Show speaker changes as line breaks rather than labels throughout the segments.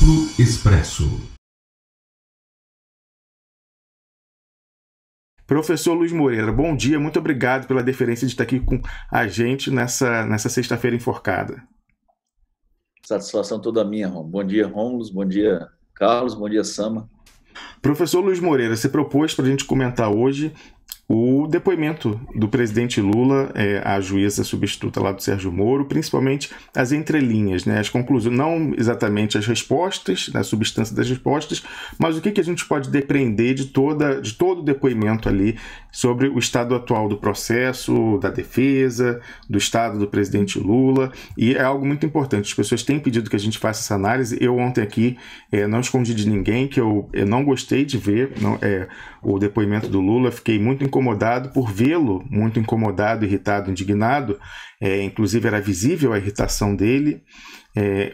Mundo Expresso.
Professor Luiz Moreira, bom dia, muito obrigado pela deferência de estar aqui com a gente nessa sexta-feira enforcada.
Satisfação toda minha, Romulo. Bom dia, Romulo, bom dia, Carlos, bom dia, Sama.
Professor Luiz Moreira, você propôs para a gente comentar hoje o depoimento do presidente Lula à juíza substituta lá do Sérgio Moro, principalmente as entrelinhas, né, as conclusões, não exatamente as respostas, a substância das respostas, mas o que a gente pode depreender de todo o depoimento ali sobre o estado atual do processo, da defesa, do estado do presidente Lula, e é algo muito importante. As pessoas têm pedido que a gente faça essa análise. Eu ontem aqui não escondi de ninguém que eu não gostei de ver o depoimento do Lula, fiquei muito incomodado por vê-lo, muito incomodado, irritado, indignado, inclusive era visível a irritação dele,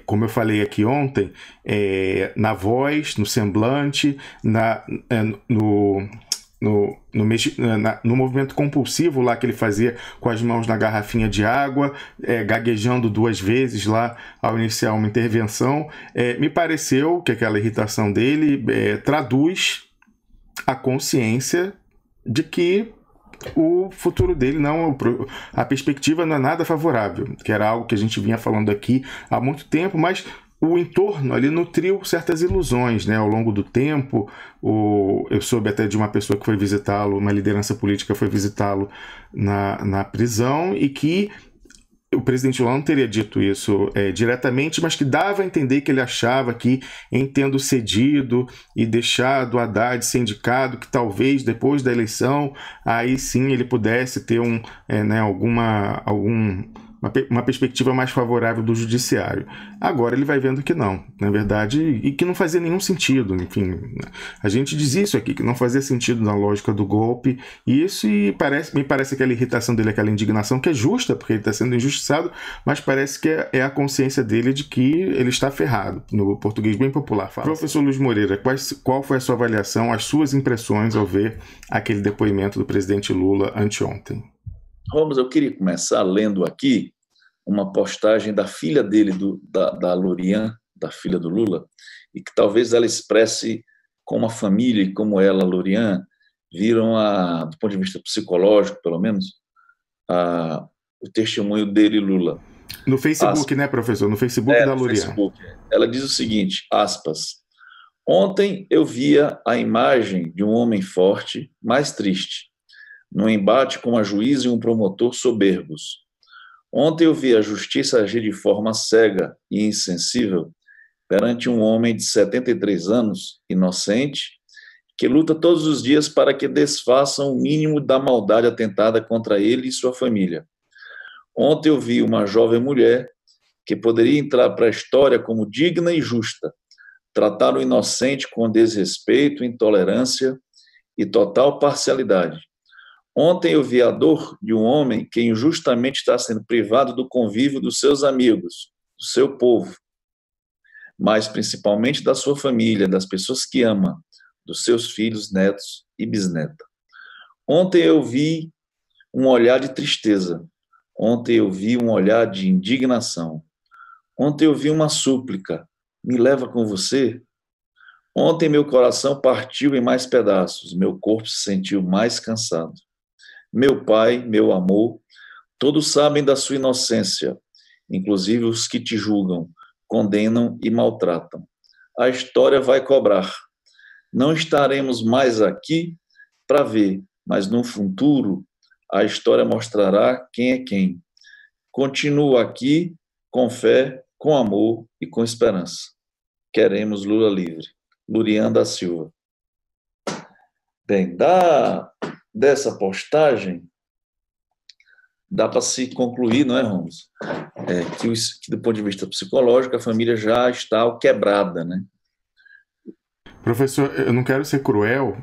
como eu falei aqui ontem, na voz, no semblante, no movimento compulsivo lá que ele fazia com as mãos na garrafinha de água, gaguejando 2 vezes lá ao iniciar uma intervenção. Me pareceu que aquela irritação dele traduz a consciência de que o futuro dele a perspectiva não é nada favorável, que era algo que a gente vinha falando aqui há muito tempo, mas o entorno ali nutriu certas ilusões, né? Ao longo do tempo. Eu soube até de uma pessoa que foi visitá-lo, uma liderança política foi visitá-lo na prisão, e que o presidente Lula não teria dito isso diretamente, mas que dava a entender que ele achava que, em tendo cedido e deixado o Haddad ser indicado, que talvez depois da eleição, aí sim ele pudesse ter uma perspectiva mais favorável do judiciário. Agora ele vai vendo que não, na verdade, e que não fazia nenhum sentido. Enfim, a gente dizia isso aqui, que não fazia sentido na lógica do golpe, e isso me parece aquela irritação dele, aquela indignação, que é justa, porque ele está sendo injustiçado, mas parece que é a consciência dele de que ele está ferrado, no português bem popular fala. Professor Luiz Moreira, qual foi a sua avaliação, as suas impressões ao ver aquele depoimento do presidente Lula anteontem?
Romulo, eu queria começar lendo aqui uma postagem da filha dele, da Lorian, da filha do Lula, e que talvez ela expresse como a família e como ela, Lorian, viram, do ponto de vista psicológico, pelo menos, o testemunho dele, Lula.
No Facebook, né, professor? No Facebook da Lorian.
Facebook. Ela diz o seguinte, aspas, ontem eu via a imagem de um homem forte, mas triste, num embate com uma juíza e um promotor soberbos. Ontem eu vi a justiça agir de forma cega e insensível perante um homem de 73 anos, inocente, que luta todos os dias para que desfaçam o mínimo da maldade atentada contra ele e sua família. Ontem eu vi uma jovem mulher que poderia entrar para a história como digna e justa, tratar o inocente com desrespeito, intolerância e total parcialidade. Ontem eu vi a dor de um homem que injustamente está sendo privado do convívio dos seus amigos, do seu povo, mas principalmente da sua família, das pessoas que ama, dos seus filhos, netos e bisnetos. Ontem eu vi um olhar de tristeza. Ontem eu vi um olhar de indignação. Ontem eu vi uma súplica. Me leva com você? Ontem meu coração partiu em mais pedaços, meu corpo se sentiu mais cansado. Meu pai, meu amor, todos sabem da sua inocência, inclusive os que te julgam, condenam e maltratam. A história vai cobrar. Não estaremos mais aqui para ver, mas no futuro a história mostrará quem é quem. Continuo aqui com fé, com amor e com esperança. Queremos Lula livre. Lorian da Silva. Bem, dessa postagem, dá para se concluir, não é, Ramos? Que do ponto de vista psicológico, a família já está quebrada, né?
Professor, eu não quero ser cruel,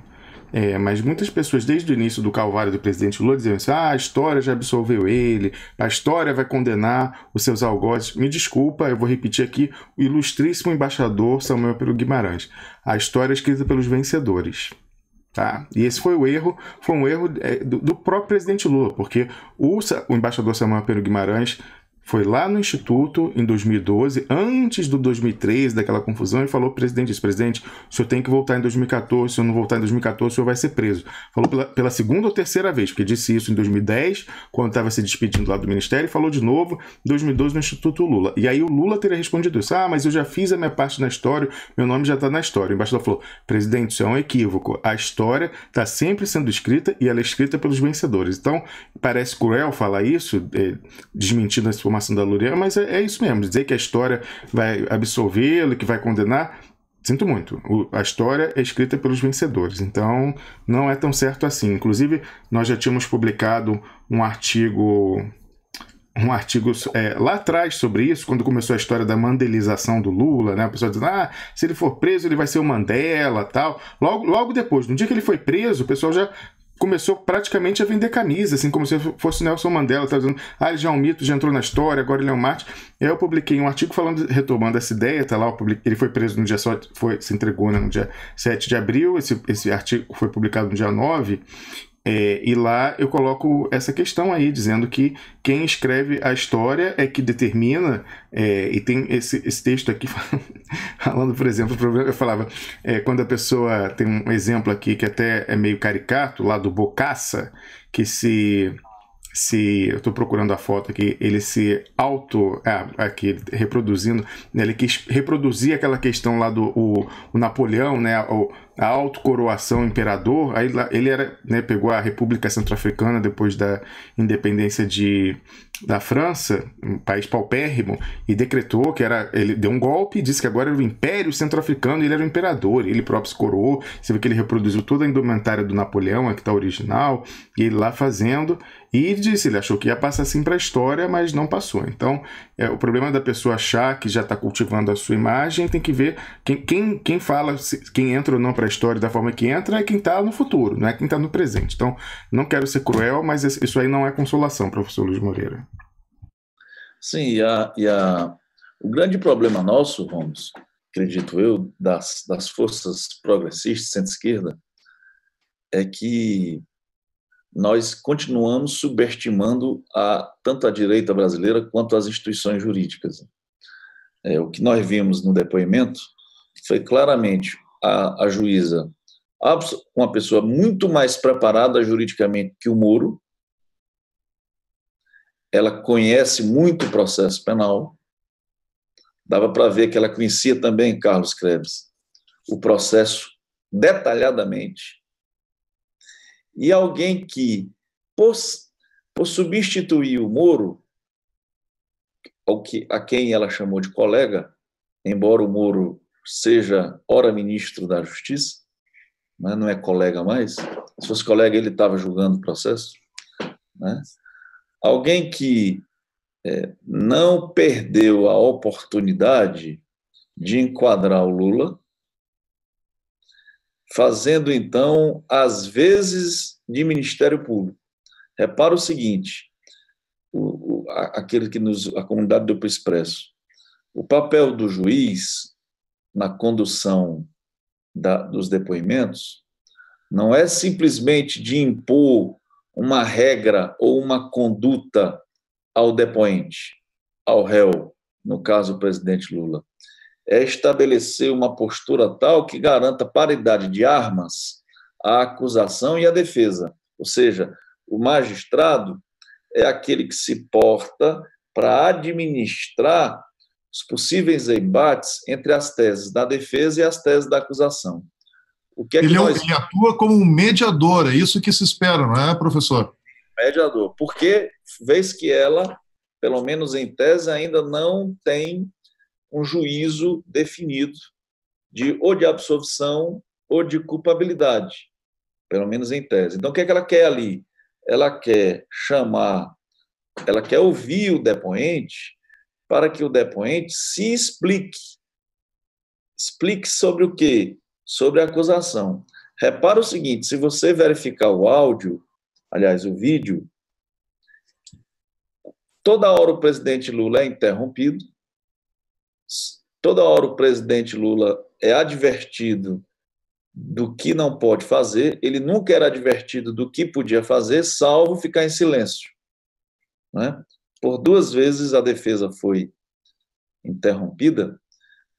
mas muitas pessoas, desde o início do calvário do presidente Lula, diziam assim, a história já absolveu ele, a história vai condenar os seus algozes. Me desculpa, eu vou repetir aqui, o ilustríssimo embaixador Samuel Pero Guimarães. A história é escrita pelos vencedores. Tá? E esse foi um erro do próprio presidente Lula, porque o embaixador Samuel Pero Guimarães foi lá no Instituto em 2012, antes do 2013, daquela confusão, e falou pro presidente isso: presidente, o senhor tem que voltar em 2014, se eu não voltar em 2014, o senhor vai ser preso. Falou pela segunda ou terceira vez, porque disse isso em 2010, quando estava se despedindo lá do Ministério, e falou de novo em 2012 no Instituto Lula. E aí o Lula teria respondido isso: ah, mas eu já fiz a minha parte na história, meu nome já está na história. O embaixador falou: presidente, isso é um equívoco, a história está sempre sendo escrita e ela é escrita pelos vencedores. Então, parece cruel falar isso, desmentindo a informação da Lurian, mas é isso mesmo, dizer que a história vai absolvê-lo, que vai condenar. Sinto muito, a história é escrita pelos vencedores, então não é tão certo assim. Inclusive, nós já tínhamos publicado um artigo lá atrás sobre isso, quando começou a história da mandelização do Lula, né? A pessoa dizendo: ah, se ele for preso ele vai ser o Mandela, tal. Logo depois, no dia que ele foi preso, o pessoal já começou praticamente a vender camisa, assim, como se fosse Nelson Mandela, tá dizendo: ah, ele já é um mito, já entrou na história, agora ele é um mártir. Aí eu publiquei um artigo retomando essa ideia, tá lá, ele foi preso no dia se entregou, né, no dia 7 de abril, esse artigo foi publicado no dia 9, e lá eu coloco essa questão aí, dizendo que quem escreve a história é que determina, e tem esse texto aqui falando, por exemplo, eu falava, quando a pessoa tem um exemplo aqui que até é meio caricato, lá do Bocassa, que eu estou procurando a foto aqui, ele se aqui reproduzindo, né, ele quis reproduzir aquela questão lá do o Napoleão, né, a autocoroação imperador. Aí ele era, né, pegou a República Centro-Africana depois da independência da França, um país paupérrimo, e decretou que ele deu um golpe e disse que agora era o Império Centro-Africano e ele era o imperador, ele próprio se coroou. Você vê que ele reproduziu toda a indumentária do Napoleão, aqui está original, e ele lá fazendo, e disse, ele achou que ia passar assim para a história, mas não passou. Então, o problema da pessoa achar que já está cultivando a sua imagem, tem que ver quem fala, quem entra ou não para a história da forma que entra, é quem está no futuro, não é quem está no presente. Então, não quero ser cruel, mas isso aí não é consolação, professor Luiz Moreira.
Sim, o grande problema nosso, Ramos, acredito eu, das forças progressistas, centro-esquerda, é que nós continuamos subestimando tanto a direita brasileira quanto as instituições jurídicas. O que nós vimos no depoimento foi claramente a juíza, uma pessoa muito mais preparada juridicamente que o Moro. Ela conhece muito o processo penal, dava para ver que ela conhecia também, Carlos Krebs, o processo detalhadamente, e alguém que, por substituir o Moro, a quem ela chamou de colega, embora o Moro seja ora ministro da Justiça, mas não é colega mais, se fosse colega ele estava julgando o processo, né? Alguém que não perdeu a oportunidade de enquadrar o Lula, fazendo, então, às vezes, de Ministério Público. Repara o seguinte, aquele que a comunidade deu para o Expresso, o papel do juiz na condução dos depoimentos não é simplesmente de impor uma regra ou uma conduta ao depoente, ao réu, no caso o presidente Lula, é estabelecer uma postura tal que garanta paridade de armas à acusação e à defesa. Ou seja, o magistrado é aquele que se porta para administrar os possíveis embates entre as teses da defesa e as teses da acusação.
Ele atua como um mediador, é isso que se espera, não é, professor?
Mediador, porque vez que ela, pelo menos em tese, ainda não tem um juízo definido ou de absolvição ou de culpabilidade, pelo menos em tese. Então, o que é que ela quer ali? Ela quer ouvir o depoente para que o depoente se explique. Explique sobre o quê? Sobre a acusação. Repara o seguinte, se você verificar o áudio, aliás, o vídeo, toda hora o presidente Lula é interrompido, toda hora o presidente Lula é advertido do que não pode fazer, ele nunca era advertido do que podia fazer, salvo ficar em silêncio, né? Por 2 vezes a defesa foi interrompida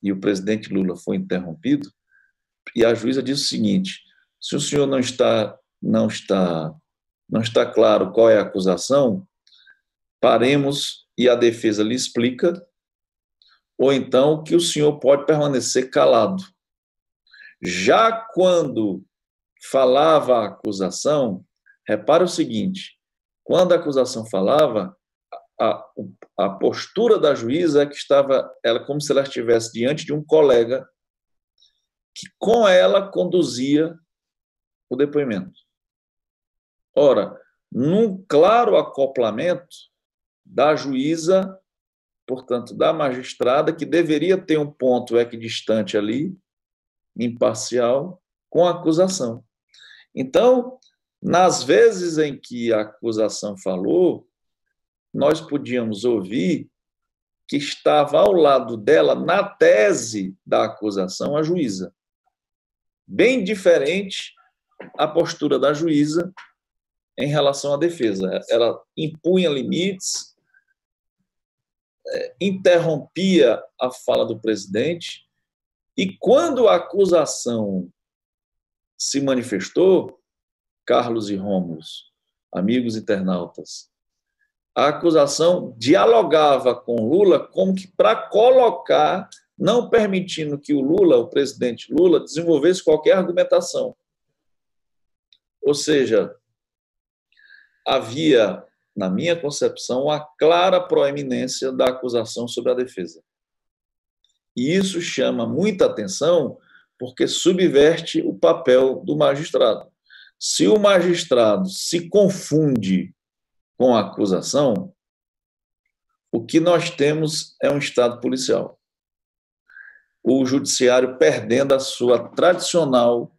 e o presidente Lula foi interrompido, e a juíza disse o seguinte: se o senhor não está claro qual é a acusação, paremos e a defesa lhe explica, ou então que o senhor pode permanecer calado. Já quando falava a acusação, repare o seguinte: quando a acusação falava, a postura da juíza é que estava, ela como se ela estivesse diante de um colega que com ela conduzia o depoimento. Ora, num claro acoplamento da juíza, portanto, da magistrada, que deveria ter um ponto equidistante ali, imparcial, com a acusação. Então, nas vezes em que a acusação falou, nós podíamos ouvir que estava ao lado dela, na tese da acusação, a juíza. Bem diferente a postura da juíza em relação à defesa. Ela impunha limites, interrompia a fala do presidente, e quando a acusação se manifestou, Carlos e Rômulo, amigos internautas, a acusação dialogava com Lula como que para colocar, não permitindo que o Lula, o presidente Lula, desenvolvesse qualquer argumentação. Ou seja, havia, na minha concepção, uma clara proeminência da acusação sobre a defesa. E isso chama muita atenção porque subverte o papel do magistrado. Se o magistrado se confunde com a acusação, o que nós temos é um Estado policial. O judiciário perdendo seu tradicional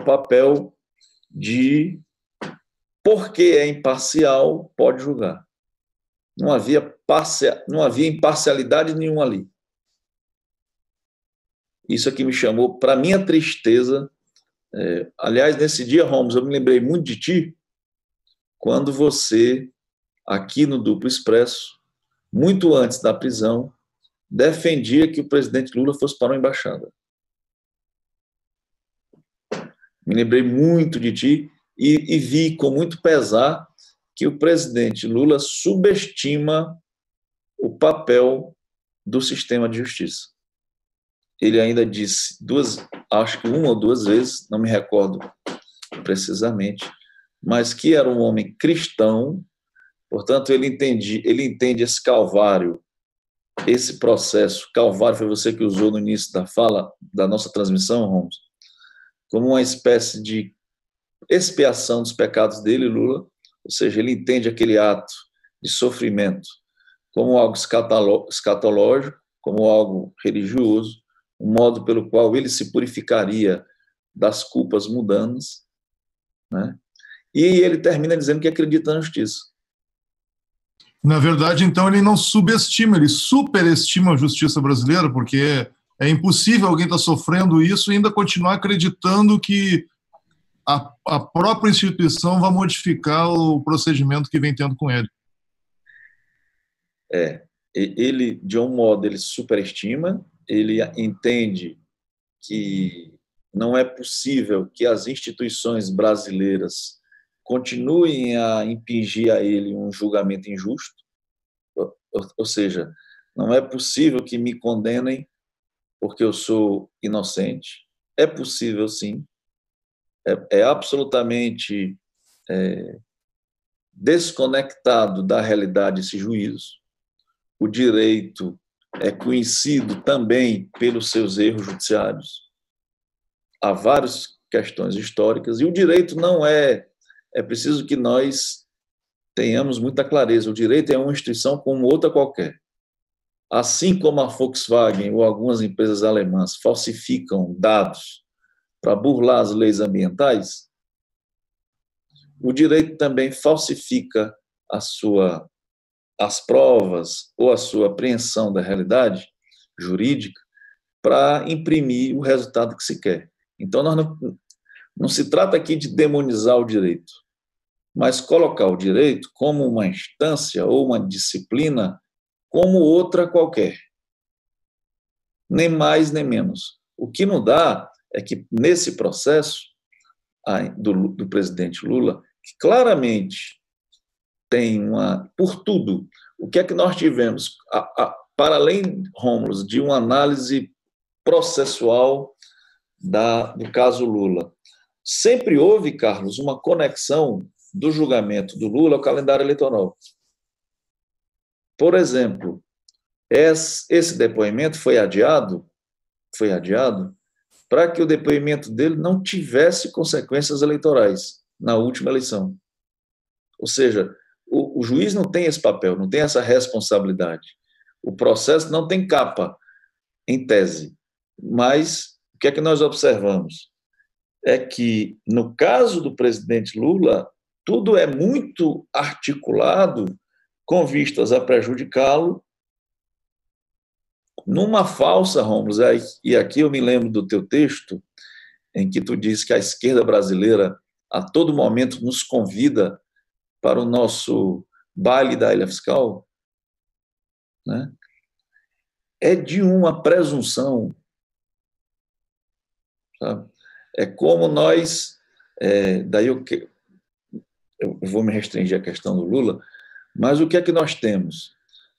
papel de, porque é imparcial, pode julgar. Não havia imparcialidade nenhuma ali. Isso aqui me chamou, para minha tristeza. Aliás, nesse dia, Rômulo, eu me lembrei muito de ti, quando você, aqui no Duplo Expresso, muito antes da prisão, defendia que o presidente Lula fosse para uma embaixada. Me lembrei muito de ti e vi com muito pesar que o presidente Lula subestima o papel do sistema de justiça. Ele ainda disse acho que 1 ou 2 vezes, não me recordo precisamente, mas que era um homem cristão, portanto, ele entende esse calvário, esse processo. Calvário foi você que usou no início da fala, da nossa transmissão, Rômulo, como uma espécie de expiação dos pecados dele, Lula, ou seja, ele entende aquele ato de sofrimento como algo escatológico, como algo religioso, um modo pelo qual ele se purificaria das culpas mundanas, né? E ele termina dizendo que acredita na justiça.
Na verdade, então, ele não subestima, ele superestima a justiça brasileira, porque é impossível alguém estar sofrendo isso e ainda continuar acreditando que a própria instituição vai modificar o procedimento que vem tendo com ele.
Ele, de um modo, ele superestima, ele entende que não é possível que as instituições brasileiras continuem a impingir a ele um julgamento injusto, ou seja, não é possível que me condenem porque eu sou inocente. É possível, sim. É absolutamente desconectado da realidade esse juízo. O direito é conhecido também pelos seus erros judiciários. Há várias questões históricas, e o direito não é preciso que nós tenhamos muita clareza. O direito é uma instituição como outra qualquer. Assim como a Volkswagen ou algumas empresas alemãs falsificam dados para burlar as leis ambientais, o direito também falsifica as provas ou a sua apreensão da realidade jurídica para imprimir o resultado que se quer. Então, não se trata aqui de demonizar o direito. mas colocar o direito como uma instância ou uma disciplina como outra qualquer. Nem mais, nem menos. O que não dá é que, nesse processo do presidente Lula, que claramente tem por tudo, o que é que nós tivemos, para além, Rômulo, de uma análise processual do caso Lula? Sempre houve, Carlos, uma conexão do julgamento do Lula ao calendário eleitoral. Por exemplo, esse depoimento foi adiado para que o depoimento dele não tivesse consequências eleitorais na última eleição. Ou seja, o juiz não tem esse papel, não tem essa responsabilidade. O processo não tem capa, em tese. Mas o que é que nós observamos? É que, no caso do presidente Lula, tudo é muito articulado com vistas a prejudicá-lo numa falsa, Rômulo, e aqui eu me lembro do teu texto, em que tu diz que a esquerda brasileira a todo momento nos convida para o nosso baile da ilha fiscal, né? É de uma presunção, sabe? É como nós, daí eu vou me restringir à questão do Lula, mas o que é que nós temos?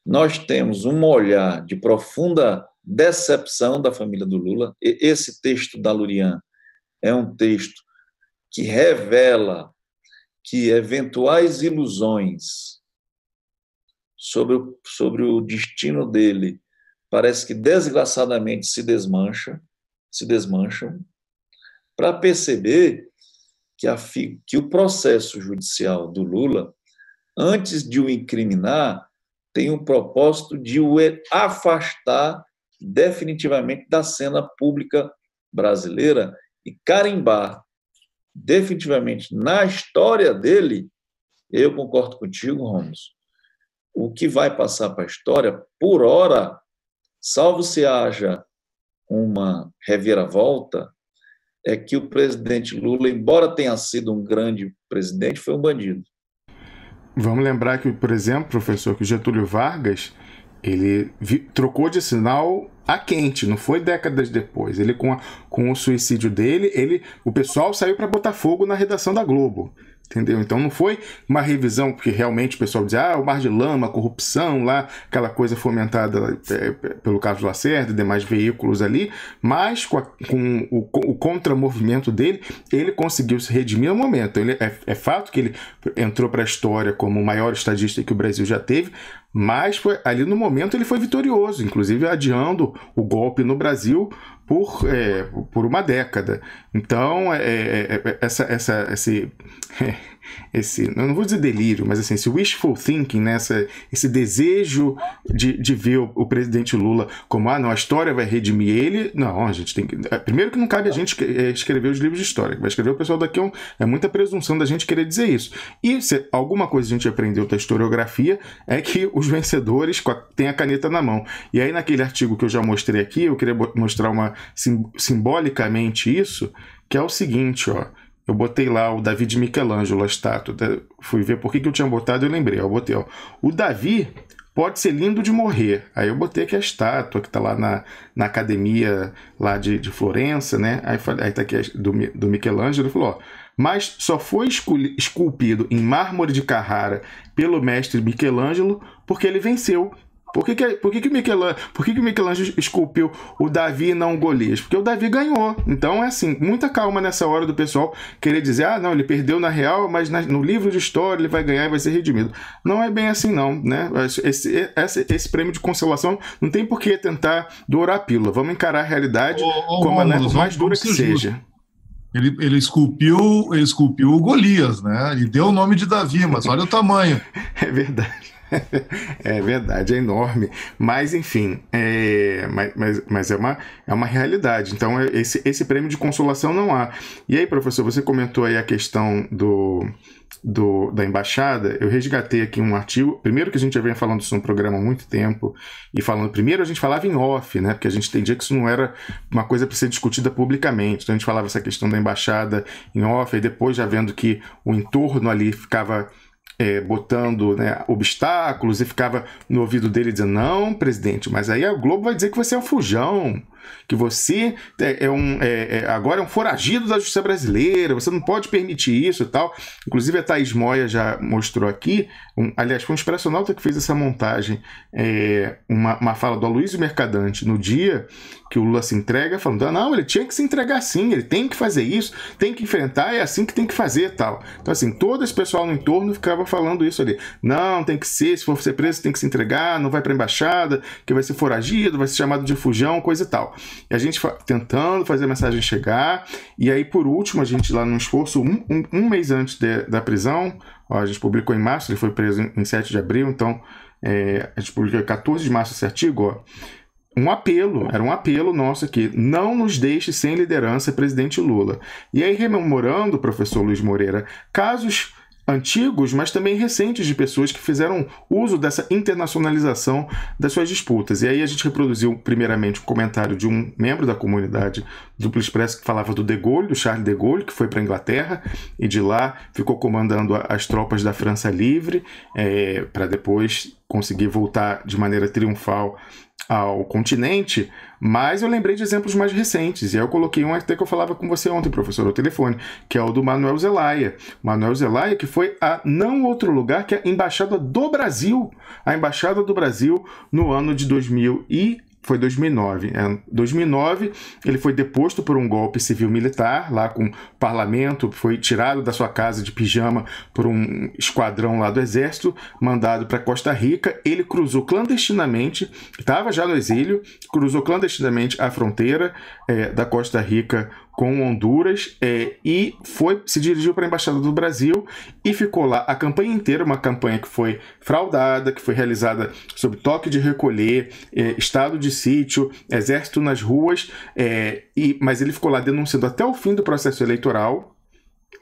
Nós temos um olhar de profunda decepção da família do Lula. Esse texto da Lurian é um texto que revela que eventuais ilusões sobre o destino dele parece que desgraçadamente se desmancham, para perceber que o processo judicial do Lula, antes de o incriminar, tem o propósito de o afastar definitivamente da cena pública brasileira e carimbar definitivamente na história dele. Eu concordo contigo, Rômulo, o que vai passar para a história, por hora, salvo se haja uma reviravolta, é que o presidente Lula, embora tenha sido um grande presidente, foi um bandido.
Vamos lembrar que, por exemplo, professor, que o Getúlio Vargas, ele trocou de sinal a quente, não foi décadas depois. Ele, com o suicídio dele, o pessoal saiu para botar fogo na redação da Globo. Entendeu? Então não foi uma revisão, porque realmente o pessoal dizia, o mar de lama, a corrupção lá, aquela coisa fomentada pelo Carlos Lacerda e demais veículos ali, mas com o contramovimento dele, ele conseguiu se redimir no momento. É fato que ele entrou para a história como o maior estadista que o Brasil já teve, mas ali no momento ele foi vitorioso, inclusive adiando o golpe no Brasil por uma década. Então, esse eu não vou dizer delírio, mas assim, esse wishful thinking, né? Esse desejo de ver o presidente Lula como, não, a história vai redimir ele. Não, a gente tem que... Primeiro que não cabe a gente escrever os livros de história, vai escrever o pessoal daqui, é muita presunção da gente querer dizer isso. E se alguma coisa a gente aprendeu da historiografia é que os vencedores têm a caneta na mão. E aí naquele artigo que eu já mostrei aqui, eu queria mostrar simbolicamente isso, que é o seguinte, ó. Eu botei lá o Davi de Michelangelo, a estátua. Fui ver por que eu tinha botado e eu lembrei. Eu botei, ó. O Davi pode ser lindo de morrer. Aí eu botei aqui a estátua que está lá na academia lá de Florença, né? Aí tá aqui do Michelangelo. Ele falou, ó. Mas só foi esculpido em mármore de Carrara pelo mestre Michelangelo porque ele venceu. Por que o Michelangelo esculpiu o Davi e não o Golias? Porque o Davi ganhou. Então é assim, muita calma nessa hora do pessoal querer dizer, não, ele perdeu na real, mas no livro de história ele vai ganhar e vai ser redimido. Não é bem assim não, né? Esse prêmio de consolação não tem por que tentar dourar a pílula. Vamos encarar a realidade como ela é, por mais dura que seja.
Ele esculpiu o Golias, né? Ele deu o nome de Davi, mas olha o tamanho.
É verdade. É verdade, é enorme, mas enfim, mas é uma realidade. Então esse prêmio de consolação não há. E aí, professor, você comentou aí a questão da embaixada, eu resgatei aqui um artigo, primeiro que a gente já vem falando isso no programa há muito tempo, e falando, primeiro a gente falava em off, né, porque a gente entendia que isso não era uma coisa para ser discutida publicamente, então a gente falava essa questão da embaixada em off, e depois já vendo que o entorno ali ficava botando, né, obstáculos, e ficava no ouvido dele dizendo, não, presidente, mas aí a Globo vai dizer que você é um fujão, que você agora é um foragido da justiça brasileira, você não pode permitir isso e tal. Inclusive a Thaís Moia já mostrou aqui, aliás, foi um expressionauta que fez essa montagem, uma fala do Aloysio Mercadante no dia que o Lula se entrega, falando, não, ele tinha que se entregar sim, ele tem que fazer isso, tem que enfrentar, é assim que tem que fazer tal. Então assim, todo esse pessoal no entorno ficava falando isso ali, não, tem que ser, se for ser preso tem que se entregar, não vai para a embaixada, que vai ser foragido, vai ser chamado de fujão, coisa e tal. E a gente tentando fazer a mensagem chegar, e aí por último a gente lá num esforço, um mês antes da prisão, ó, a gente publicou em março, ele foi preso em 7 de abril, então a gente publicou em 14 de março esse artigo, ó, era um apelo nosso aqui, não nos deixe sem liderança, presidente Lula. E aí rememorando, professor Luiz Moreira, casos antigos, mas também recentes de pessoas que fizeram uso dessa internacionalização das suas disputas. E aí a gente reproduziu primeiramente um comentário de um membro da comunidade Duplo Expresso que falava do De Gaulle, do Charles de Gaulle, que foi para a Inglaterra e de lá ficou comandando as tropas da França Livre, para depois conseguir voltar de maneira triunfal ao continente, mas eu lembrei de exemplos mais recentes, e aí eu coloquei um até que eu falava com você ontem, professor, ao telefone, que é o do Manuel Zelaya. Manuel Zelaya, que foi a não outro lugar que a Embaixada do Brasil, no ano de 2009. Em 2009, ele foi deposto por um golpe civil-militar, lá com o parlamento, foi tirado da sua casa de pijama por um esquadrão lá do exército, mandado para Costa Rica. Ele cruzou clandestinamente, estava já no exílio, cruzou clandestinamente a fronteira da Costa Rica com Honduras, e se dirigiu para a Embaixada do Brasil e ficou lá a campanha inteira, uma campanha que foi fraudada, que foi realizada sob toque de recolher, estado de sítio, exército nas ruas, mas ele ficou lá denunciando até o fim do processo eleitoral.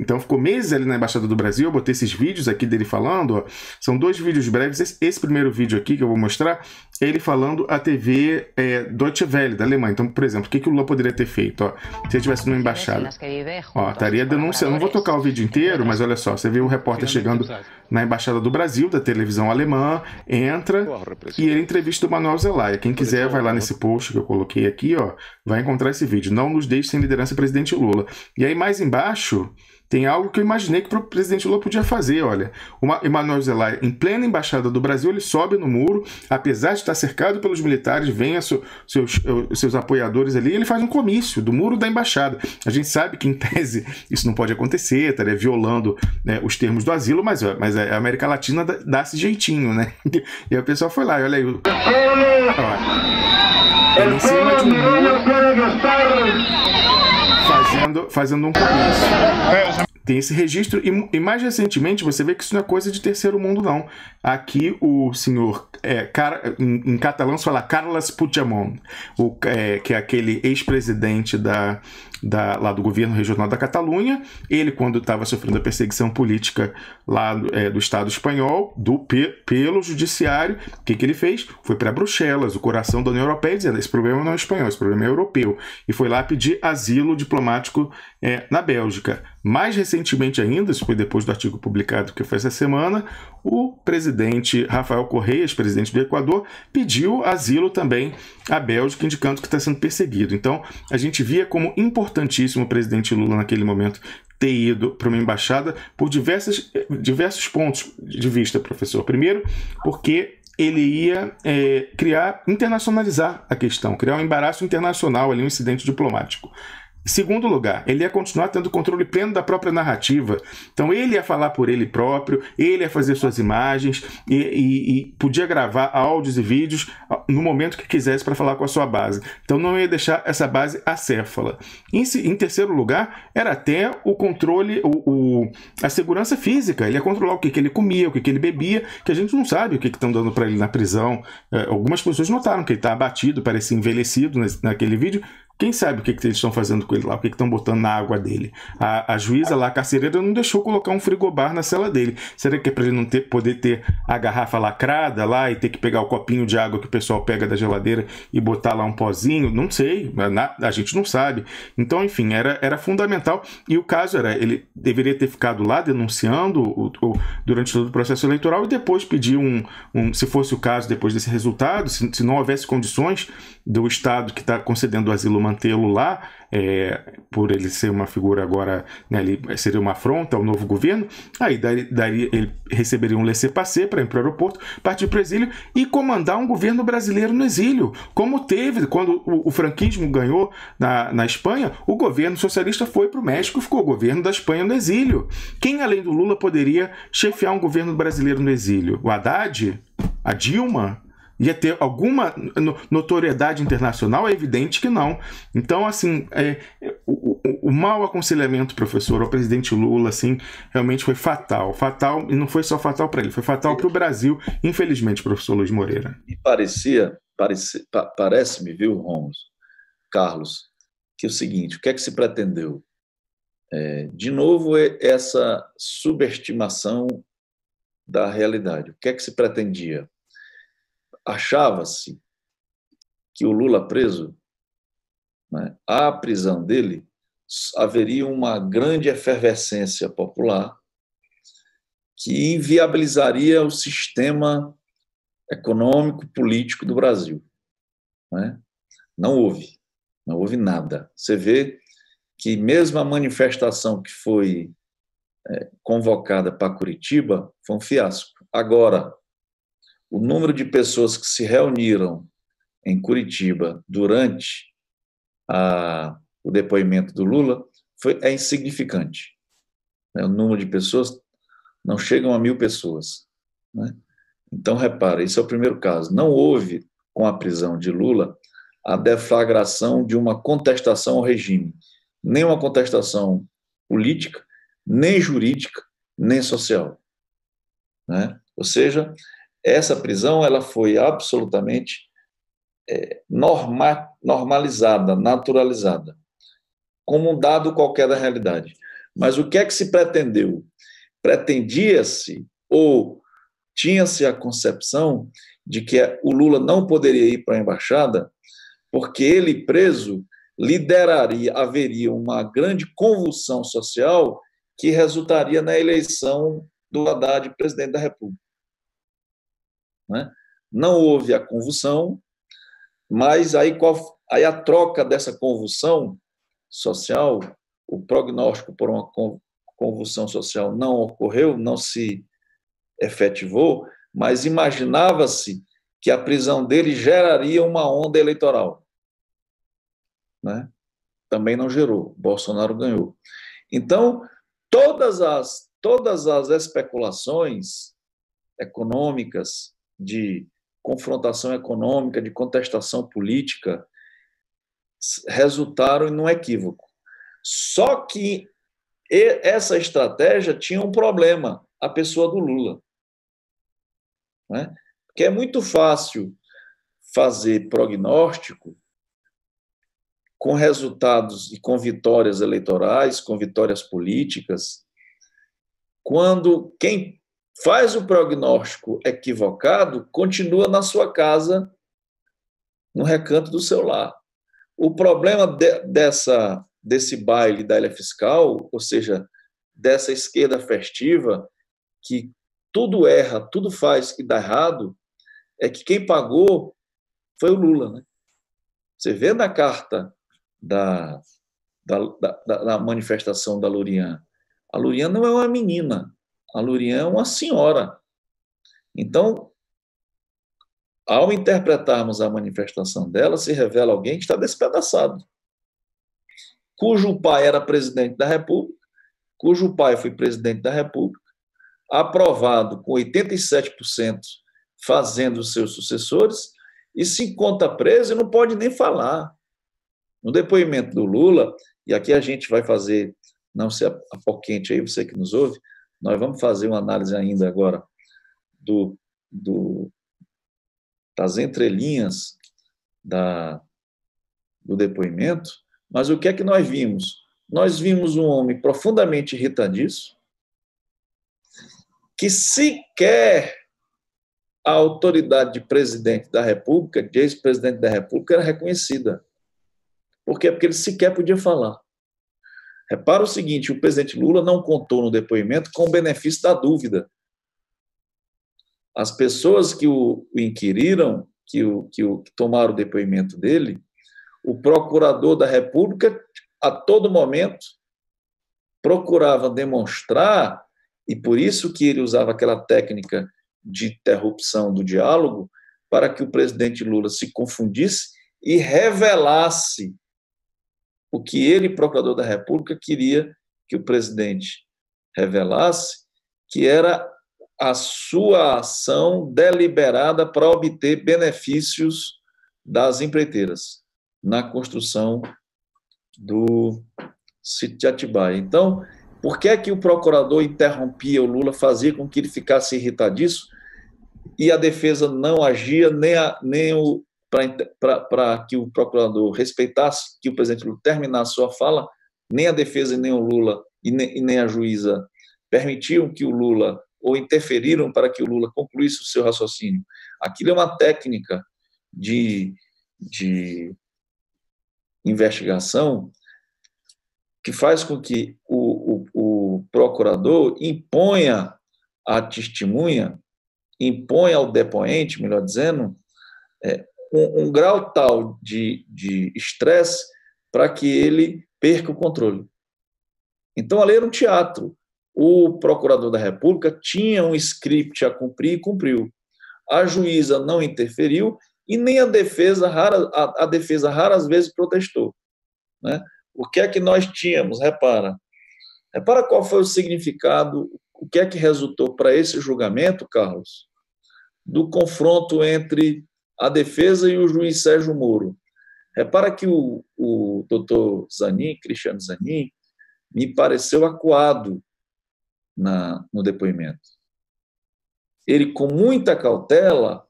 Então ficou meses ali na Embaixada do Brasil. Eu botei esses vídeos aqui dele falando, ó. São 2 vídeos breves. Esse primeiro vídeo aqui que eu vou mostrar é ele falando à TV Deutsche Welle da Alemanha. Então, por exemplo, o que o Lula poderia ter feito? Ó, se ele estivesse numa embaixada, estaria denunciando. Não vou tocar o vídeo inteiro, mas olha só, você vê o repórter chegando na Embaixada do Brasil, da televisão alemã, entra e ele entrevista o Manuel Zelaya. Quem quiser vai lá nesse post que eu coloquei aqui, ó, vai encontrar esse vídeo. Não nos deixe sem liderança, presidente Lula. E aí mais embaixo tem algo que eu imaginei que o presidente Lula podia fazer, olha. O Manuel Zelaya, em plena Embaixada do Brasil, ele sobe no muro, apesar de estar cercado pelos militares, vem seus apoiadores ali, ele faz um comício do muro da Embaixada. A gente sabe que, em tese, isso não pode acontecer, estaria violando, né, os termos do asilo, mas a América Latina dá esse jeitinho, né? E aí o pessoal foi lá, e olha aí. Ele em cima de um muro, fazendo um comício. Tem esse registro, e mais recentemente você vê que isso não é coisa de terceiro mundo, não. Aqui o senhor, em catalão se fala Carles Puigdemont, que é aquele ex-presidente lá do governo regional da Catalunha. Ele, quando estava sofrendo a perseguição política lá do Estado espanhol, pelo judiciário, o que ele fez? Foi para Bruxelas, o coração da União Europeia, dizendo, esse problema não é espanhol, esse problema é europeu. E foi lá pedir asilo diplomático na Bélgica. Mais recentemente ainda, isso foi depois do artigo publicado que foi essa semana, o presidente Rafael Correa, ex-presidente do Equador, pediu asilo também à Bélgica, indicando que está sendo perseguido. Então, a gente via como importantíssimo o presidente Lula naquele momento ter ido para uma embaixada por diversos pontos de vista, professor. Primeiro, porque ele ia internacionalizar a questão, criar um embaraço internacional, ali, um incidente diplomático. Em segundo lugar, ele ia continuar tendo controle pleno da própria narrativa. Então ele ia falar por ele próprio, ele ia fazer suas imagens e podia gravar áudios e vídeos no momento que quisesse para falar com a sua base. Então não ia deixar essa base acéfala. Em terceiro lugar, era até o controle, a segurança física. Ele ia controlar o que ele comia, o que ele bebia, que a gente não sabe o que estão dando para ele na prisão. Algumas pessoas notaram que ele está abatido, parecia envelhecido naquele vídeo. Quem sabe o que eles estão fazendo com ele lá, o que estão botando na água dele. A juíza lá, a carcereira, não deixou colocar um frigobar na cela dele. Será que é para ele não poder ter a garrafa lacrada lá e ter que pegar o copinho de água que o pessoal pega da geladeira e botar lá um pozinho? Não sei, a gente não sabe. Então, enfim, era fundamental. E o caso era, ele deveria ter ficado lá denunciando durante todo o processo eleitoral e depois pedir se fosse o caso, depois desse resultado, se não houvesse condições do Estado que está concedendo o asilo mantê-lo lá, por ele ser uma figura agora, né, ele seria uma afronta ao novo governo, aí ele receberia um laissez-passer para ir para o aeroporto, partir para o exílio e comandar um governo brasileiro no exílio, como teve quando o franquismo ganhou na Espanha. O governo socialista foi para o México e ficou o governo da Espanha no exílio. Quem, além do Lula, poderia chefiar um governo brasileiro no exílio? O Haddad? A Dilma? Ia ter alguma notoriedade internacional? É evidente que não. Então, assim, o mau aconselhamento, professor, ao presidente Lula, assim, realmente foi fatal. Fatal, e não foi só fatal para ele, foi fatal para o Brasil, infelizmente, professor Luiz Moreira.
E parece-me, viu, Romulo, Carlos, que é o seguinte, o que é que se pretendeu? De novo, essa subestimação da realidade. O que é que se pretendia? Achava-se que o Lula preso, né, a prisão dele, haveria uma grande efervescência popular que inviabilizaria o sistema econômico, político do Brasil. Né? Não houve nada. Você vê que mesmo a manifestação que foi convocada para Curitiba foi um fiasco. Agora, o número de pessoas que se reuniram em Curitiba durante o depoimento do Lula é insignificante. O número de pessoas não chegam a 1.000 pessoas. Né? Então, repara, esse é o primeiro caso. Não houve, com a prisão de Lula, a deflagração de uma contestação ao regime. Nem uma contestação política, nem jurídica, nem social. Né? Ou seja, essa prisão ela foi absolutamente normalizada, naturalizada, como um dado qualquer da realidade. Mas o que é que se pretendeu? Pretendia-se ou tinha-se a concepção de que o Lula não poderia ir para a embaixada porque ele, preso, haveria uma grande convulsão social que resultaria na eleição do Haddad presidente da República. Né? Não houve a convulsão, mas aí a troca dessa convulsão social, o prognóstico por uma convulsão social não ocorreu, não se efetivou, mas imaginava-se que a prisão dele geraria uma onda eleitoral. Né? Também não gerou, Bolsonaro ganhou. Então, todas as especulações econômicas, de confrontação econômica, de contestação política, resultaram em um equívoco. Só que essa estratégia tinha um problema, a pessoa do Lula. Né? Porque é muito fácil fazer prognóstico com resultados e com vitórias eleitorais, com vitórias políticas, quando quem faz o prognóstico equivocado continua na sua casa, no recanto do seu lar. O problema desse baile da ilha fiscal, ou seja, dessa esquerda festiva, que tudo erra, tudo faz e dá errado, é que quem pagou foi o Lula. Né? Você vê na carta da manifestação da Lurian, a Lurian não é uma menina, a Lurian é uma senhora. Então, ao interpretarmos a manifestação dela, se revela alguém que está despedaçado, cujo pai era presidente da República, cujo pai foi presidente da República, aprovado com 87%, fazendo os seus sucessores, e se encontra preso e não pode nem falar. No depoimento do Lula, e aqui a gente vai fazer, não se apoquente aí, você que nos ouve, nós vamos fazer uma análise ainda agora das entrelinhas da do depoimento, mas o que é que nós vimos? Nós vimos um homem profundamente irritadiço, que sequer a autoridade de presidente da República, de ex-presidente da República, era reconhecida. Por quê? Porque ele sequer podia falar. Repara o seguinte, o presidente Lula não contou no depoimento com o benefício da dúvida. As pessoas que o inquiriram, que tomaram o depoimento dele, o procurador da República, a todo momento, procurava demonstrar, e por isso que ele usava aquela técnica de interrupção do diálogo, para que o presidente Lula se confundisse e revelasse o que ele, procurador da República, queria que o presidente revelasse, que era a sua ação deliberada para obter benefícios das empreiteiras na construção do sítio de Atibaia. Então, por que é que o procurador interrompia o Lula, fazia com que ele ficasse irritadíssimo e a defesa não agia para que o procurador respeitasse que o presidente Lula terminasse sua fala, nem a defesa, nem o Lula e nem a juíza permitiam que o Lula, ou interferiram para que o Lula concluísse o seu raciocínio. Aquilo é uma técnica de investigação que faz com que o procurador imponha à testemunha, imponha ao depoente, melhor dizendo, um grau tal de estresse para que ele perca o controle. Então, a lei era um teatro. O procurador da República tinha um script a cumprir e cumpriu. A juíza não interferiu e nem a defesa raras vezes protestou, né? O que é que nós tínhamos? Repara qual foi o significado, o que é que resultou para esse julgamento, Carlos, do confronto entre a defesa e o juiz Sérgio Moro. Repara que o doutor Zanin, Cristiano Zanin, me pareceu acuado no depoimento. Ele, com muita cautela,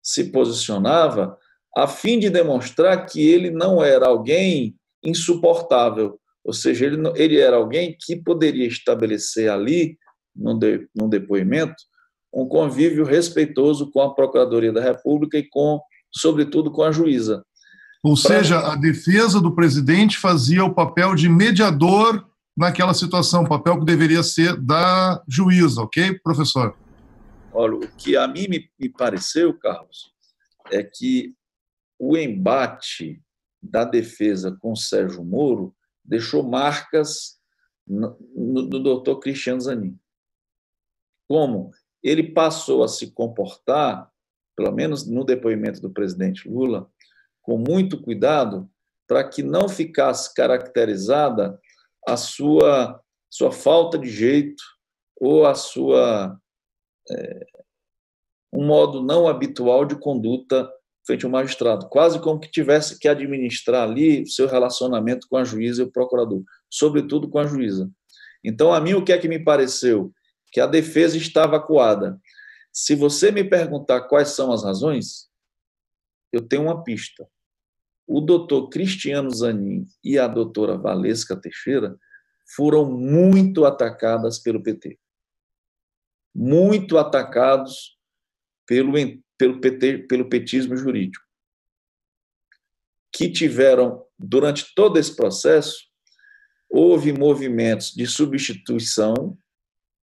se posicionava a fim de demonstrar que ele não era alguém insuportável, ou seja, ele era alguém que poderia estabelecer ali, num depoimento, um convívio respeitoso com a Procuradoria da República e, sobretudo, com a juíza.
Ou seja, a defesa do presidente fazia o papel de mediador naquela situação, o papel que deveria ser da juíza, ok, professor?
Olha, o que a mim me pareceu, Carlos, é que o embate da defesa com Sérgio Moro deixou marcas no doutor Cristiano Zanin. Como ele passou a se comportar, pelo menos no depoimento do presidente Lula, com muito cuidado, para que não ficasse caracterizada a sua falta de jeito ou um modo não habitual de conduta frente ao magistrado, quase como que tivesse que administrar ali o seu relacionamento com a juíza e o procurador, sobretudo com a juíza. Então, a mim, o que é que me pareceu? Que a defesa estava acuada. Se você me perguntar quais são as razões, eu tenho uma pista. O doutor Cristiano Zanin e a doutora Valesca Teixeira foram muito atacadas pelo PT. Muito atacados pelo petismo jurídico, que tiveram, durante todo esse processo, houve movimentos de substituição,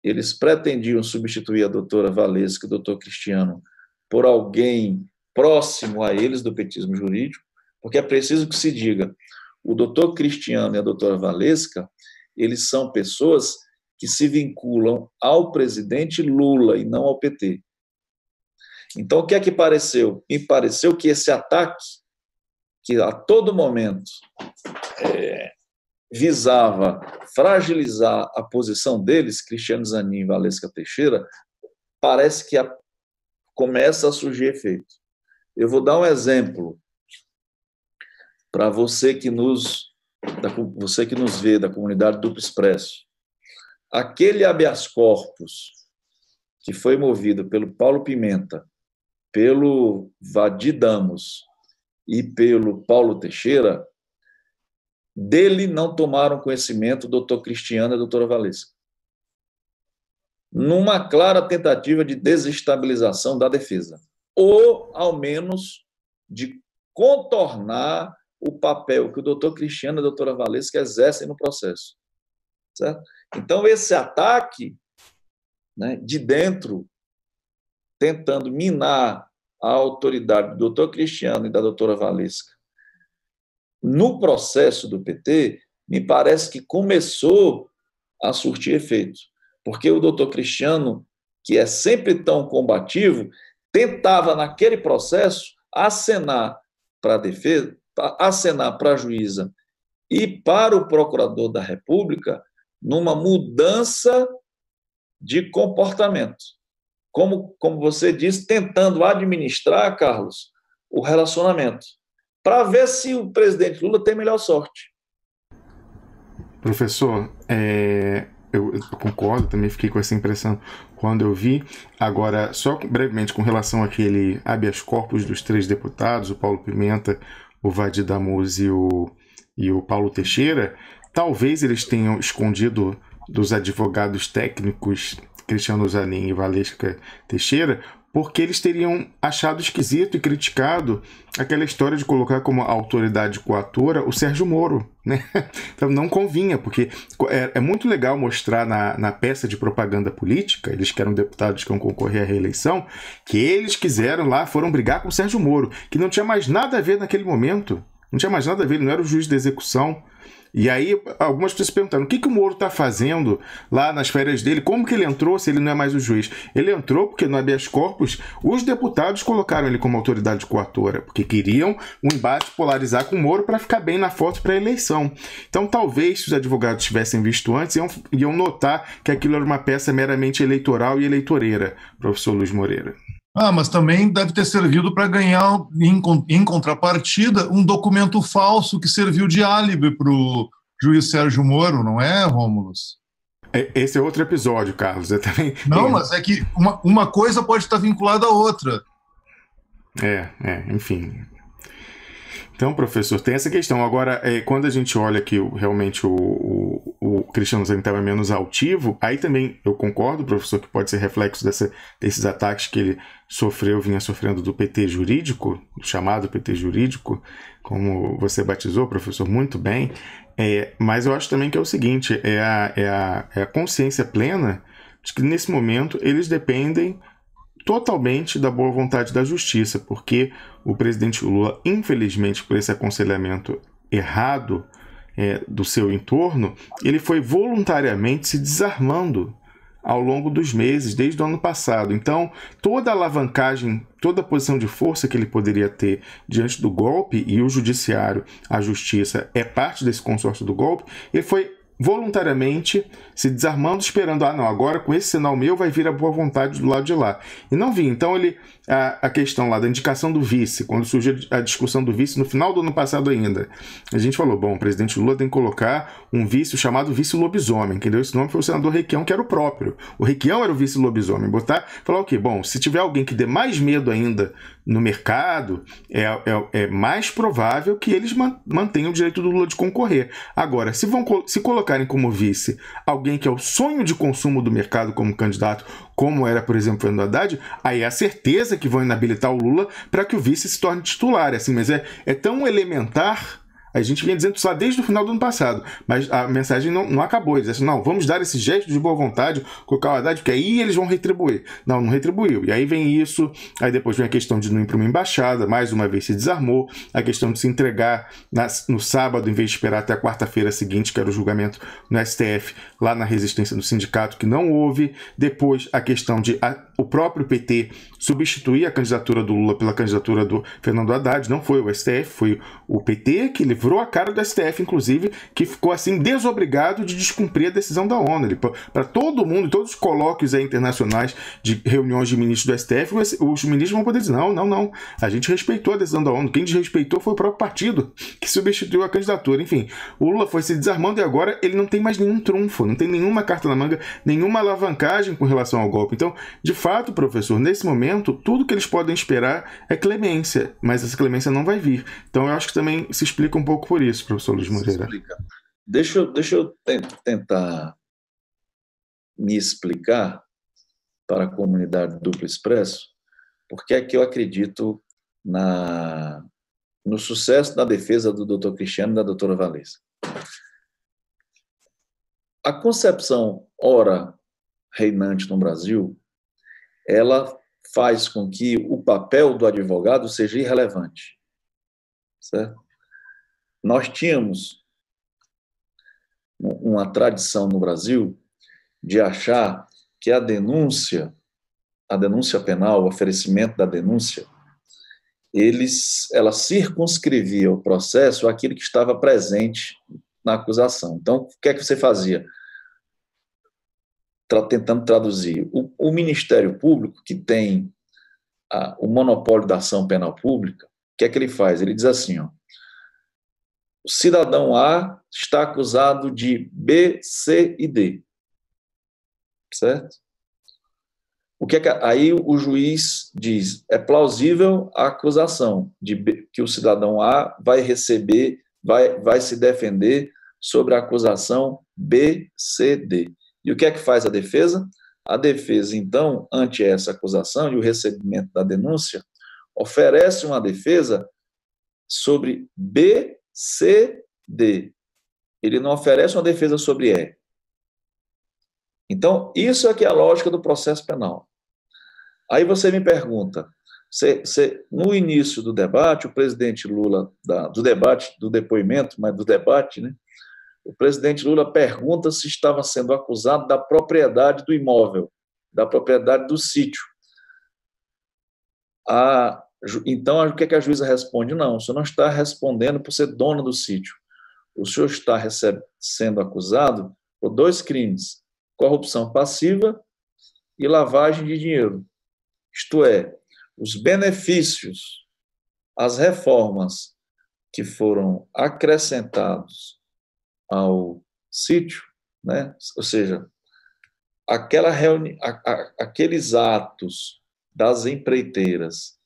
eles pretendiam substituir a doutora Valesca e o doutor Cristiano por alguém próximo a eles do petismo jurídico, porque é preciso que se diga, o doutor Cristiano e a doutora Valesca, eles são pessoas que se vinculam ao presidente Lula e não ao PT. Então, o que é que pareceu? Me pareceu que esse ataque, que a todo momento visava fragilizar a posição deles, Cristiano Zanin e Valesca Teixeira, parece que começa a surgir efeito. Eu vou dar um exemplo para você que nos vê da comunidade Duplo Expresso. Aquele habeas corpus que foi movido pelo Paulo Pimenta, pelo Vadir Damos e pelo Paulo Teixeira, Dele não tomaram conhecimento o doutor Cristiano e a doutora Valesca, numa clara tentativa de desestabilização da defesa, ou, ao menos, de contornar o papel que o doutor Cristiano e a doutora Valesca exercem no processo. Certo? Então, esse ataque, né, de dentro, tentando minar a autoridade do doutor Cristiano e da doutora Valesca no processo do PT, me parece que começou a surtir efeito. Porque o doutor Cristiano, que é sempre tão combativo, tentava, naquele processo, acenar para a defesa, acenar para a juíza e para o procurador da República numa mudança de comportamento. Como você disse, tentando administrar, Carlos, o relacionamento, para ver se o presidente Lula tem melhor sorte.
Professor, eu concordo, também fiquei com essa impressão quando eu vi. Agora, só brevemente, com relação àquele habeas corpus dos 3 deputados, o Paulo Pimenta, o Vadir Damus e o Paulo Teixeira, talvez eles tenham escondido dos advogados técnicos Cristiano Zanin e Valesca Teixeira, porque eles teriam achado esquisito e criticado aquela história de colocar como autoridade coatora o Sérgio Moro, né? Então não convinha, porque é muito legal mostrar na peça de propaganda política, eles que eram deputados que iam concorrer à reeleição, que eles quiseram lá, foram brigar com o Sérgio Moro, que não tinha mais nada a ver naquele momento, não tinha mais nada a ver, ele não era o juiz da execução. E aí algumas pessoas perguntando o que o Moro está fazendo lá nas férias dele, como que ele entrou se ele não é mais o juiz? Ele entrou porque no habeas corpus os deputados colocaram ele como autoridade coatora, porque queriam um embate polarizar com o Moro para ficar bem na foto para a eleição. Então talvez se os advogados tivessem visto antes, iam notar que aquilo era uma peça meramente eleitoral e eleitoreira, professor Luiz Moreira.
Mas também deve ter servido para ganhar, em contrapartida, um documento falso que serviu de álibi para o juiz Sérgio Moro, não é, Rômulus?
Esse é outro episódio, Carlos.
Não, mas é que uma coisa pode estar vinculada à outra.
Enfim. Então, professor, tem essa questão. Agora, quando a gente olha que realmente o Cristiano Zanin estava menos altivo, aí também eu concordo, professor, que pode ser reflexo desses ataques que ele vinha sofrendo do PT jurídico, do chamado PT jurídico, como você batizou, professor, muito bem. Mas eu acho também que é o seguinte, é a consciência plena de que nesse momento eles dependem totalmente da boa vontade da justiça, porque o presidente Lula, infelizmente, por esse aconselhamento errado do seu entorno, ele foi voluntariamente se desarmando ao longo dos meses, desde o ano passado. Então, toda a alavancagem, toda a posição de força que ele poderia ter diante do golpe, e o judiciário, a justiça, é parte desse consórcio do golpe, ele foi voluntariamente se desarmando, esperando, agora com esse sinal meu vai vir a boa vontade do lado de lá. E não vi. Então a questão lá da indicação do vice, quando surgiu a discussão do vice no final do ano passado ainda, a gente falou, o presidente Lula tem que colocar um vice chamado vice-lobisomem. Quem deu esse nome foi o senador Requião, que era o próprio. O Requião era o vice-lobisomem. Falar o quê? Se tiver alguém que dê mais medo ainda no mercado, é mais provável que eles mantenham o direito do Lula de concorrer. Agora, se colocarem como vice alguém que é o sonho de consumo do mercado como candidato, como era, por exemplo, Fernando Haddad, aí é a certeza que vão inabilitar o Lula para que o vice se torne titular. Mas é tão elementar. A gente vinha dizendo isso lá desde o final do ano passado, mas a mensagem não acabou. Eles disseram, não, vamos dar esse gesto de boa vontade, colocar o Haddad, porque aí eles vão retribuir. Não retribuiu. E aí vem isso, aí depois vem a questão de não ir para uma embaixada, mais uma vez se desarmou, a questão de se entregar no sábado, em vez de esperar até a quarta-feira seguinte, que era o julgamento no STF, lá na resistência do sindicato, que não houve. Depois a questão de o próprio PT substituir a candidatura do Lula pela candidatura do Fernando Haddad, não foi o STF, foi o PT que livrou a cara do STF, inclusive, que ficou assim desobrigado de descumprir a decisão da ONU. Para todo mundo, todos os colóquios internacionais de reuniões de ministros do STF, os ministros vão poder dizer, não, a gente respeitou a decisão da ONU, quem desrespeitou foi o próprio partido que substituiu a candidatura. Enfim, o Lula foi se desarmando e agora ele não tem mais nenhum trunfo, não tem nenhuma carta na manga, nenhuma alavancagem com relação ao golpe. Então, de fato, professor, nesse momento, tudo que eles podem esperar é clemência, mas essa clemência não vai vir. Então, eu acho que também se explica um pouco por isso, professor Luiz Moreira.
Deixa eu tentar me explicar para a comunidade do Duplo Expresso, porque é que eu acredito no sucesso da defesa do doutor Cristiano e da doutora Valesca. A concepção ora reinante no Brasil, ela faz com que o papel do advogado seja irrelevante, certo? Nós tínhamos uma tradição no Brasil de achar que a denúncia penal, o oferecimento da denúncia, ela circunscrevia o processo àquilo que estava presente na acusação. Então, o que é que você fazia? Tentando traduzir. O Ministério Público, que tem o monopólio da ação penal pública, o que é que ele faz? Ele diz assim, ó, o cidadão A está acusado de B, C e D. Certo? Aí o juiz diz, é plausível a acusação de que o cidadão A vai receber, vai se defender sobre a acusação B, C, D. E o que é que faz a defesa? A defesa, então, ante essa acusação e o recebimento da denúncia, oferece uma defesa sobre B, C, D. Ele não oferece uma defesa sobre E. Então, isso é que é a lógica do processo penal. Aí você me pergunta, no início do debate, o presidente Lula, do depoimento, mas do debate, né? O presidente Lula pergunta se estava sendo acusado da propriedade do imóvel, da propriedade do sítio. Então, o que é que a juíza responde? Não, o senhor não está respondendo por ser dono do sítio. O senhor está sendo acusado por 2 crimes, corrupção passiva e lavagem de dinheiro. Isto é, os benefícios, as reformas que foram acrescentados ao sítio, né? Ou seja, aqueles atos das empreiteiras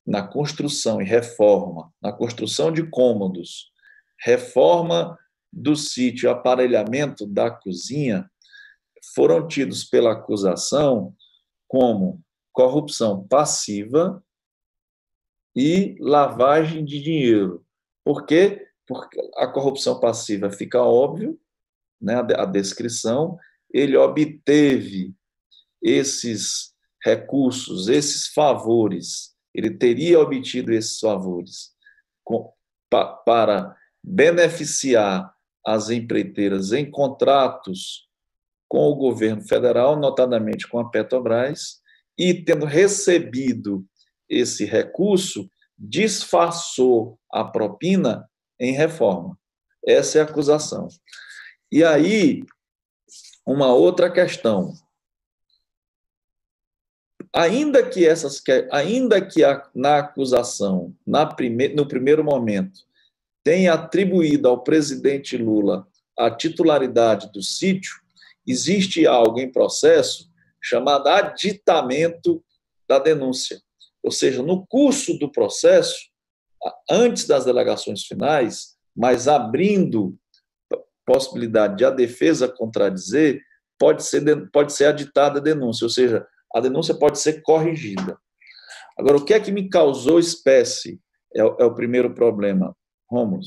na construção e reforma, na construção de cômodos, reforma do sítio, aparelhamento da cozinha, foram tidos pela acusação como corrupção passiva e lavagem de dinheiro. Por quê? Porque a corrupção passiva fica óbvio, né, a descrição, ele obteve esses recursos, esses favores, ele teria obtido esses favores para beneficiar as empreiteiras em contratos com o governo federal, notadamente com a Petrobras, e tendo recebido esse recurso, disfarçou a propina em reforma. Essa é a acusação. E aí, uma outra questão. Ainda que na acusação, no primeiro momento, tenha atribuído ao presidente Lula a titularidade do sítio, existe algo em processo chamado aditamento da denúncia. Ou seja, no curso do processo, antes das delegações finais, mas abrindo possibilidade de a defesa contradizer, pode ser aditada a denúncia, ou seja, a denúncia pode ser corrigida. Agora, o que é que me causou espécie? É o primeiro problema, Rômulo.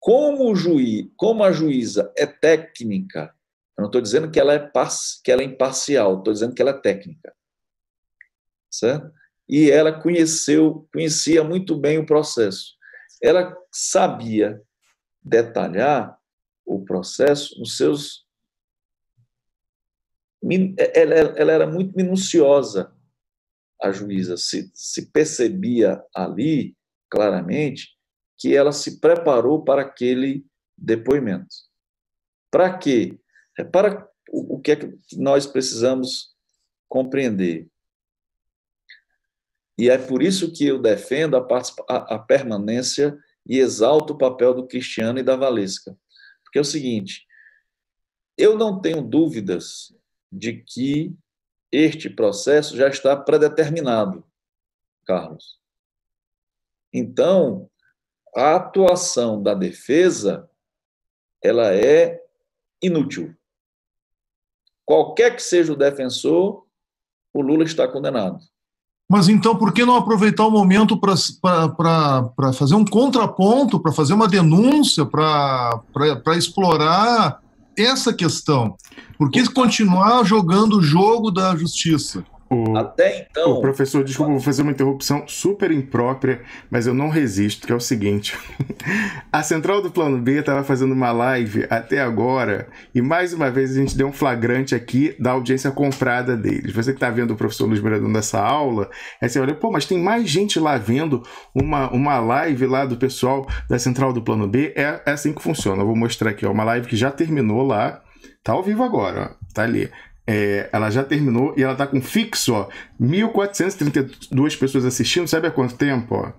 Como a juíza é técnica, eu não estou dizendo que ela é imparcial, estou dizendo que ela é técnica. Certo? E ela conhecia muito bem o processo. Ela sabia detalhar o processo nos seus... Ela era muito minuciosa, a juíza. Se percebia ali, claramente, que ela se preparou para aquele depoimento. Para quê? Para o que é que nós precisamos compreender. E é por isso que eu defendo a permanência e exalto o papel do Cristiano e da Valesca. Porque é o seguinte, eu não tenho dúvidas de que este processo já está predeterminado, Carlos. Então, a atuação da defesa, ela é inútil. Qualquer que seja o defensor, o Lula está condenado.
Mas então, por que não aproveitar o momento para fazer um contraponto, para fazer uma denúncia, para explorar essa questão? Por que continuar jogando o jogo da justiça?
Até então...
Professor, desculpa, vou fazer uma interrupção super imprópria, mas eu não resisto, que é o seguinte. A Central do Plano B estava fazendo uma live até agora, e mais uma vez a gente deu um flagrante aqui da audiência comprada deles. Você que está vendo o professor Luiz Moreira dando essa aula, aí você olha, pô, mas tem mais gente lá vendo uma live lá do pessoal da Central do Plano B. É assim que funciona. Eu vou mostrar aqui, ó, uma live que já terminou lá, tá ao vivo agora, ó, tá ali. Ela já terminou e ela tá com fixo, ó, 1.432 pessoas assistindo, sabe há quanto tempo? Ó?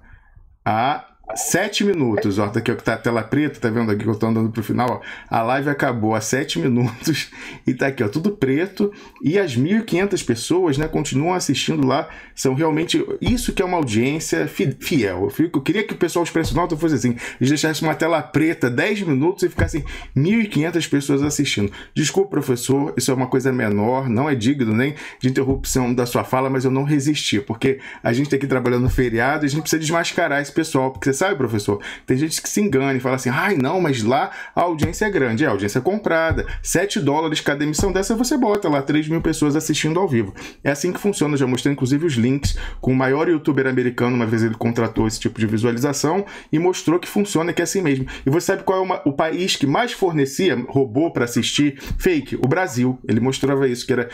Há 7 minutos, ó, tá aqui, ó, que tá a tela preta, tá vendo aqui que eu tô andando pro final, ó, a live acabou há 7 minutos e tá aqui, ó, tudo preto, e as 1.500 pessoas, né, continuam assistindo lá, são realmente, isso que é uma audiência fiel. Eu queria que o pessoal expresso nota fosse assim, eles deixassem uma tela preta 10 minutos e ficassem 1.500 pessoas assistindo. Desculpa, professor, isso é uma coisa menor, não é digno nem de interrupção da sua fala, mas eu não resisti, porque a gente tá aqui trabalhando no feriado e a gente precisa desmascarar esse pessoal, porque você sabe, professor, tem gente que se engana e fala assim, ai não, mas lá a audiência é grande, a audiência é comprada, $7 cada emissão dessa, você bota lá 3.000 pessoas assistindo ao vivo. É assim que funciona, já mostrei inclusive os links com o maior youtuber americano, uma vez ele contratou esse tipo de visualização e mostrou que funciona, que é assim mesmo. E você sabe qual é o país que mais fornecia robô para assistir fake? O Brasil. Ele mostrava isso, que era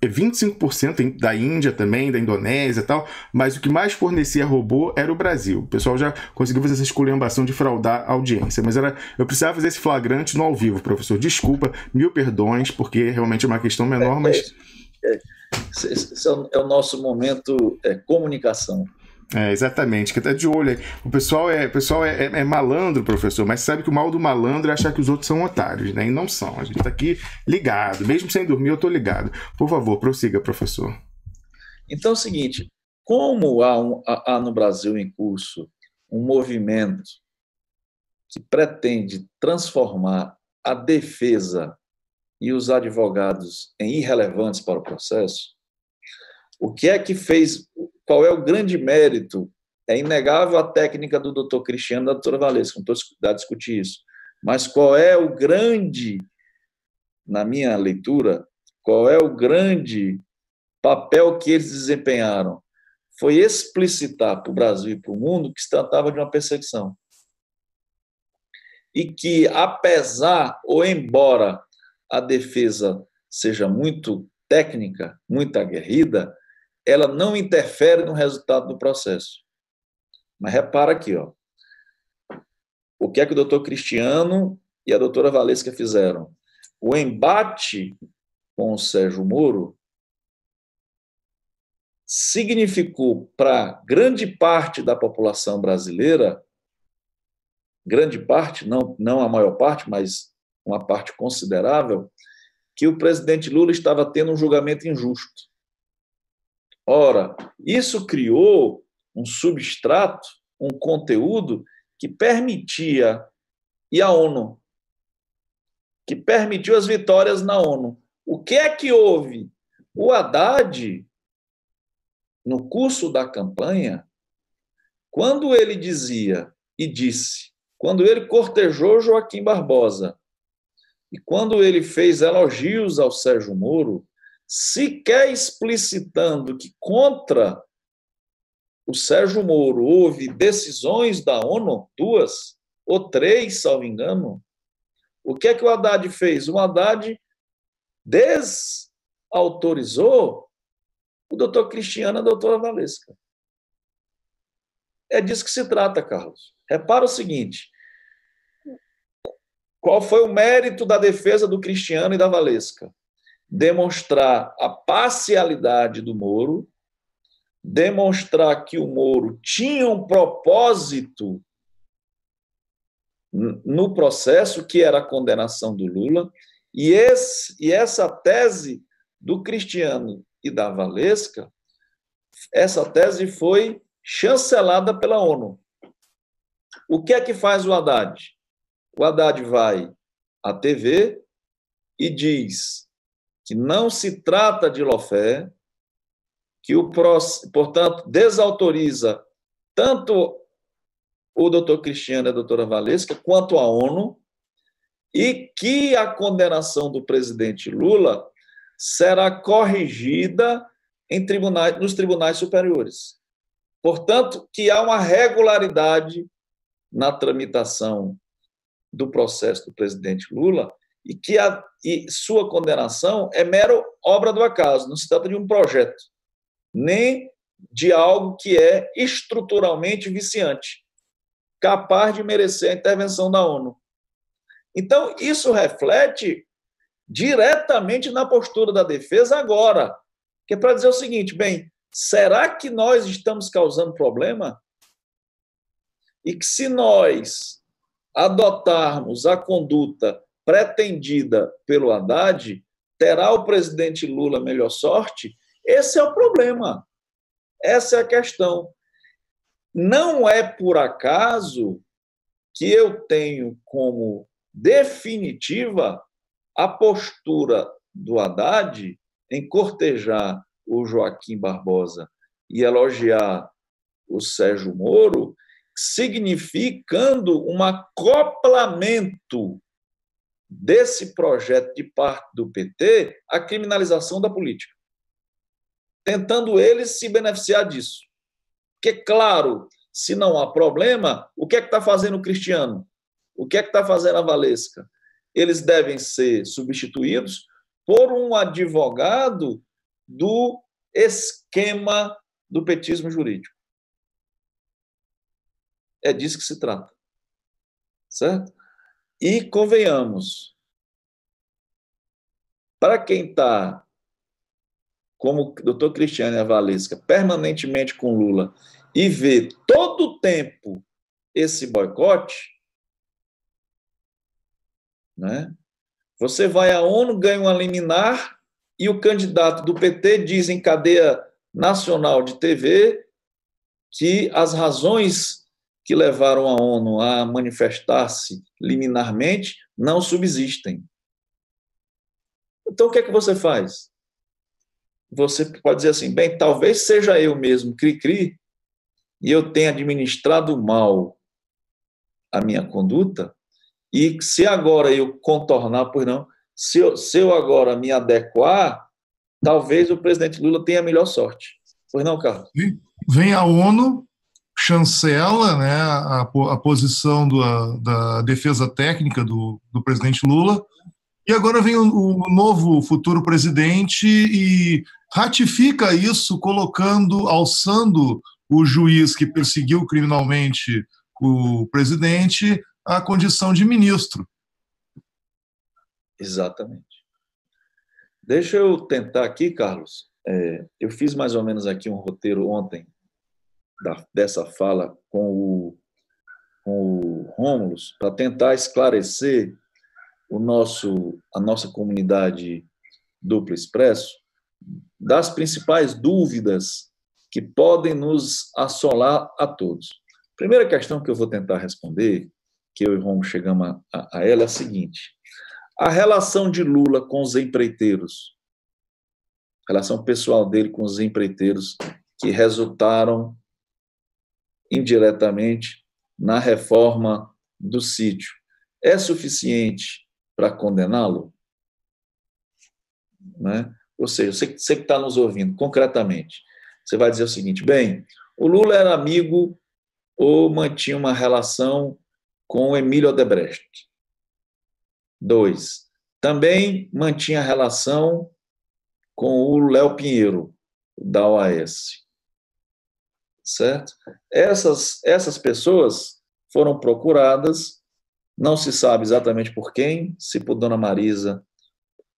25% da Índia também, da Indonésia e tal, mas o que mais fornecia robô era o Brasil. O pessoal já conseguiu fazer essa esculhambação de fraudar a audiência, mas eu precisava fazer esse flagrante no ao vivo, professor. Desculpa, mil perdões, porque realmente é uma questão menor, mas...
Esse é o nosso momento comunicação.
Exatamente, que tá de olho aí. O pessoal é malandro, professor, mas sabe que o mal do malandro é achar que os outros são otários, né? E não são. A gente tá aqui ligado, mesmo sem dormir eu tô ligado. Por favor, prossiga, professor.
Então é o seguinte, como há no Brasil em curso um movimento que pretende transformar a defesa e os advogados em irrelevantes para o processo, o que é que fez, qual é o grande mérito? É inegável a técnica do doutor Cristiano e da doutora Valesca, não estou a discutir isso, mas qual é o grande, na minha leitura, qual é o grande papel que eles desempenharam? Foi explicitar para o Brasil e para o mundo que se tratava de uma perseguição. E que, apesar ou embora a defesa seja muito técnica, muito aguerrida, ela não interfere no resultado do processo. Mas repara aqui, ó, o que é que o doutor Cristiano e a doutora Valesca fizeram? O embate com o Sérgio Moro significou para grande parte da população brasileira, grande parte, não a maior parte, mas uma parte considerável, que o presidente Lula estava tendo um julgamento injusto. Ora, isso criou um substrato, um conteúdo que permitia, e a ONU, que permitiu as vitórias na ONU. O que é que houve? O Haddad, no curso da campanha, quando ele dizia e disse, quando ele cortejou Joaquim Barbosa e quando ele fez elogios ao Sérgio Moro, sequer explicitando que contra o Sérgio Moro houve decisões da ONU, 2 ou 3, salvo engano, o que é que o Haddad fez? O Haddad desautorizou o doutor Cristiano e a doutora Valesca. É disso que se trata, Carlos. Repara o seguinte, qual foi o mérito da defesa do Cristiano e da Valesca? Demonstrar a parcialidade do Moro, demonstrar que o Moro tinha um propósito no processo, que era a condenação do Lula, e essa tese do Cristiano e da Valesca, essa tese foi chancelada pela ONU. O que é que faz o Haddad? O Haddad vai à TV e diz que não se trata de lawfare, que portanto, desautoriza tanto o doutor Cristiano e a doutora Valesca quanto a ONU, e que a condenação do presidente Lula será corrigida nos tribunais superiores. Portanto, que há uma regularidade na tramitação do processo do presidente Lula e que sua condenação é mera obra do acaso, não se trata de um projeto, nem de algo que é estruturalmente viciante, capaz de merecer a intervenção da ONU. Então, isso reflete diretamente na postura da defesa agora, que é para dizer o seguinte, bem, será que nós estamos causando problema? E que se nós adotarmos a conduta pretendida pelo Haddad, terá o presidente Lula melhor sorte? Esse é o problema. Essa é a questão. Não é por acaso que eu tenho como definitiva a postura do Haddad em cortejar o Joaquim Barbosa e elogiar o Sérgio Moro, significando um acoplamento desse projeto de parte do PT à criminalização da política, tentando eles se beneficiar disso. Porque, claro, se não há problema, o que é que está fazendo o Cristiano? O que é que está fazendo a Valesca? Eles devem ser substituídos por um advogado do esquema do petismo jurídico. É disso que se trata. Certo? E, convenhamos, para quem está, como o doutor Cristiano e a Valesca, permanentemente com Lula e vê todo o tempo esse boicote, né? Você vai à ONU, ganha uma liminar e o candidato do PT diz em cadeia nacional de TV que as razões que levaram a ONU a manifestar-se liminarmente não subsistem. Então, o que é que você faz? Você pode dizer assim, bem, talvez seja eu mesmo, cri-cri, e eu tenha administrado mal a minha conduta, e se agora eu contornar, pois não, se eu agora me adequar, talvez o presidente Lula tenha a melhor sorte. Pois não, Carlos?
Vem a ONU, chancela, né, a posição da defesa técnica do presidente Lula, e agora vem o novo futuro presidente e ratifica isso, alçando o juiz que perseguiu criminalmente o presidente à condição de ministro.
Exatamente. Deixa eu tentar aqui, Carlos. Eu fiz mais ou menos aqui um roteiro ontem dessa fala com o Rômulo para tentar esclarecer a nossa comunidade Duplo Expresso das principais dúvidas que podem nos assolar a todos. A primeira questão que eu vou tentar responder, que eu e o Rômulo chegamos a ela, é a seguinte: a relação de Lula com os empreiteiros, a relação pessoal dele com os empreiteiros que resultaram indiretamente na reforma do sítio, é suficiente para condená-lo? Né? Ou seja, você que está nos ouvindo concretamente, você vai dizer o seguinte, bem, o Lula era amigo ou mantinha uma relação com o Emílio Odebrecht. 2, também mantinha relação com o Léo Pinheiro, da OAS. Certo? Essas pessoas foram procuradas, não se sabe exatamente por quem, se por Dona Marisa,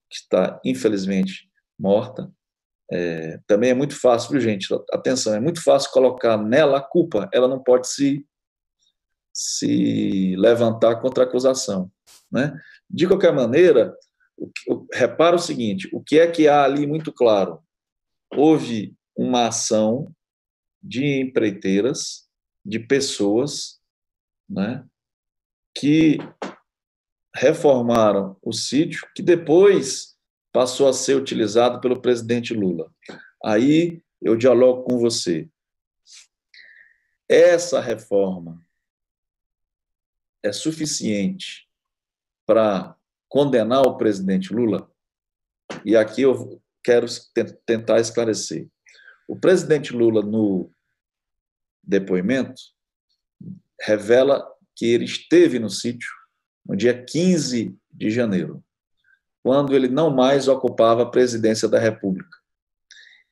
que está, infelizmente, morta. Também é muito fácil, viu, gente? Atenção, é muito fácil colocar nela a culpa, ela não pode se levantar contra a acusação. Né? De qualquer maneira, repara o seguinte, o que é que há ali muito claro? Houve uma ação de empreiteiras, de pessoas né, que reformaram o sítio, que depois passou a ser utilizado pelo presidente Lula. Aí eu dialogo com você. Essa reforma é suficiente para condenar o presidente Lula? E aqui eu quero tentar esclarecer. O presidente Lula, no depoimento, revela que ele esteve no sítio no dia 15 de janeiro, quando ele não mais ocupava a presidência da República.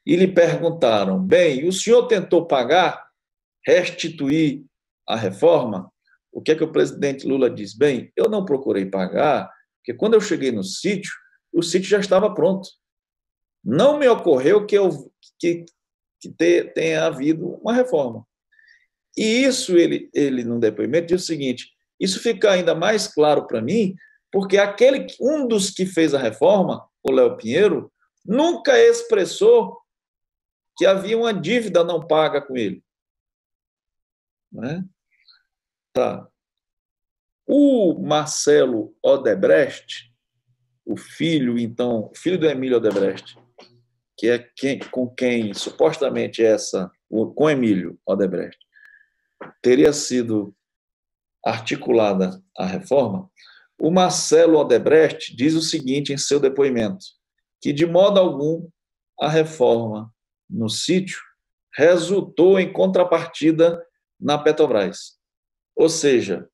E lhe perguntaram: bem, o senhor tentou pagar, restituir a reforma? O que é que o presidente Lula diz? Bem, eu não procurei pagar, porque quando eu cheguei no sítio, o sítio já estava pronto. Não me ocorreu que tenha havido uma reforma. E isso, ele no depoimento, diz o seguinte: isso fica ainda mais claro para mim, porque um dos que fez a reforma, o Léo Pinheiro, nunca expressou que havia uma dívida não paga com ele. Né? Tá. O Marcelo Odebrecht, o filho do Emílio Odebrecht, que é com quem supostamente com Emílio Odebrecht, teria sido articulada a reforma, o Marcelo Odebrecht diz o seguinte em seu depoimento, que de modo algum a reforma no sítio resultou em contrapartida na Petrobras. Ou seja,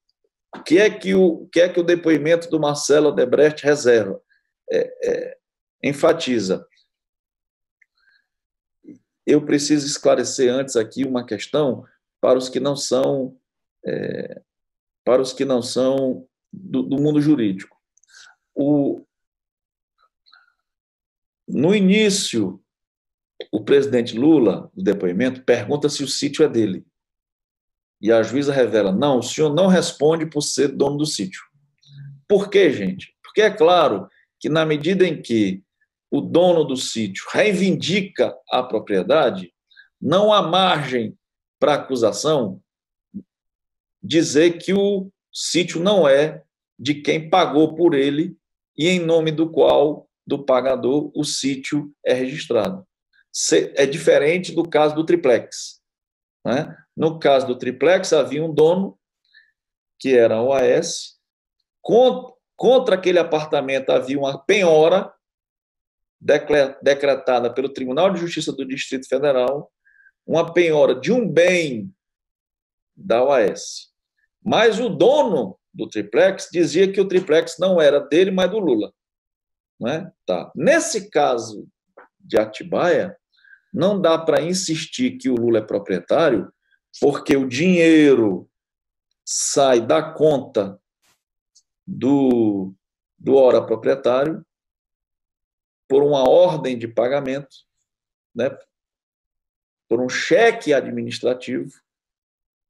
o que é que o depoimento do Marcelo Odebrecht enfatiza? Eu preciso esclarecer antes aqui uma questão para os que não são do mundo jurídico. No início, o presidente Lula, no depoimento, pergunta se o sítio é dele. E a juíza revela: não, o senhor não responde por ser dono do sítio. Por quê, gente? Porque é claro que, na medida em que o dono do sítio reivindica a propriedade, não há margem para a acusação dizer que o sítio não é de quem pagou por ele e em nome do qual, do pagador, o sítio é registrado. É diferente do caso do triplex. Né? No caso do triplex, havia um dono, que era a OAS, contra aquele apartamento havia uma penhora decretada pelo Tribunal de Justiça do Distrito Federal, uma penhora de um bem da OAS. Mas o dono do triplex dizia que o triplex não era dele, mas do Lula. Né? Tá. Nesse caso de Atibaia, não dá para insistir que o Lula é proprietário, porque o dinheiro sai da conta do ora proprietário por uma ordem de pagamento, né? Por um cheque administrativo.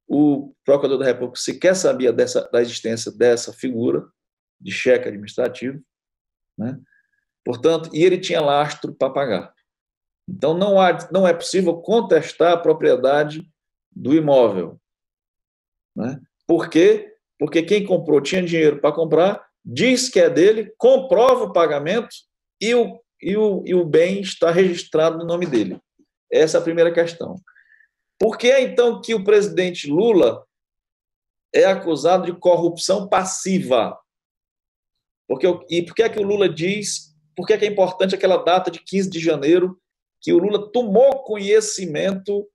O procurador da República sequer sabia da existência dessa figura de cheque administrativo, né? Portanto, e ele tinha lastro para pagar. Então, não é possível contestar a propriedade do imóvel. Né? Por quê? Porque quem comprou tinha dinheiro para comprar, diz que é dele, comprova o pagamento e o bem está registrado no nome dele. Essa é a primeira questão. Por que, então, que o presidente Lula é acusado de corrupção passiva? E por que é que o Lula diz, por que é importante aquela data de 15 de janeiro, que o Lula tomou conhecimento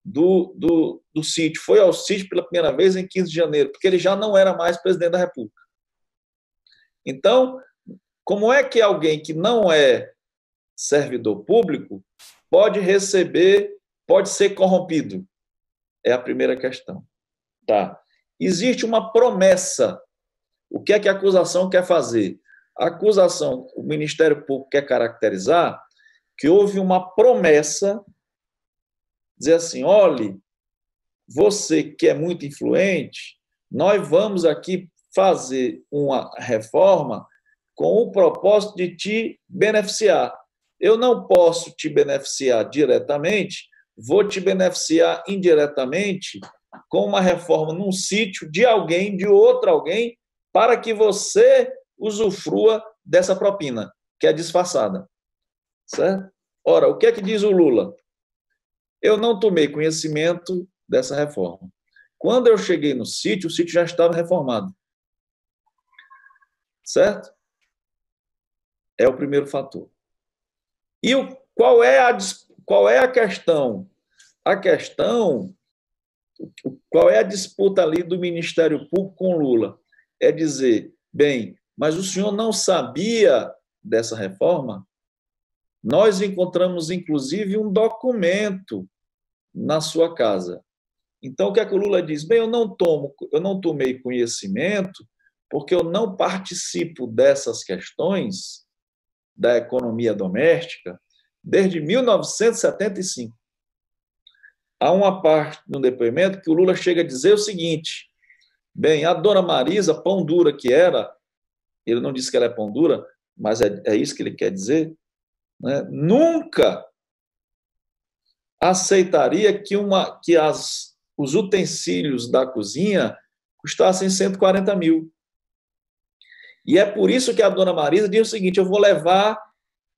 do sítio, foi ao sítio pela primeira vez em 15 de janeiro, porque ele já não era mais presidente da República. Então, como é que alguém que não é servidor público pode ser corrompido? É a primeira questão. Tá. Existe uma promessa. O que é que a acusação quer fazer? A acusação, o Ministério Público quer caracterizar que houve uma promessa, dizer assim: olhe, você que é muito influente, nós vamos aqui fazer uma reforma com o propósito de te beneficiar. Eu não posso te beneficiar diretamente, vou te beneficiar indiretamente com uma reforma num sítio de alguém, de outro alguém, para que você usufrua dessa propina, que é disfarçada. Certo? Ora, o que é que diz o Lula? Eu não tomei conhecimento dessa reforma. Quando eu cheguei no sítio, o sítio já estava reformado. Certo? É o primeiro fator. E qual é a questão? A questão, qual é a disputa ali do Ministério Público com Lula? É dizer, bem, mas o senhor não sabia dessa reforma? Nós encontramos, inclusive, um documento na sua casa. Então, o que é que o Lula diz? Bem, eu não tomei conhecimento porque eu não participo dessas questões da economia doméstica desde 1975. Há uma parte no depoimento que o Lula chega a dizer o seguinte, bem, a dona Marisa, pão dura que era, ele não disse que ela é pão dura, mas é isso que ele quer dizer, né? Nunca aceitaria que os utensílios da cozinha custassem 140 mil. E é por isso que a dona Marisa diz o seguinte, eu vou levar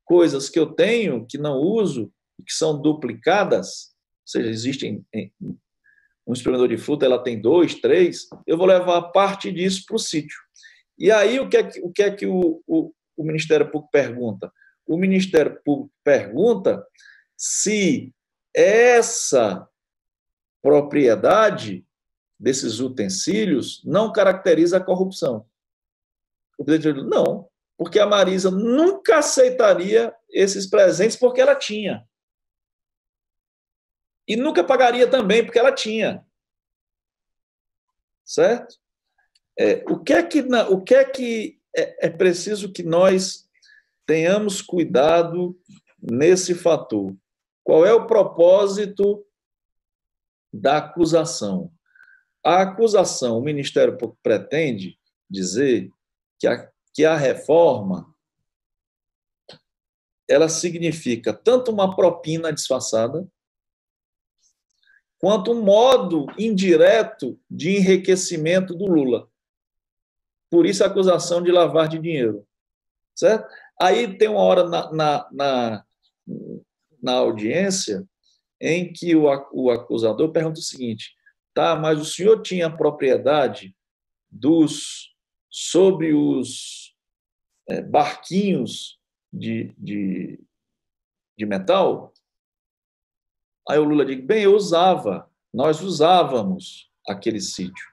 coisas que eu tenho, que não uso, que são duplicadas, ou seja, existem um espremedor de fruta, ela tem 2, 3, eu vou levar parte disso para o sítio. E aí, o que é que o Ministério Público pergunta? O Ministério Público pergunta se essa propriedade desses utensílios não caracteriza a corrupção. O presidente diz, não, porque a Marisa nunca aceitaria esses presentes porque ela tinha. E nunca pagaria também porque ela tinha. Certo? O que é preciso que nós tenhamos cuidado nesse fator? Qual é o propósito da acusação? A acusação, o Ministério Público pretende dizer que a reforma ela significa tanto uma propina disfarçada quanto um modo indireto de enriquecimento do Lula. Por isso a acusação de lavar de dinheiro. Certo? Aí tem uma hora na audiência em que o acusador pergunta o seguinte, tá, mas o senhor tinha propriedade sobre os barquinhos de metal? Aí o Lula diz, bem, nós usávamos aquele sítio.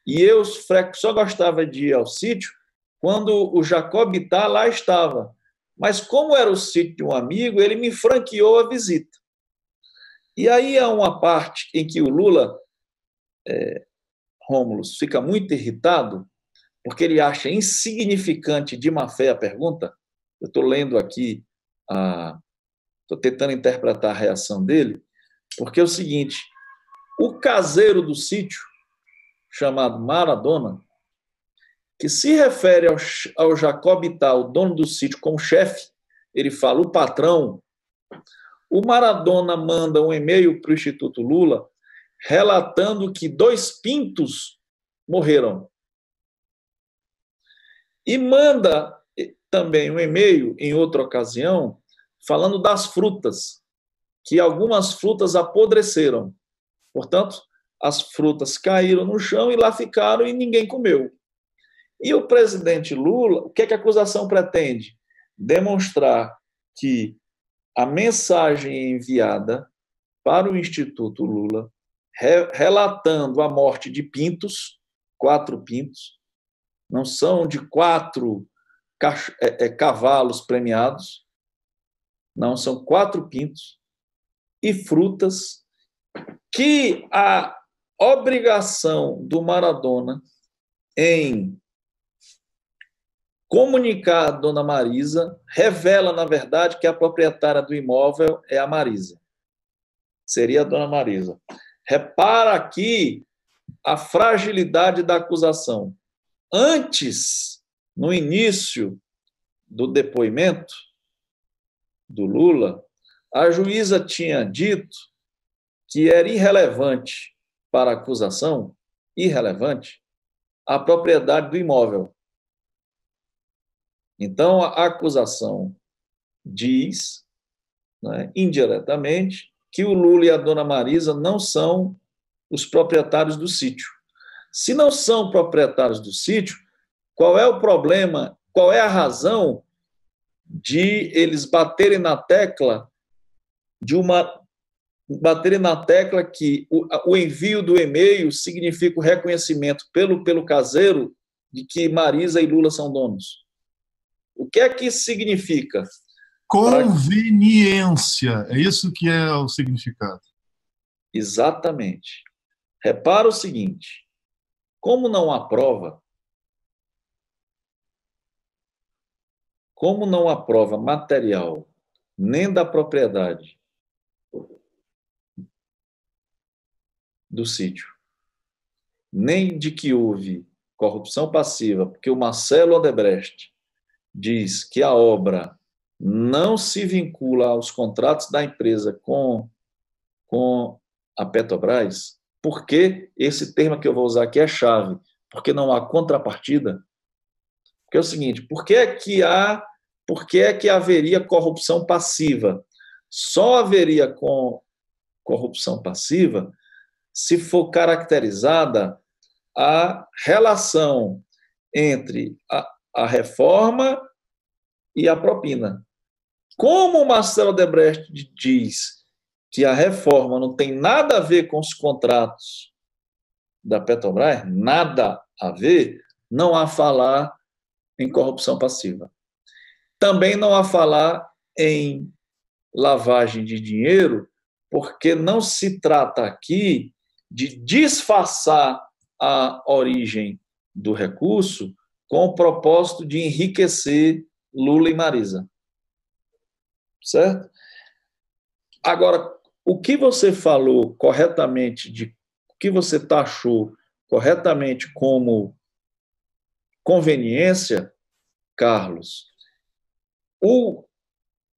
E eu só gostava de ir ao sítio quando o Jacob Bittar lá estava. Mas como era o sítio de um amigo, ele me franqueou a visita. E aí há uma parte em que o Lula, Rômulo, fica muito irritado, porque ele acha insignificante de má fé a pergunta. Eu estou lendo aqui, estou tentando interpretar a reação dele, porque é o seguinte, o caseiro do sítio, chamado Maradona, que se refere ao Jacob Bittar, o dono do sítio, como chefe, ele fala, o patrão, o Maradona manda um e-mail para o Instituto Lula relatando que 2 pintos morreram. E manda também um e-mail, em outra ocasião, falando das frutas, que algumas frutas apodreceram. Portanto, as frutas caíram no chão e lá ficaram e ninguém comeu. E o presidente Lula, o que é que a acusação pretende? Demonstrar que a mensagem enviada para o Instituto Lula, relatando a morte de pintos, 4 pintos, não são de 4 cavalos premiados, não, são 4 pintos, e frutas, que a obrigação do Maradona em comunicar a dona Marisa revela, na verdade, que a proprietária do imóvel é a Marisa. Seria a dona Marisa. Repara aqui a fragilidade da acusação. Antes, no início do depoimento do Lula, a juíza tinha dito que era irrelevante para a acusação irrelevante a propriedade do imóvel. Então, a acusação diz, né, indiretamente, que o Lula e a dona Marisa não são os proprietários do sítio. Se não são proprietários do sítio, qual é o problema, qual é a razão de eles baterem na tecla que o envio do e-mail significa o reconhecimento pelo caseiro de que Marisa e Lula são donos? O que é que isso significa?
Conveniência, é isso que é o significado.
Exatamente. Repara o seguinte, como não há prova material nem da propriedade do sítio, nem de que houve corrupção passiva, porque o Marcelo Odebrecht diz que a obra não se vincula aos contratos da empresa com a Petrobras, porque esse termo que eu vou usar aqui é chave, porque não há contrapartida. Porque é o seguinte, por que é que haveria corrupção passiva? Só haveria corrupção passiva se for caracterizada a relação entre a reforma e a propina. Como o Marcelo Odebrecht diz que a reforma não tem nada a ver com os contratos da Petrobras, nada a ver, não há falar em corrupção passiva. Também não há falar em lavagem de dinheiro, porque não se trata aqui de disfarçar a origem do recurso com o propósito de enriquecer Lula e Marisa. Certo? Agora, o que você falou corretamente, o que você taxou corretamente como conveniência, Carlos, o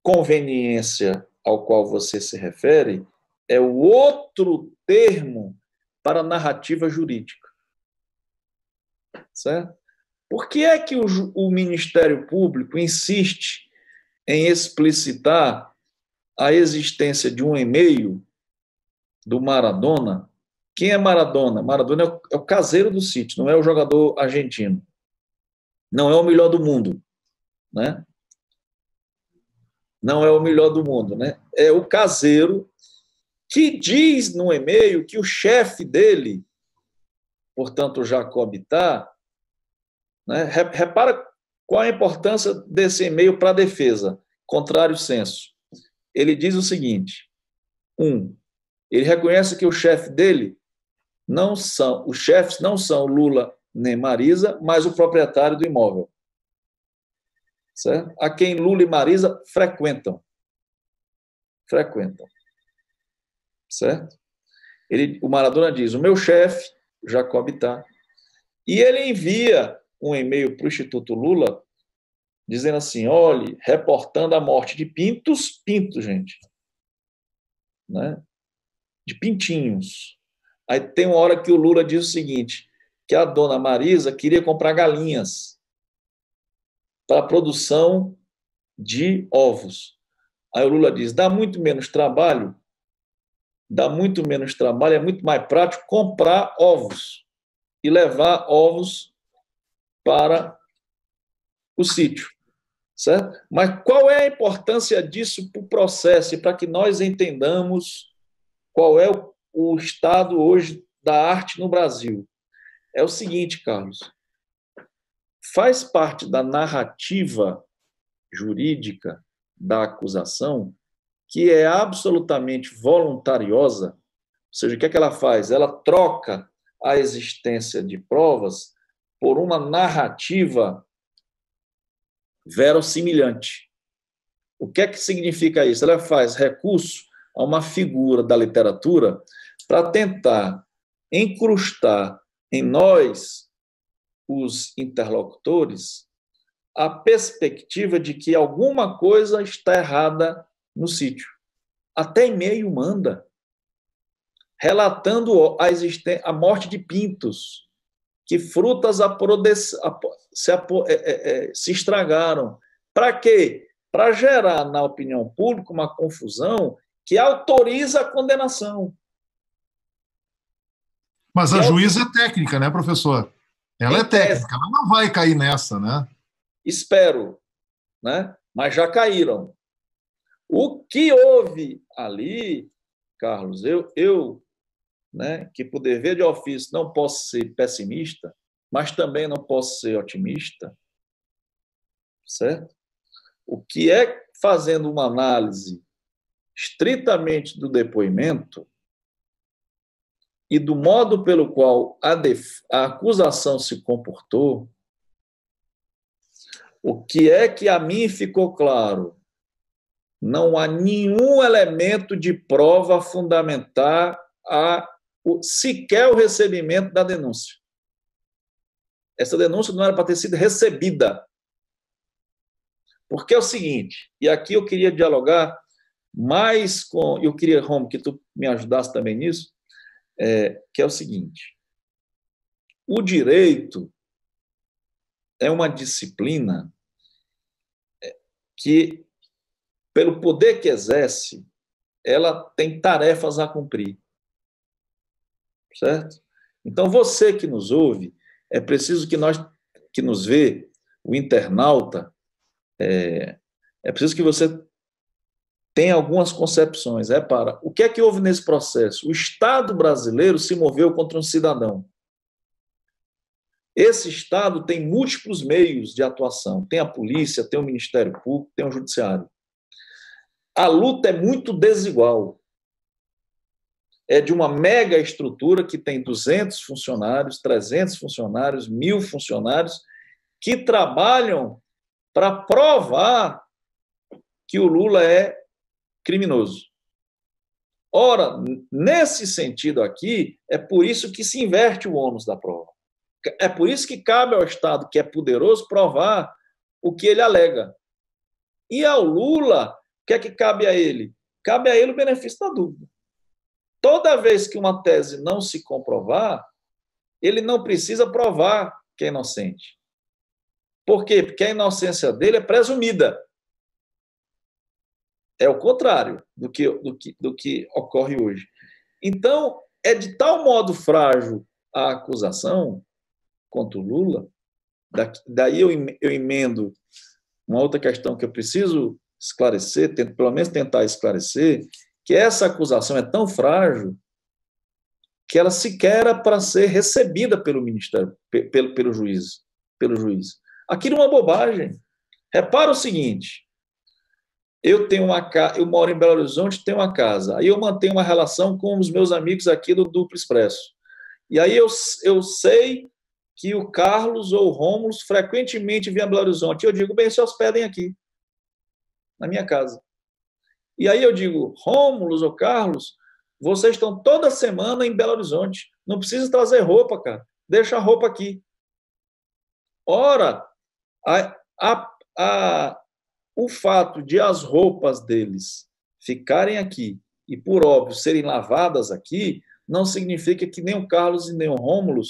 conveniência ao qual você se refere é o outro termo para narrativa jurídica. Certo? Por que é que o Ministério Público insiste em explicitar a existência de um e-mail do Maradona? Quem é Maradona? Maradona é o caseiro do sítio, não é o jogador argentino. Não é o melhor do mundo, né? Não é o melhor do mundo, né? É o caseiro que diz no e-mail que o chefe dele, portanto, o Jacob Ittar, né? Repara qual a importância desse e-mail para a defesa, contrário senso. Ele diz o seguinte: ele reconhece que o chefe dele os chefes não são Lula nem Marisa, mas o proprietário do imóvel, certo? A quem Lula e Marisa frequentam, certo? O Maradona diz: o meu chefe, Jacob Ittar, e ele envia um e-mail para o Instituto Lula dizendo assim: olhe, reportando a morte de pintos, gente, né? De pintinhos. Aí tem uma hora que o Lula diz o seguinte, que a dona Marisa queria comprar galinhas para a produção de ovos. Aí o Lula diz: dá muito menos trabalho, é muito mais prático comprar ovos e levar ovos para o sítio, certo? Mas qual é a importância disso para o processo e para que nós entendamos qual é o estado hoje da arte no Brasil? É o seguinte, Carlos, faz parte da narrativa jurídica da acusação que é absolutamente voluntariosa, ou seja, o que é que ela faz? Ela troca a existência de provas por uma narrativa verossimilhante. O que é que significa isso? Ela faz recurso a uma figura da literatura para tentar incrustar em nós, os interlocutores, a perspectiva de que alguma coisa está errada no sítio. Até e-mail manda. relatando a morte de pintos, que frutas se estragaram. Para quê? Para gerar na opinião pública uma confusão que autoriza a condenação.
Mas a juíza é técnica, né, professor? Ela é técnica, ela não vai cair nessa, né?
Espero, né? Mas já caíram. O que houve ali, Carlos, né, que por dever de ofício não posso ser pessimista, mas também não posso ser otimista, certo? O que é, fazendo uma análise estritamente do depoimento e do modo pelo qual a acusação se comportou, o que é que a mim ficou claro? Não há nenhum elemento de prova a fundamentar sequer o recebimento da denúncia. Essa denúncia não era para ter sido recebida. Porque é o seguinte, e aqui eu queria dialogar mais com... Eu queria, Romo, que tu me ajudasse também nisso, que é o seguinte. O direito é uma disciplina que, pelo poder que exerce, ela tem tarefas a cumprir. Certo? Então, você que nos ouve, é preciso que nos vê, o internauta, é preciso que você tenha algumas concepções. Para o que é que houve nesse processo? O Estado brasileiro se moveu contra um cidadão. Esse Estado tem múltiplos meios de atuação. Tem a polícia, tem o Ministério Público, tem o Judiciário. A luta é muito desigual. É de uma mega estrutura que tem 200 funcionários, 300 funcionários, 1.000 funcionários, que trabalham para provar que o Lula é criminoso. Ora, nesse sentido aqui, é por isso que se inverte o ônus da prova. É por isso que cabe ao Estado, que é poderoso, provar o que ele alega. E ao Lula, o que é que cabe a ele? Cabe a ele o benefício da dúvida. Toda vez que uma tese não se comprovar, ele não precisa provar que é inocente. Por quê? Porque a inocência dele é presumida. É o contrário do que ocorre hoje. Então, é de tal modo frágil a acusação contra o Lula, daí eu emendo uma outra questão que eu preciso esclarecer, pelo menos tentar esclarecer, que essa acusação é tão frágil que ela sequer era para ser recebida pelo Ministério, pelo juiz. Aquilo é uma bobagem. Repara o seguinte, eu moro em Belo Horizonte, tenho uma casa, aí eu mantenho uma relação com os meus amigos aqui do Duplo Expresso. E aí eu sei que o Carlos ou o Rômulo frequentemente vêm a Belo Horizonte. Eu digo, bem, se hospedem aqui, na minha casa. E aí eu digo, Rômulo ou Carlos, vocês estão toda semana em Belo Horizonte. Não precisa trazer roupa, cara. Deixa a roupa aqui. Ora, o fato de as roupas deles ficarem aqui e, por óbvio, serem lavadas aqui, não significa que nem o Carlos e nem o Rômulo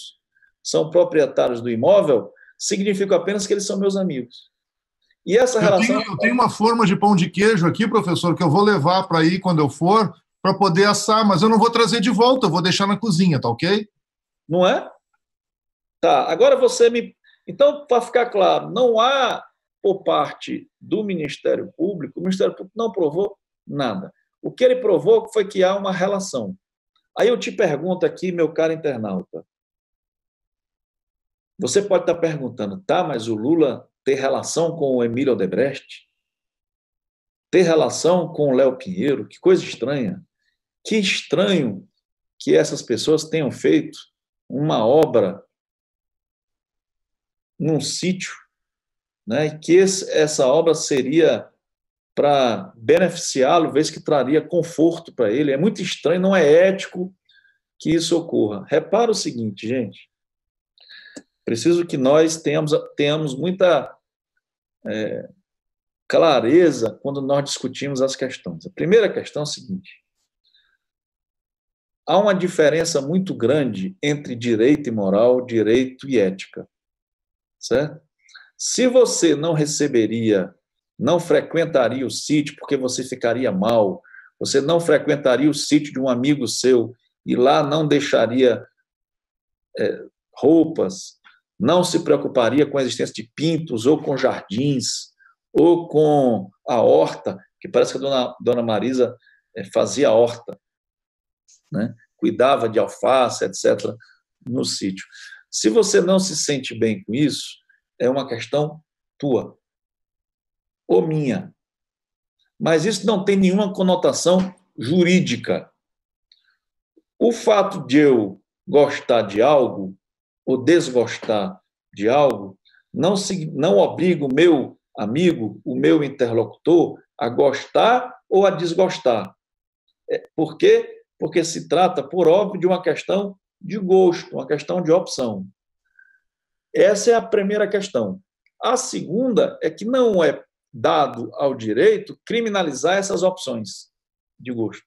são proprietários do imóvel, significa apenas que eles são meus amigos. E essa relação...
Eu tenho uma forma de pão de queijo aqui, professor, que eu vou levar para aí quando eu for, para poder assar, mas eu não vou trazer de volta, eu vou deixar na cozinha, tá ok?
Não é? Tá, agora você me... Então, para ficar claro, não há, por parte do Ministério Público, o Ministério Público não provou nada. O que ele provou foi que há uma relação. Aí eu te pergunto aqui, meu caro internauta, você pode estar perguntando, tá, mas o Lula tem relação com o Emílio Odebrecht? Tem relação com o Léo Pinheiro? Que coisa estranha. Que estranho que essas pessoas tenham feito uma obra num sítio, né, e que essa obra seria para beneficiá-lo, vez que traria conforto para ele. É muito estranho, não é ético que isso ocorra. Repara o seguinte, gente, preciso que nós tenhamos muita clareza quando nós discutimos as questões. A primeira questão é a seguinte: há uma diferença muito grande entre direito e moral, direito e ética, certo? Se você não receberia, não frequentaria o sítio porque você ficaria mal, você não frequentaria o sítio de um amigo seu e lá não deixaria roupas, não se preocuparia com a existência de pintos ou com jardins ou com a horta, que parece que a dona Marisa fazia horta, né? Cuidava de alface, etc., no sítio. Se você não se sente bem com isso, é uma questão tua ou minha. Mas isso não tem nenhuma conotação jurídica. O fato de eu gostar de algo ou desgostar de algo não obriga o meu amigo, o meu interlocutor, a gostar ou a desgostar. Por quê? Porque se trata, por óbvio, de uma questão de gosto, uma questão de opção. Essa é a primeira questão. A segunda é que não é dado ao direito criminalizar essas opções de gosto.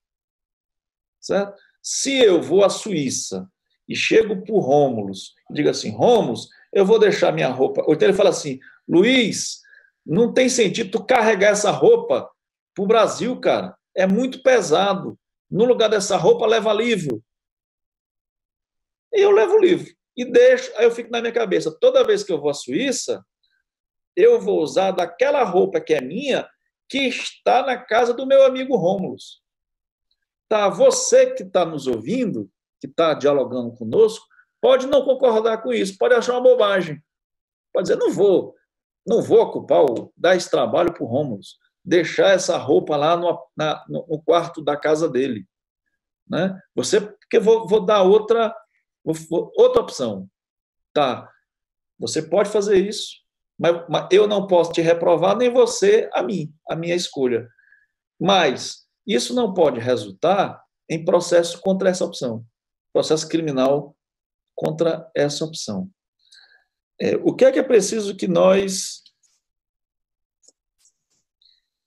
Certo? Se eu vou à Suíça e chego para o Rômulus e digo assim, Rômulus, eu vou deixar minha roupa... Ou então ele fala assim, Luiz, não tem sentido tu carregar essa roupa para o Brasil, cara. É muito pesado. No lugar dessa roupa, leva livro. E eu levo o livro. E deixo, aí eu fico na minha cabeça, toda vez que eu vou à Suíça, eu vou usar daquela roupa que é minha, que está na casa do meu amigo Rômulus. Tá, você que está nos ouvindo, que está dialogando conosco, pode não concordar com isso, pode achar uma bobagem. Pode dizer, não vou ocupar, dar esse trabalho para o Rômulus, deixar essa roupa lá no quarto da casa dele. Né? Porque vou dar outra opção. Tá, você pode fazer isso, mas eu não posso te reprovar, nem você a minha escolha. Mas isso não pode resultar em processo contra essa opção, processo criminal contra essa opção. O que é preciso que nós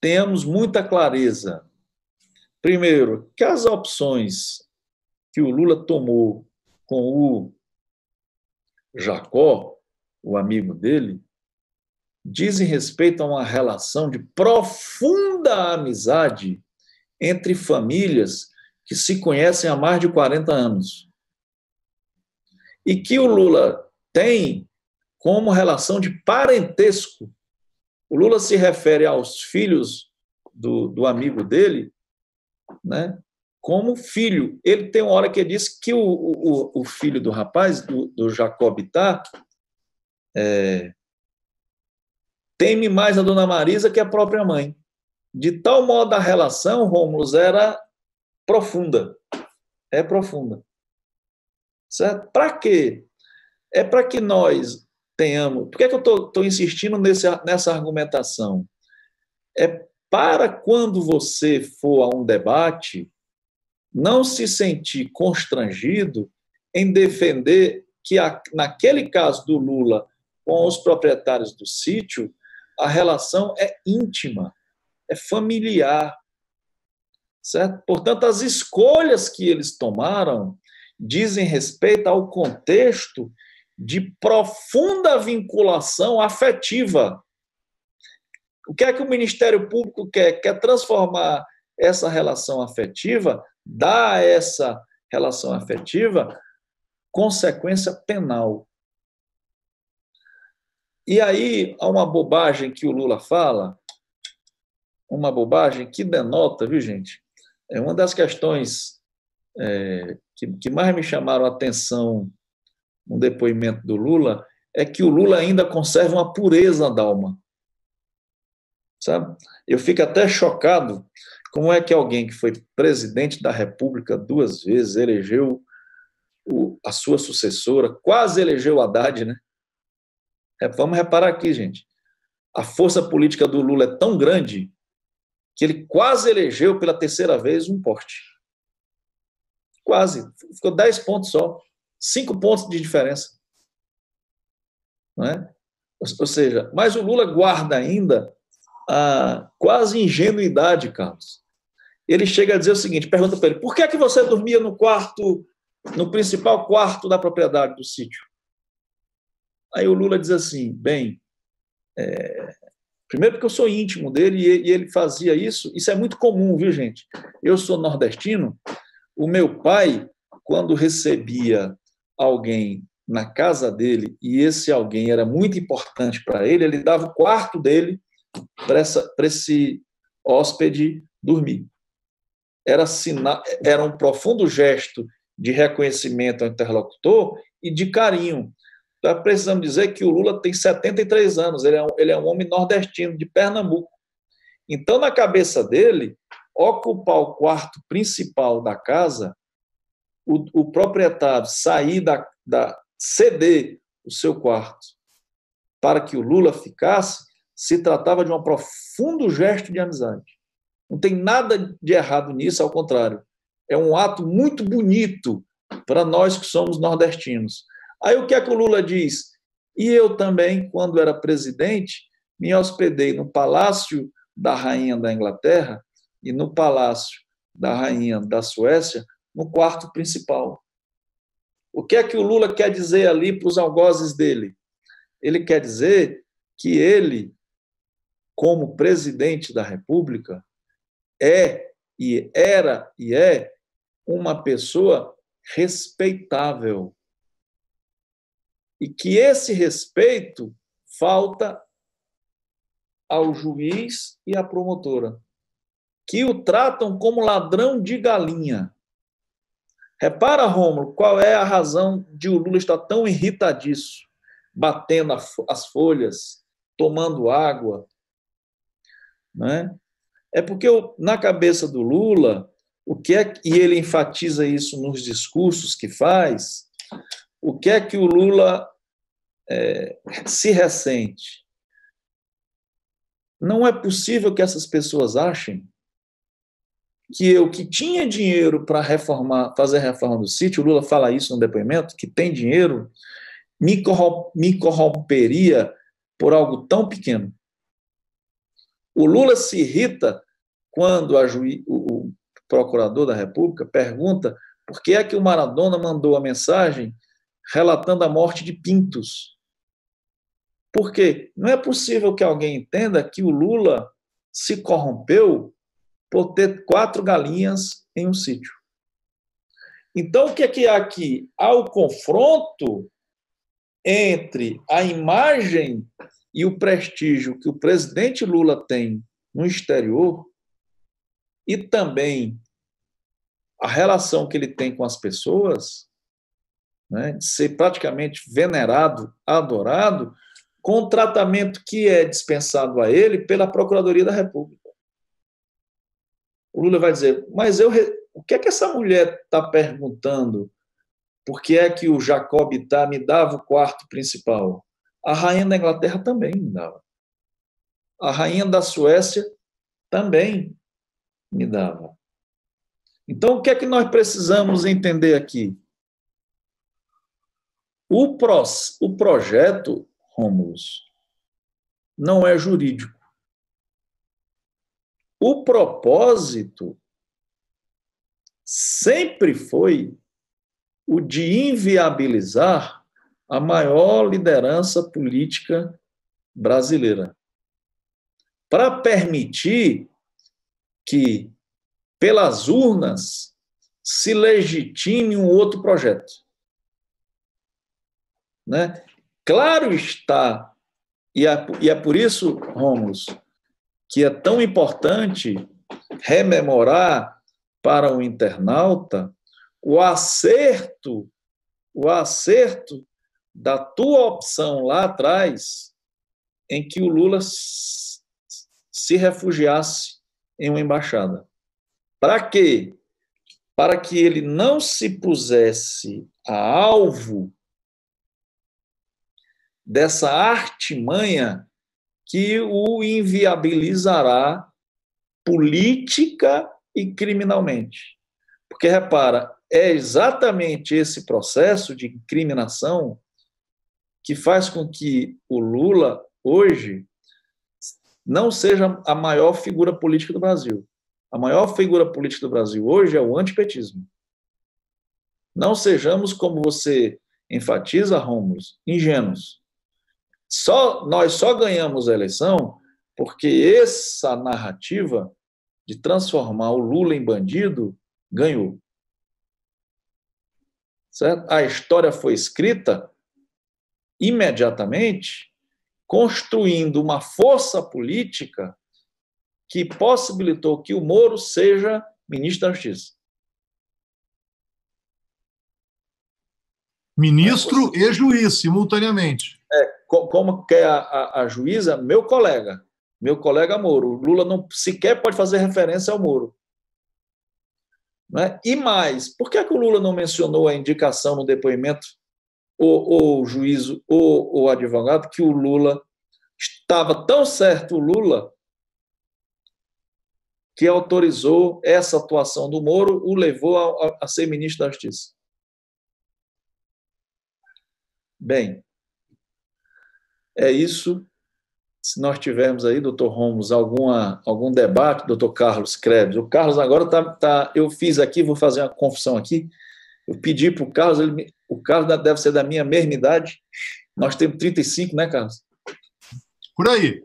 tenhamos muita clareza? Primeiro, que as opções que o Lula tomou com o Jacó, o amigo dele, dizem respeito a uma relação de profunda amizade entre famílias que se conhecem há mais de 40 anos. E que o Lula tem como relação de parentesco. O Lula se refere aos filhos do amigo dele, né, como filho. Ele tem uma hora que ele diz que o filho do rapaz, do Jacó Bittar, teme mais a dona Marisa que a própria mãe. De tal modo a relação, Rômulus, era profunda. É profunda. Certo? Para quê? É para que nós tenhamos... Por que eu estou insistindo nessa argumentação? É para quando você for a um debate, não se sentir constrangido em defender que, naquele caso do Lula com os proprietários do sítio, a relação é íntima, é familiar. Certo? Portanto, as escolhas que eles tomaram dizem respeito ao contexto de profunda vinculação afetiva. O que é que o Ministério Público quer? Quer transformar essa relação afetiva, dar a essa relação afetiva consequência penal. E aí, há uma bobagem que o Lula fala, uma bobagem que denota, viu, gente? É uma das questões que mais me chamaram a atenção no depoimento do Lula, é que o Lula ainda conserva uma pureza da alma. Sabe? Eu fico até chocado como é que alguém que foi presidente da República 2 vezes, elegeu a sua sucessora, quase elegeu o Haddad, né? Vamos reparar aqui, gente. A força política do Lula é tão grande que ele quase elegeu pela 3ª vez um Porte. Quase. Ficou 10 pontos só. 5 pontos de diferença. Não é? Ou seja, mas o Lula guarda ainda a quase ingenuidade, Carlos, ele chega a dizer o seguinte, pergunta para ele, por que é que você dormia no principal quarto da propriedade do sítio? Aí o Lula diz assim, bem, primeiro porque eu sou íntimo dele e ele fazia isso é muito comum, viu, gente? Eu sou nordestino, o meu pai, quando recebia alguém na casa dele e esse alguém era muito importante para ele dava o quarto dele para esse hóspede dormir. Era um profundo gesto de reconhecimento ao interlocutor e de carinho. Então, precisamos dizer que o Lula tem 73 anos, ele é um homem nordestino, de Pernambuco. Então, na cabeça dele, ocupar o quarto principal da casa, o proprietário sair ceder o seu quarto para que o Lula ficasse, se tratava de um profundo gesto de amizade. Não tem nada de errado nisso, ao contrário. É um ato muito bonito para nós que somos nordestinos. Aí o que é que o Lula diz? E eu também, quando era presidente, me hospedei no Palácio da Rainha da Inglaterra e no Palácio da Rainha da Suécia, no quarto principal. O que é que o Lula quer dizer ali para os algozes dele? Ele quer dizer que ele, como presidente da República, era e é uma pessoa respeitável. E que esse respeito falta ao juiz e à promotora, que o tratam como ladrão de galinha. Repara, Rômulo, qual é a razão de o Lula estar tão irritadiço, batendo as folhas, tomando água, né? É porque na cabeça do Lula, e ele enfatiza isso nos discursos que faz, o que é que o Lula se ressente? Não é possível que essas pessoas achem que eu, que tinha dinheiro para fazer a reforma do sítio, o Lula fala isso no depoimento, que tem dinheiro, me corromperia por algo tão pequeno. O Lula se irrita quando o procurador da República pergunta por que é que o Maradona mandou a mensagem relatando a morte de Pintos. Por quê? Não é possível que alguém entenda que o Lula se corrompeu por ter 4 galinhas em um sítio. Então, o que é que há aqui? Há o confronto entre a imagem e o prestígio que o presidente Lula tem no exterior e também a relação que ele tem com as pessoas, né, de ser praticamente venerado, adorado, com o tratamento que é dispensado a ele pela Procuradoria da República. O Lula vai dizer, mas o que é que essa mulher está perguntando? Por que é que o Jacob Itá me dava o quarto principal? A rainha da Inglaterra também me dava. A rainha da Suécia também me dava. Então, o que é que nós precisamos entender aqui? O projeto, Rômulo, não é jurídico. O propósito sempre foi o de inviabilizar a maior liderança política brasileira, para permitir que, pelas urnas, se legitime um outro projeto. Né? Claro está, e é por isso, Rômulo, que é tão importante rememorar para o internauta o acerto da tua opção lá atrás, em que o Lula se refugiasse em uma embaixada. Para quê? Para que ele não se pusesse a alvo dessa artimanha que o inviabilizará política e criminalmente. Porque, repara, é exatamente esse processo de incriminação que faz com que o Lula, hoje, não seja a maior figura política do Brasil. A maior figura política do Brasil hoje é o antipetismo. Não sejamos, como você enfatiza, Rômulo, ingênuos. Nós só ganhamos a eleição porque essa narrativa de transformar o Lula em bandido ganhou. Certo? A história foi escrita imediatamente, construindo uma força política que possibilitou que o Moro seja ministro da Justiça.
Ministro e juiz, simultaneamente.
Como que é a juíza? Meu colega Moro. O Lula não sequer pode fazer referência ao Moro. Né? E mais, por que o Lula não mencionou a indicação no depoimento, o juiz, o advogado, que o Lula estava tão certo, o Lula, que autorizou essa atuação do Moro, o levou a ser ministro da Justiça? Bem, é isso. Se nós tivermos aí, doutor Ramos, algum debate, doutor Carlos Krebs. O Carlos agora eu fiz aqui, vou fazer uma confissão aqui, eu pedi para o Carlos, o Carlos deve ser da minha mesma idade, nós temos 35, né, Carlos?
Por aí.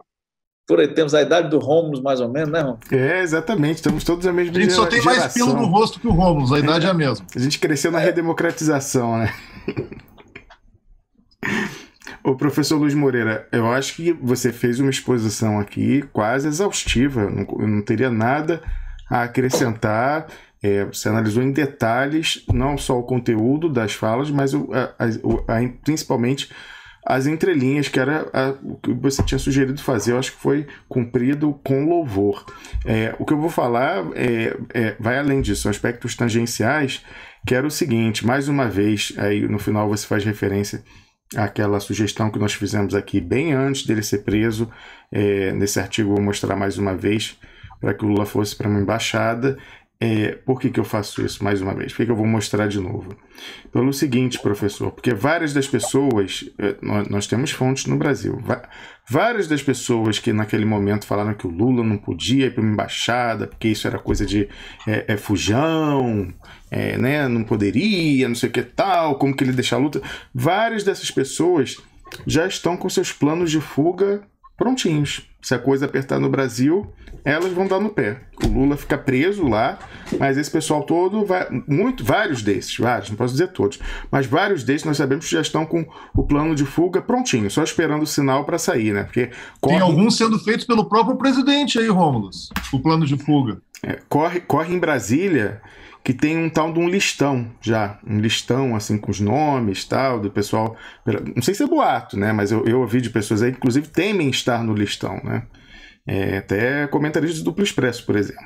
Por aí, temos a idade do Rômulo, mais ou menos, né, Rômulo?
Exatamente, estamos todos a mesma geração.
A gente só tem mais pelo no rosto que o Rômulo, a idade é a mesma.
A gente cresceu na redemocratização, né? Ô, professor Luiz Moreira, eu acho que você fez uma exposição aqui quase exaustiva, eu não teria nada a acrescentar. Você analisou em detalhes não só o conteúdo das falas, mas principalmente as entrelinhas, que era o que você tinha sugerido fazer. Eu acho que foi cumprido com louvor. O que eu vou falar vai além disso, são aspectos tangenciais, que era o seguinte: mais uma vez, aí no final você faz referência àquela sugestão que nós fizemos aqui bem antes dele ser preso. Nesse artigo eu vou mostrar mais uma vez, para que o Lula fosse para uma embaixada. Por que eu faço isso mais uma vez? Por que eu vou mostrar de novo? Pelo seguinte, professor, porque várias das pessoas, nós temos fontes no Brasil, várias das pessoas que naquele momento falaram que o Lula não podia ir para uma embaixada, porque isso era coisa de fujão, né, não poderia, não sei o que tal, como que ele deixa a luta, várias dessas pessoas já estão com seus planos de fuga prontinhos. Se a coisa apertar no Brasil, elas vão dar no pé. O Lula fica preso lá, mas esse pessoal todo, vários desses, não posso dizer todos, mas vários desses nós sabemos que já estão com o plano de fuga prontinho, só esperando o sinal para sair, né? Porque
tem alguns sendo feitos pelo próprio presidente aí, Rômulo, o plano de fuga.
Corre em Brasília, que tem um tal de um listão já, um listão assim com os nomes tal, do pessoal, não sei se é boato, né, mas eu ouvi de pessoas aí que inclusive temem estar no listão, né, até comentaristas do Duplo Expresso, por exemplo,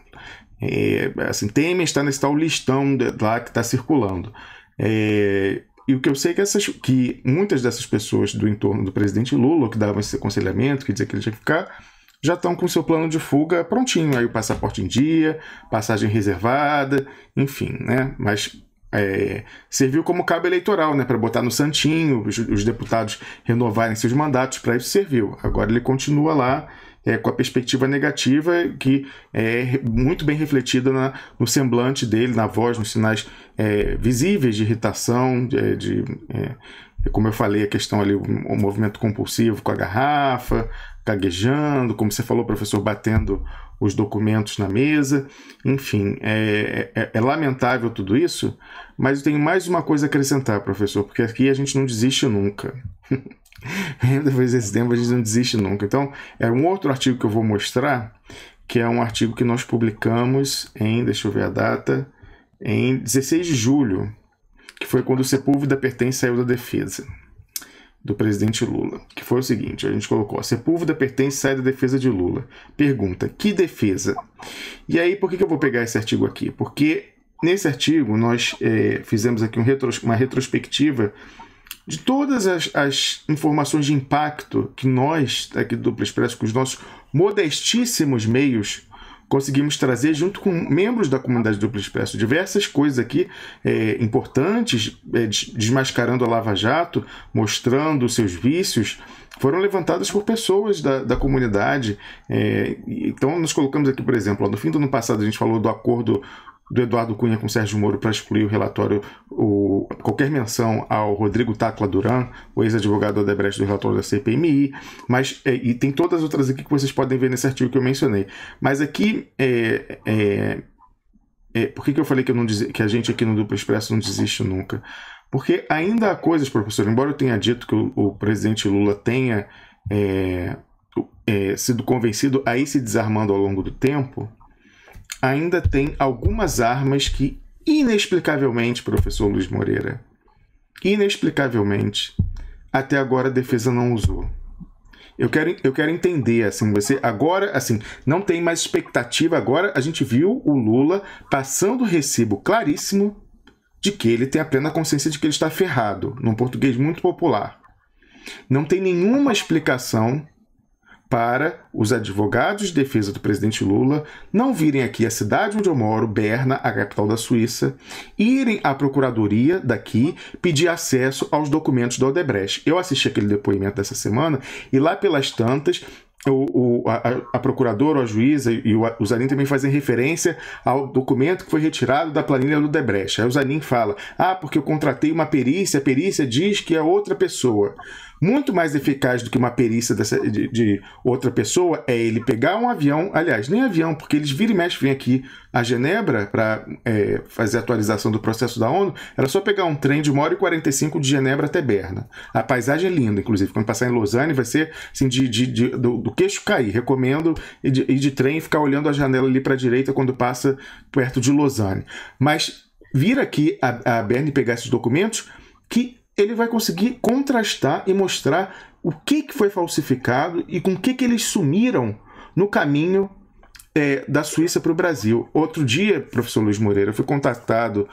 assim, temem estar nesse tal listão lá que está circulando. E o que eu sei é que muitas dessas pessoas do entorno do presidente Lula, que davam esse aconselhamento, que dizia que ele tinha que ficar, já estão com seu plano de fuga prontinho, aí o passaporte em dia, passagem reservada, enfim, né? Mas serviu como cabo eleitoral, né? Para botar no santinho, os deputados renovarem seus mandatos, para isso serviu. Agora ele continua lá com a perspectiva negativa, que é muito bem refletida no semblante dele, na voz, nos sinais visíveis de irritação, como eu falei, a questão ali, o movimento compulsivo com a garrafa, gaguejando, como você falou, professor, batendo os documentos na mesa, enfim, é lamentável tudo isso, mas eu tenho mais uma coisa a acrescentar, professor, porque aqui a gente não desiste nunca. Depois desse tempo a gente não desiste nunca. Então, é um outro artigo que eu vou mostrar, que é um artigo que nós publicamos deixa eu ver a data, em 16 de julho, que foi quando o Sepúlveda Pertence saiu da defesa do presidente Lula, que foi o seguinte: a gente colocou: Sepúlveda Pertence sai da defesa de Lula. Pergunta: que defesa? E aí, por que eu vou pegar esse artigo aqui? Porque nesse artigo nós fizemos aqui uma retrospectiva de todas as informações de impacto que nós, aqui do Duplo Expresso, com os nossos modestíssimos meios, conseguimos trazer junto com membros da comunidade do Duplo Expresso diversas coisas aqui importantes, desmascarando a Lava Jato, mostrando seus vícios, foram levantadas por pessoas da comunidade. Então, nós colocamos aqui, por exemplo, no fim do ano passado, a gente falou do acordo do Eduardo Cunha com o Sérgio Moro para excluir o relatório, qualquer menção ao Rodrigo Tacla Duran, o ex-advogado da Odebrecht, do relatório da CPMI, mas, e tem todas as outras aqui que vocês podem ver nesse artigo que eu mencionei. Mas aqui, por que eu falei que a gente aqui no Duplo Expresso não desiste nunca? Porque ainda há coisas, professor, embora eu tenha dito que o presidente Lula tenha sido convencido a ir se desarmando ao longo do tempo, ainda tem algumas armas que, inexplicavelmente, professor Luiz Moreira, inexplicavelmente, até agora a defesa não usou. Eu quero entender, assim, você agora, assim, não tem mais expectativa. Agora a gente viu o Lula passando o recibo claríssimo de que ele tem a plena consciência de que ele está ferrado, num português muito popular. Não tem nenhuma explicação para os advogados de defesa do presidente Lula não virem aqui à cidade onde eu moro, Berna, a capital da Suíça, irem à procuradoria daqui pedir acesso aos documentos da Odebrecht. Eu assisti aquele depoimento dessa semana e lá pelas tantas a procuradora, a juíza e o Zanin também fazem referência ao documento que foi retirado da planilha do Odebrecht. Aí o Zanin fala, porque eu contratei uma perícia, a perícia diz que é outra pessoa. Muito mais eficaz do que uma perícia de outra pessoa é ele pegar um avião, aliás, nem avião, porque eles viram e mexem, vêm aqui a Genebra para fazer a atualização do processo da ONU, era só pegar um trem de 1h45 de Genebra até Berna. A paisagem é linda, inclusive, quando passar em Lausanne vai ser assim, do queixo cair. Recomendo ir de trem e ficar olhando a janela ali para a direita quando passa perto de Lausanne. Mas vir aqui a Berna e pegar esses documentos que ele vai conseguir contrastar e mostrar o que foi falsificado e com o que eles sumiram no caminho da Suíça para o Brasil. Outro dia, professor Luiz Moreira, eu fui contatado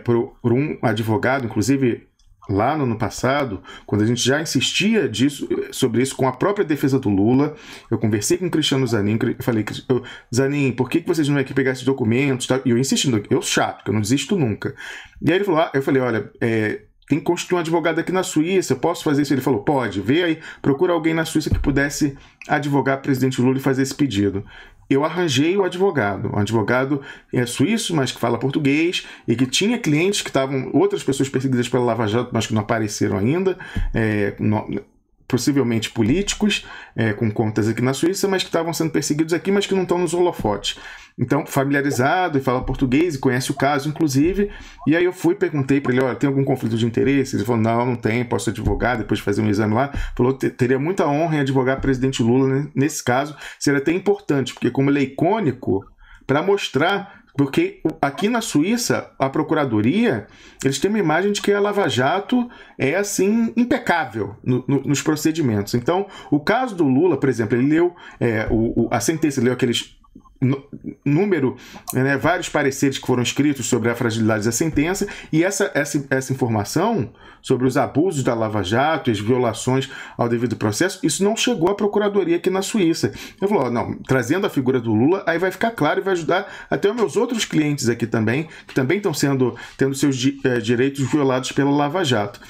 por um advogado, inclusive lá no ano passado, quando a gente já insistia sobre isso com a própria defesa do Lula. Eu conversei com o Cristiano Zanin, eu falei, Zanin, por que vocês não vêm aqui pegar esses documentos? E eu insistindo, eu chato, que eu não desisto nunca. E aí ele falou, eu falei, olha, tem que constituir um advogado aqui na Suíça, eu posso fazer isso? Ele falou, pode, vê aí, procura alguém na Suíça que pudesse advogar o presidente Lula e fazer esse pedido. Eu arranjei o advogado, um advogado suíço, mas que fala português, e que tinha clientes que estavam, outras pessoas perseguidas pela Lava Jato, mas que não apareceram ainda, possivelmente políticos, com contas aqui na Suíça, mas que estavam sendo perseguidos aqui, mas que não estão nos holofotes. Então, familiarizado e fala português e conhece o caso, inclusive. E aí eu perguntei para ele, olha, tem algum conflito de interesse? Ele falou, não tem, posso advogar, depois de fazer um exame lá. Falou, teria muita honra em advogar o presidente Lula nesse caso. Seria até importante, porque como ele é icônico, para mostrar... Porque aqui na Suíça, a Procuradoria, eles têm uma imagem de que a Lava Jato é, assim, impecável nos procedimentos. Então, o caso do Lula, por exemplo, ele leu a sentença, leu aqueles... número, vários pareceres que foram escritos sobre a fragilidade da sentença, e essa informação sobre os abusos da Lava Jato e as violações ao devido processo, isso não chegou à Procuradoria aqui na Suíça. Eu falei, não, trazendo a figura do Lula, aí vai ficar claro e vai ajudar até os meus outros clientes aqui também, que também estão tendo seus direitos violados pela Lava Jato.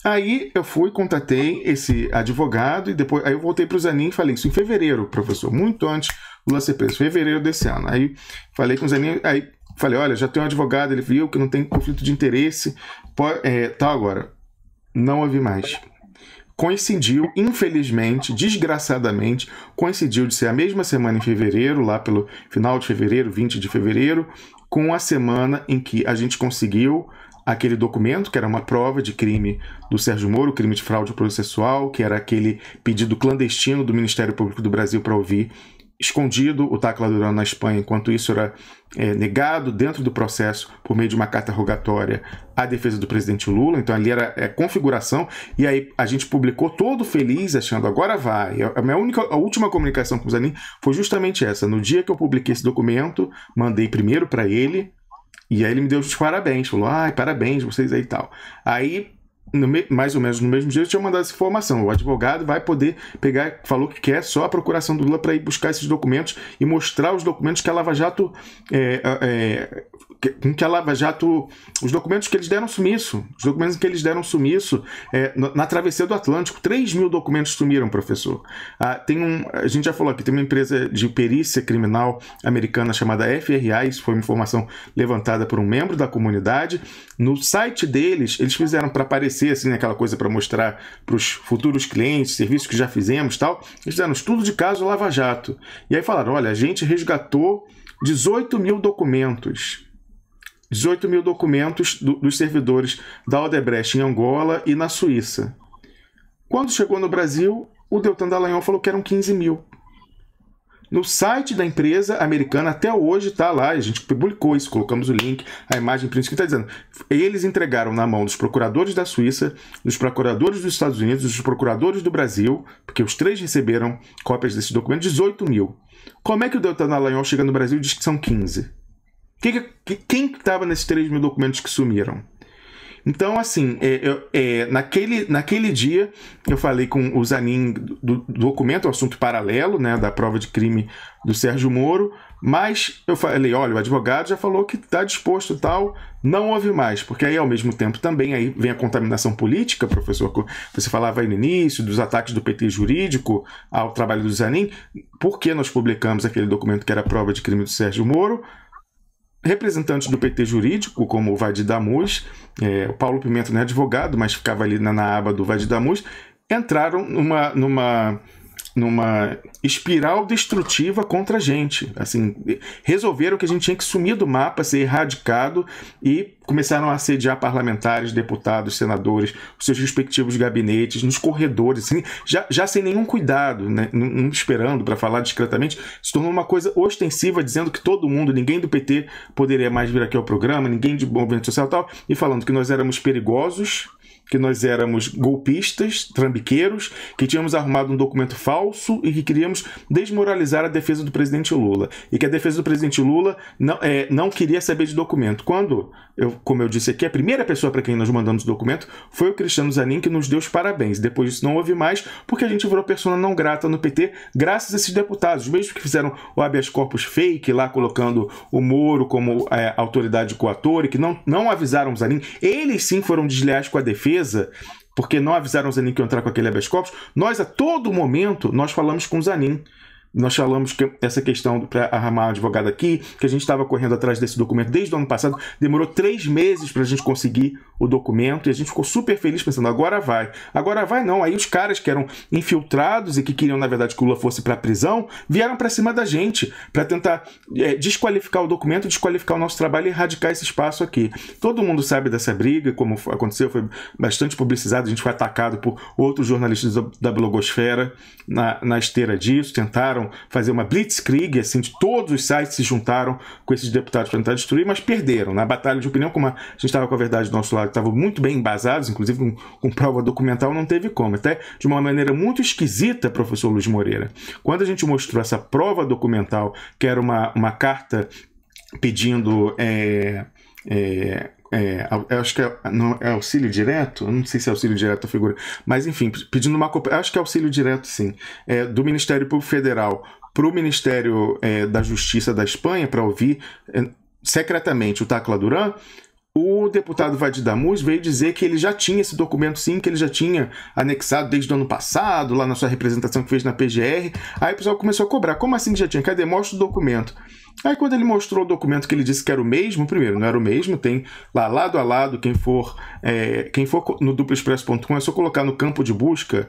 Aí eu contatei esse advogado e depois aí eu voltei para o Zanin e falei isso em fevereiro, professor, muito antes do Lula ser preso, fevereiro desse ano. Aí falei com o Zanin, aí falei, olha, já tem um advogado, ele viu que não tem conflito de interesse, agora, não ouvi mais. Coincidiu, infelizmente, desgraçadamente, coincidiu de ser a mesma semana em fevereiro, lá pelo final de fevereiro, 20 de fevereiro, com a semana em que a gente conseguiu aquele documento, que era uma prova de crime do Sérgio Moro, crime de fraude processual, que era aquele pedido clandestino do Ministério Público do Brasil para ouvir escondido o Tacla Duran na Espanha, enquanto isso era negado dentro do processo por meio de uma carta rogatória à defesa do presidente Lula. Então ali era configuração, e aí a gente publicou todo feliz, achando agora vai. A última comunicação com o Zanin foi justamente essa. No dia que eu publiquei esse documento, mandei primeiro para ele, e aí ele me deu os parabéns, falou, parabéns vocês aí e tal. Aí mais ou menos no mesmo dia, eu tinha mandado essa informação. O advogado vai poder pegar, falou que quer só a procuração do Lula para ir buscar esses documentos e mostrar os documentos que a Lava Jato os documentos que eles deram sumiço, na travessia do Atlântico. 3.000 documentos sumiram, professor. A gente já falou aqui, tem uma empresa de perícia criminal americana chamada FRA, isso foi uma informação levantada por um membro da comunidade. No site deles, eles fizeram para aparecer assim, aquela coisa para mostrar para os futuros clientes, serviços que já fizemos, tal. Eles fizeram estudo de caso Lava Jato. E aí falaram, olha, a gente resgatou 18.000 documentos. 18.000 documentos dos servidores da Odebrecht em Angola e na Suíça. Quando chegou no Brasil, o Deltan Dallagnol falou que eram 15.000. No site da empresa americana, até hoje está lá, a gente publicou isso, colocamos o link, a imagem print que está dizendo. Eles entregaram na mão dos procuradores da Suíça, dos procuradores dos Estados Unidos, dos procuradores do Brasil, porque os 3 receberam cópias desses documentos, 18.000. Como é que o Deltan Dallagnol chega no Brasil e diz que são 15? Quem estava nesses 3.000 documentos que sumiram? Então, assim, naquele dia eu falei com o Zanin do documento, o assunto paralelo, né, da prova de crime do Sérgio Moro, mas eu falei, olha, o advogado já falou que está disposto e tal, não houve mais, porque aí ao mesmo tempo também aí vem a contaminação política, professor, você falava aí no início dos ataques do PT jurídico ao trabalho do Zanin. Por que nós publicamos aquele documento que era a prova de crime do Sérgio Moro? Representantes do PT jurídico, como o Vadi Damus, o Paulo Pimenta não é advogado, mas ficava ali na aba do Vadi Damus, entraram numa espiral destrutiva contra a gente. Assim, resolveram que a gente tinha que sumir do mapa, ser erradicado, e começaram a assediar parlamentares, deputados, senadores, os seus respectivos gabinetes, nos corredores, assim, já sem nenhum cuidado, né? Não esperando para falar discretamente, se tornou uma coisa ostensiva, dizendo que todo mundo, ninguém do PT poderia mais vir aqui ao programa, ninguém de movimento social e tal, e falando que nós éramos perigosos, que nós éramos golpistas, trambiqueiros, que tínhamos arrumado um documento falso e que queríamos desmoralizar a defesa do presidente Lula. E que a defesa do presidente Lula não queria saber de documento. Quando, como eu disse aqui, a primeira pessoa para quem nós mandamos o documento foi o Cristiano Zanin, que nos deu os parabéns. Depois disso não houve mais, porque a gente virou persona não grata no PT, graças a esses deputados, os mesmos que fizeram o habeas corpus fake, lá colocando o Moro como autoridade coatora, e que não avisaram o Zanin. Eles sim foram desleais com a defesa, porque não avisaram o Zanin que ia entrar com aquele habeas corpus. Nós, a todo momento, nós falamos com o Zanin. Nós falamos que essa questão para arrumar um advogado aqui, que a gente estava correndo atrás desse documento desde o ano passado, demorou 3 meses para a gente conseguir o documento, e a gente ficou super feliz pensando, agora vai. Agora vai não, aí os caras que eram infiltrados e que queriam, na verdade, que o Lula fosse para a prisão, vieram para cima da gente, para tentar desqualificar o documento, desqualificar o nosso trabalho e erradicar esse espaço aqui. Todo mundo sabe dessa briga, como aconteceu, foi bastante publicizado, a gente foi atacado por outros jornalistas da blogosfera na esteira disso, tentaram fazer uma blitzkrieg, assim, de todos os sites se juntaram com esses deputados para tentar destruir, mas perderam. Na batalha de opinião, como a gente estava com a verdade do nosso lado, estavam muito bem embasados, inclusive com prova documental, não teve como. Até de uma maneira muito esquisita, professor Luiz Moreira. Quando a gente mostrou essa prova documental, que era uma carta pedindo... eu acho que é auxílio direto, eu não sei se é auxílio direto a figura, mas enfim, pedindo uma cópia, acho que é auxílio direto sim, do Ministério Público Federal para o Ministério da Justiça da Espanha, para ouvir secretamente o Tacla Duran. O deputado Vadi Damus veio dizer que ele já tinha esse documento sim, que ele já tinha anexado desde o ano passado, lá na sua representação que fez na PGR. Aí o pessoal começou a cobrar, como assim que já tinha? Cadê? Mostra o documento. Aí quando ele mostrou o documento que ele disse que era o mesmo, primeiro, não era o mesmo, tem lá lado a lado, quem for no duploexpresso.com, é só colocar no campo de busca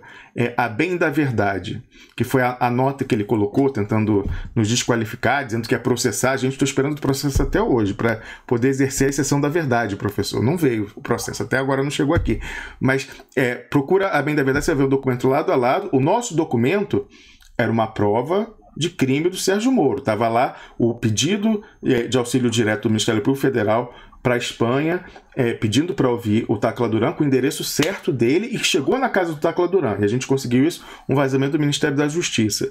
a bem da verdade, que foi a nota que ele colocou, tentando nos desqualificar, dizendo que ia processar. A gente está esperando o processo até hoje, para poder exercer a exceção da verdade, professor. Não veio o processo, até agora não chegou aqui. Mas procura a bem da verdade, você vai ver o documento lado a lado. O nosso documento era uma prova de crime do Sérgio Moro. Estava lá o pedido de auxílio direto do Ministério Público Federal para a Espanha, pedindo para ouvir o Tacla Duran com o endereço certo dele, e chegou na casa do Tacla Duran. E a gente conseguiu isso, um vazamento do Ministério da Justiça.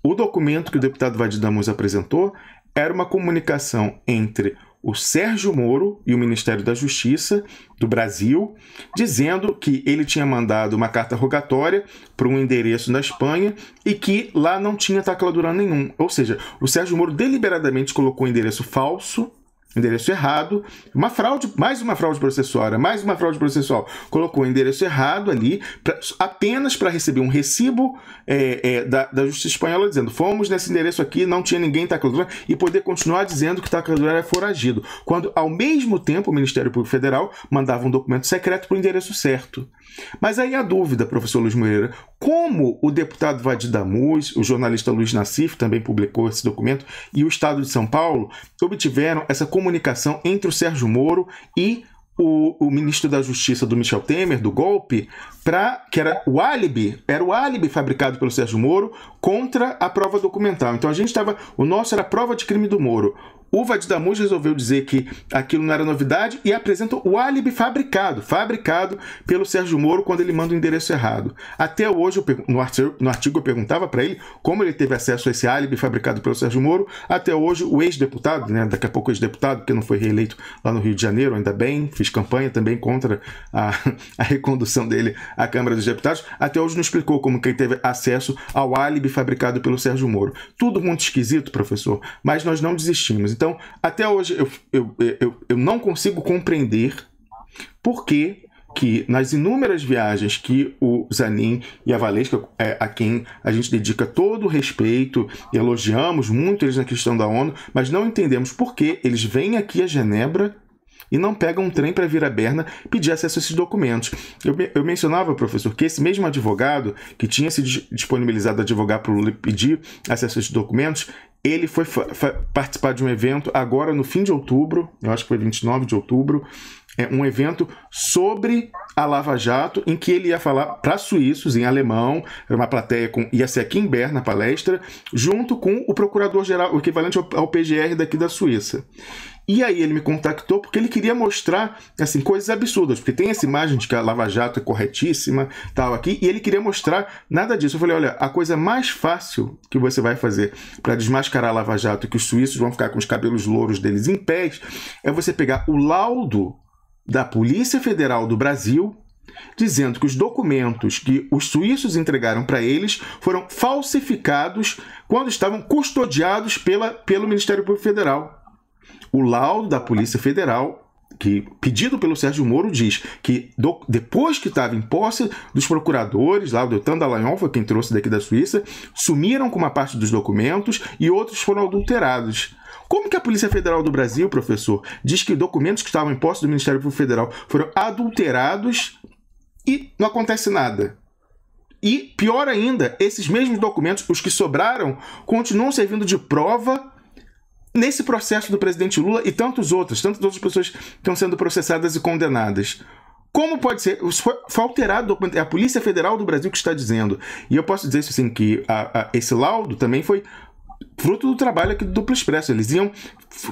O documento que o deputado Vadi Damus apresentou era uma comunicação entre o Sérgio Moro e o Ministério da Justiça do Brasil, dizendo que ele tinha mandado uma carta rogatória para um endereço na Espanha e que lá não tinha tacladura nenhum. Ou seja, o Sérgio Moro deliberadamente colocou um endereço falso, endereço errado, uma fraude, mais uma fraude processual, colocou o endereço errado ali, apenas para receber um recibo da Justiça Espanhola dizendo: fomos nesse endereço aqui, não tinha ninguém tacladura, e poder continuar dizendo que tacladura era foragido, quando ao mesmo tempo o Ministério Público Federal mandava um documento secreto para o endereço certo. Mas aí a dúvida, professor Luiz Moreira, como o deputado Vadir Damus, o jornalista Luiz Nassif também publicou esse documento, e o Estado de São Paulo obtiveram essa comunicação entre o Sérgio Moro e o ministro da Justiça do Michel Temer, do golpe, que era o álibi fabricado pelo Sérgio Moro contra a prova documental. Então o nosso era a prova de crime do Moro. O Vadir Damus resolveu dizer que aquilo não era novidade e apresenta o álibi fabricado pelo Sérgio Moro quando ele manda o endereço errado. Até hoje, no artigo eu perguntava para ele como ele teve acesso a esse álibi fabricado pelo Sérgio Moro. Até hoje, o ex-deputado, né, daqui a pouco ex-deputado, que não foi reeleito lá no Rio de Janeiro, ainda bem, fiz campanha também contra a recondução dele à Câmara dos Deputados, até hoje não explicou como que ele teve acesso ao álibi fabricado pelo Sérgio Moro. Tudo muito esquisito, professor, mas nós não desistimos. Então, até hoje, eu não consigo compreender por que nas inúmeras viagens que o Zanin e a Valesca, a quem a gente dedica todo o respeito e elogiamos muito eles na questão da ONU, mas não entendemos por que eles vêm aqui a Genebra e não pegam um trem para vir a Berna pedir acesso a esses documentos. Eu mencionava, professor, que esse mesmo advogado que tinha se disponibilizado a advogar para o Lula pedir acesso a esses documentos, ele foi participar de um evento agora no fim de outubro, eu acho que foi 29 de outubro, um evento sobre a Lava Jato, em que ele ia falar para suíços em alemão, era uma plateia ia ser aqui em Berna a palestra, junto com o procurador-geral, o equivalente ao PGR daqui da Suíça. E aí ele me contactou porque ele queria mostrar assim, coisas absurdas, porque tem essa imagem de que a Lava Jato é corretíssima, tal aqui, e ele queria mostrar nada disso. Eu falei, olha, a coisa mais fácil que você vai fazer para desmascarar a Lava Jato e que os suíços vão ficar com os cabelos louros deles em pés, é você pegar o laudo da Polícia Federal do Brasil, dizendo que os documentos que os suíços entregaram para eles foram falsificados quando estavam custodiados pelo Ministério Público Federal. O laudo da Polícia Federal, pedido pelo Sérgio Moro, diz que depois que estava em posse dos procuradores, lá o Deltan Dallagnol foi quem trouxe daqui da Suíça, sumiram com uma parte dos documentos e outros foram adulterados. Como que a Polícia Federal do Brasil, professor, diz que documentos que estavam em posse do Ministério Público Federal foram adulterados e não acontece nada? E, pior ainda, esses mesmos documentos, os que sobraram, continuam servindo de prova nesse processo do presidente Lula e tantas outras pessoas que estão sendo processadas e condenadas. Como pode ser? Foi alterado o documento. É a Polícia Federal do Brasil que está dizendo. E eu posso dizer isso assim, que esse laudo também foi fruto do trabalho aqui do Duplo Expresso. Eles iam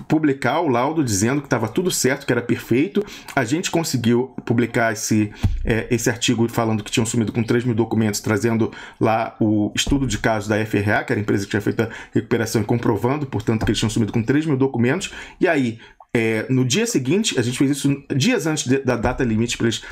publicar o laudo dizendo que estava tudo certo, que era perfeito. A gente conseguiu publicar esse artigo falando que tinham sumido com 3 mil documentos, trazendo lá o estudo de caso da FRA, que era a empresa que tinha feito a recuperação, e comprovando, portanto, que eles tinham sumido com 3 mil documentos. E aí, no dia seguinte, a gente fez isso dias antes da data limite para eles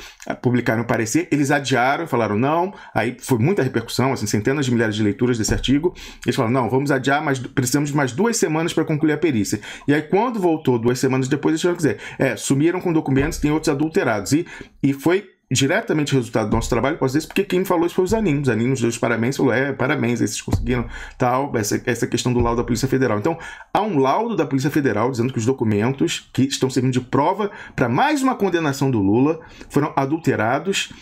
publicarem o parecer, eles adiaram, falaram não, aí foi muita repercussão, assim, centenas de milhares de leituras desse artigo, eles falaram, não, vamos adiar, mas precisamos de mais 2 semanas para concluir a perícia. E aí quando voltou 2 semanas depois, eles tiveram que dizer, sumiram com documentos, tem outros adulterados, e foi diretamente resultado do nosso trabalho, posso dizer isso, porque quem falou isso foi o Zanin. O Zanin nos deu os parabéns, falou, parabéns, esses conseguiram tal, essa questão do laudo da Polícia Federal. Então, há um laudo da Polícia Federal dizendo que os documentos que estão servindo de prova para mais uma condenação do Lula foram adulterados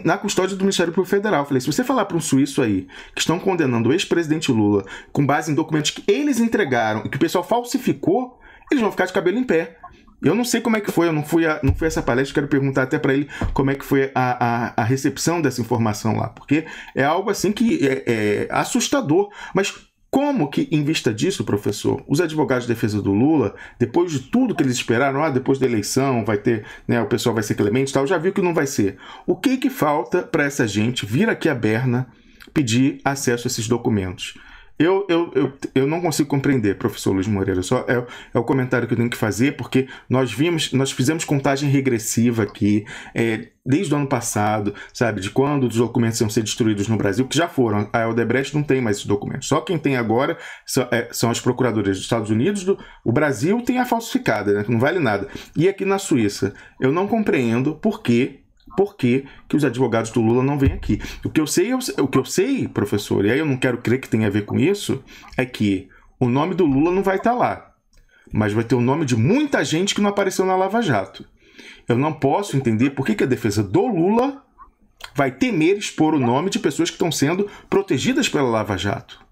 na custódia do Ministério Público Federal. Eu falei, se você falar para um suíço aí que estão condenando o ex-presidente Lula com base em documentos que eles entregaram e que o pessoal falsificou, eles vão ficar de cabelo em pé. Eu não sei como é que foi, eu não fui a essa palestra, quero perguntar até para ele como é que foi a recepção dessa informação lá, porque é algo assim que é assustador. Mas como que, em vista disso, professor, os advogados de defesa do Lula, depois de tudo que eles esperaram, depois da eleição vai ter, o pessoal vai ser clemente e tal, já viu que não vai ser. O que falta para essa gente vir aqui a Berna pedir acesso a esses documentos? Eu não consigo compreender, professor Luiz Moreira. Só é o comentário que eu tenho que fazer, porque nós fizemos contagem regressiva aqui, desde o ano passado, sabe, de quando os documentos iam ser destruídos no Brasil, que já foram. A Odebrecht não tem mais esses documentos. Só quem tem agora são as procuradoras dos Estados Unidos. O Brasil tem a falsificada, né, que não vale nada. E aqui na Suíça, eu não compreendo por que os advogados do Lula não vêm aqui. O que eu sei, professor, e aí eu não quero crer que tenha a ver com isso, é que o nome do Lula não vai estar lá, mas vai ter o nome de muita gente que não apareceu na Lava Jato. Eu não posso entender por que a defesa do Lula vai temer expor o nome de pessoas que estão sendo protegidas pela Lava Jato.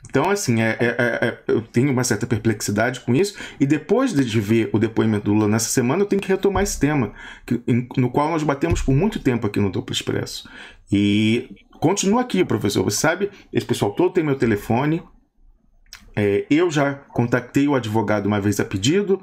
Então, assim, eu tenho uma certa perplexidade com isso, e depois de ver o depoimento do Lula nessa semana, eu tenho que retomar esse tema, no qual nós batemos por muito tempo aqui no Duplo Expresso. E continua aqui, professor, você sabe, esse pessoal todo tem meu telefone, eu já contactei o advogado uma vez a pedido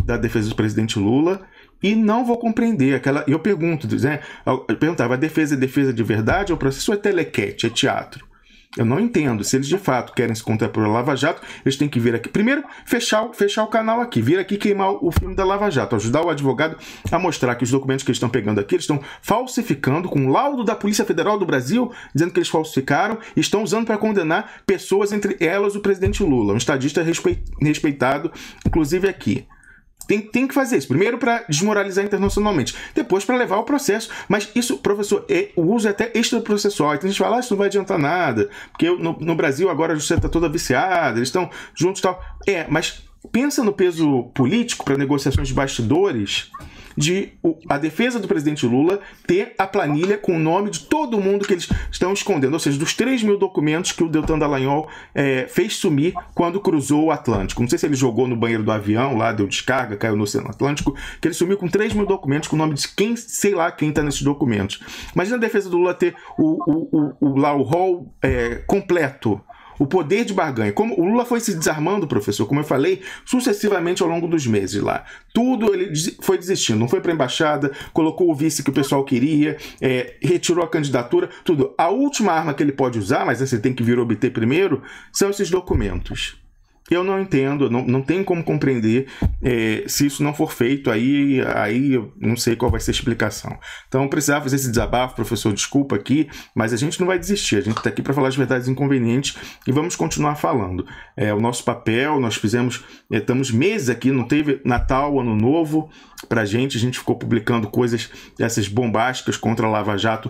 da defesa do presidente Lula, e não vou compreender eu pergunto, né, eu perguntava, a defesa é defesa de verdade ou o processo é telequete, é teatro? Eu não entendo. Se eles de fato querem se contrapor a Lava Jato, eles têm que vir aqui. Primeiro, fechar o canal aqui, vir aqui queimar o filme da Lava Jato, ajudar o advogado a mostrar que os documentos que eles estão pegando aqui, eles estão falsificando com o laudo da Polícia Federal do Brasil, dizendo que eles falsificaram e estão usando para condenar pessoas, entre elas o presidente Lula, um estadista respeitado, inclusive aqui. Tem que fazer isso. Primeiro para desmoralizar internacionalmente, depois para levar o processo. Mas isso, professor, o uso é até extraprocessual. Então a gente fala, isso não vai adiantar nada, porque no Brasil agora a justiça está toda viciada, eles estão juntos e tal. Mas pensa no peso político para negociações de bastidores de a defesa do presidente Lula ter a planilha com o nome de todo mundo que eles estão escondendo, ou seja, dos 3.000 documentos que o Deltan Dallagnol fez sumir quando cruzou o Atlântico. Não sei se ele jogou no banheiro do avião, lá deu descarga, caiu no Oceano Atlântico, que ele sumiu com 3.000 documentos com o nome de sei lá quem está nesses documentos. Imagina a defesa do Lula ter o rol completo, o poder de barganha. Como o Lula foi se desarmando, professor, como eu falei, sucessivamente ao longo dos meses lá. Tudo ele foi desistindo, não foi para a embaixada, colocou o vice que o pessoal queria, retirou a candidatura, tudo. A última arma que ele pode usar, mas você tem que vir obter primeiro, são esses documentos. Eu não entendo, não tenho como compreender se isso não for feito, aí eu não sei qual vai ser a explicação. Então, precisava fazer esse desabafo, professor, desculpa aqui, mas a gente não vai desistir, a gente está aqui para falar as verdades inconvenientes e vamos continuar falando. O nosso papel, nós estamos meses aqui, não teve Natal, Ano Novo para a gente ficou publicando coisas dessas bombásticas contra a Lava Jato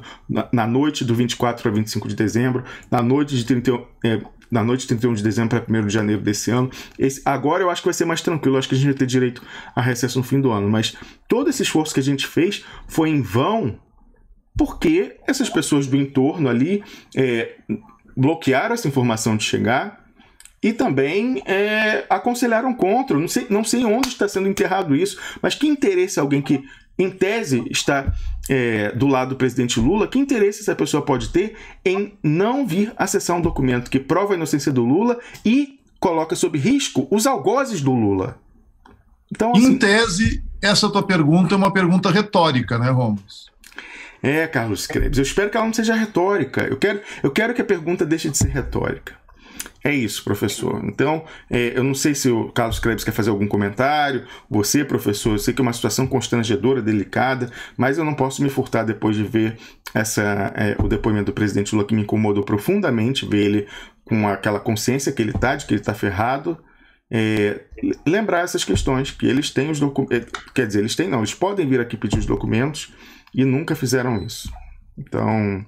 na noite do 24 para 25 de dezembro, na noite de 31 de dezembro para 1º de janeiro desse ano. Agora eu acho que vai ser mais tranquilo, eu acho que a gente vai ter direito a recesso no fim do ano, mas todo esse esforço que a gente fez foi em vão porque essas pessoas do entorno ali bloquearam essa informação de chegar e também aconselharam contra. Não sei onde está sendo enterrado isso, mas que interesse alguém que em tese está do lado do presidente Lula, que interesse essa pessoa pode ter em não vir acessar um documento que prova a inocência do Lula e coloca sob risco os algozes do Lula? Então, assim,
em tese, essa tua pergunta é uma pergunta retórica, né, Ramos?
Carlos Krebs, eu espero que ela não seja retórica. Eu quero que a pergunta deixe de ser retórica. É isso, professor. Então, eu não sei se o Carlos Krebs quer fazer algum comentário. Você, professor, eu sei que é uma situação constrangedora, delicada, mas eu não posso me furtar depois de ver o depoimento do presidente Lula, que me incomodou profundamente, ver ele com aquela consciência que ele está, de que ele está ferrado. Lembrar essas questões, que eles têm os documentos, quer dizer, eles podem vir aqui pedir os documentos e nunca fizeram isso. Então...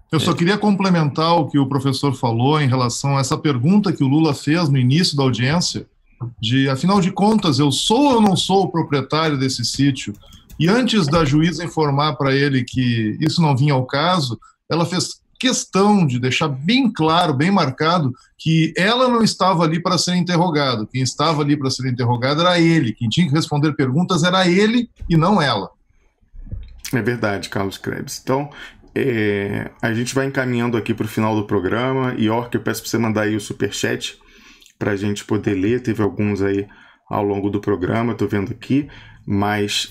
Eu só queria complementar o que o professor falou em relação a essa pergunta que o Lula fez no início da audiência, de, afinal de contas, eu sou ou não sou o proprietário desse sítio? E antes da juíza informar para ele que isso não vinha ao caso, ela fez questão de deixar bem claro, bem marcado, que ela não estava ali para ser interrogado. Quem estava ali para ser interrogado era ele. Quem tinha que responder perguntas era ele e não ela.
É verdade, Carlos Krebs. Então, a gente vai encaminhando aqui para o final do programa. E, eu peço para você mandar aí o superchat para a gente poder ler. Teve alguns aí ao longo do programa, estou vendo aqui, mas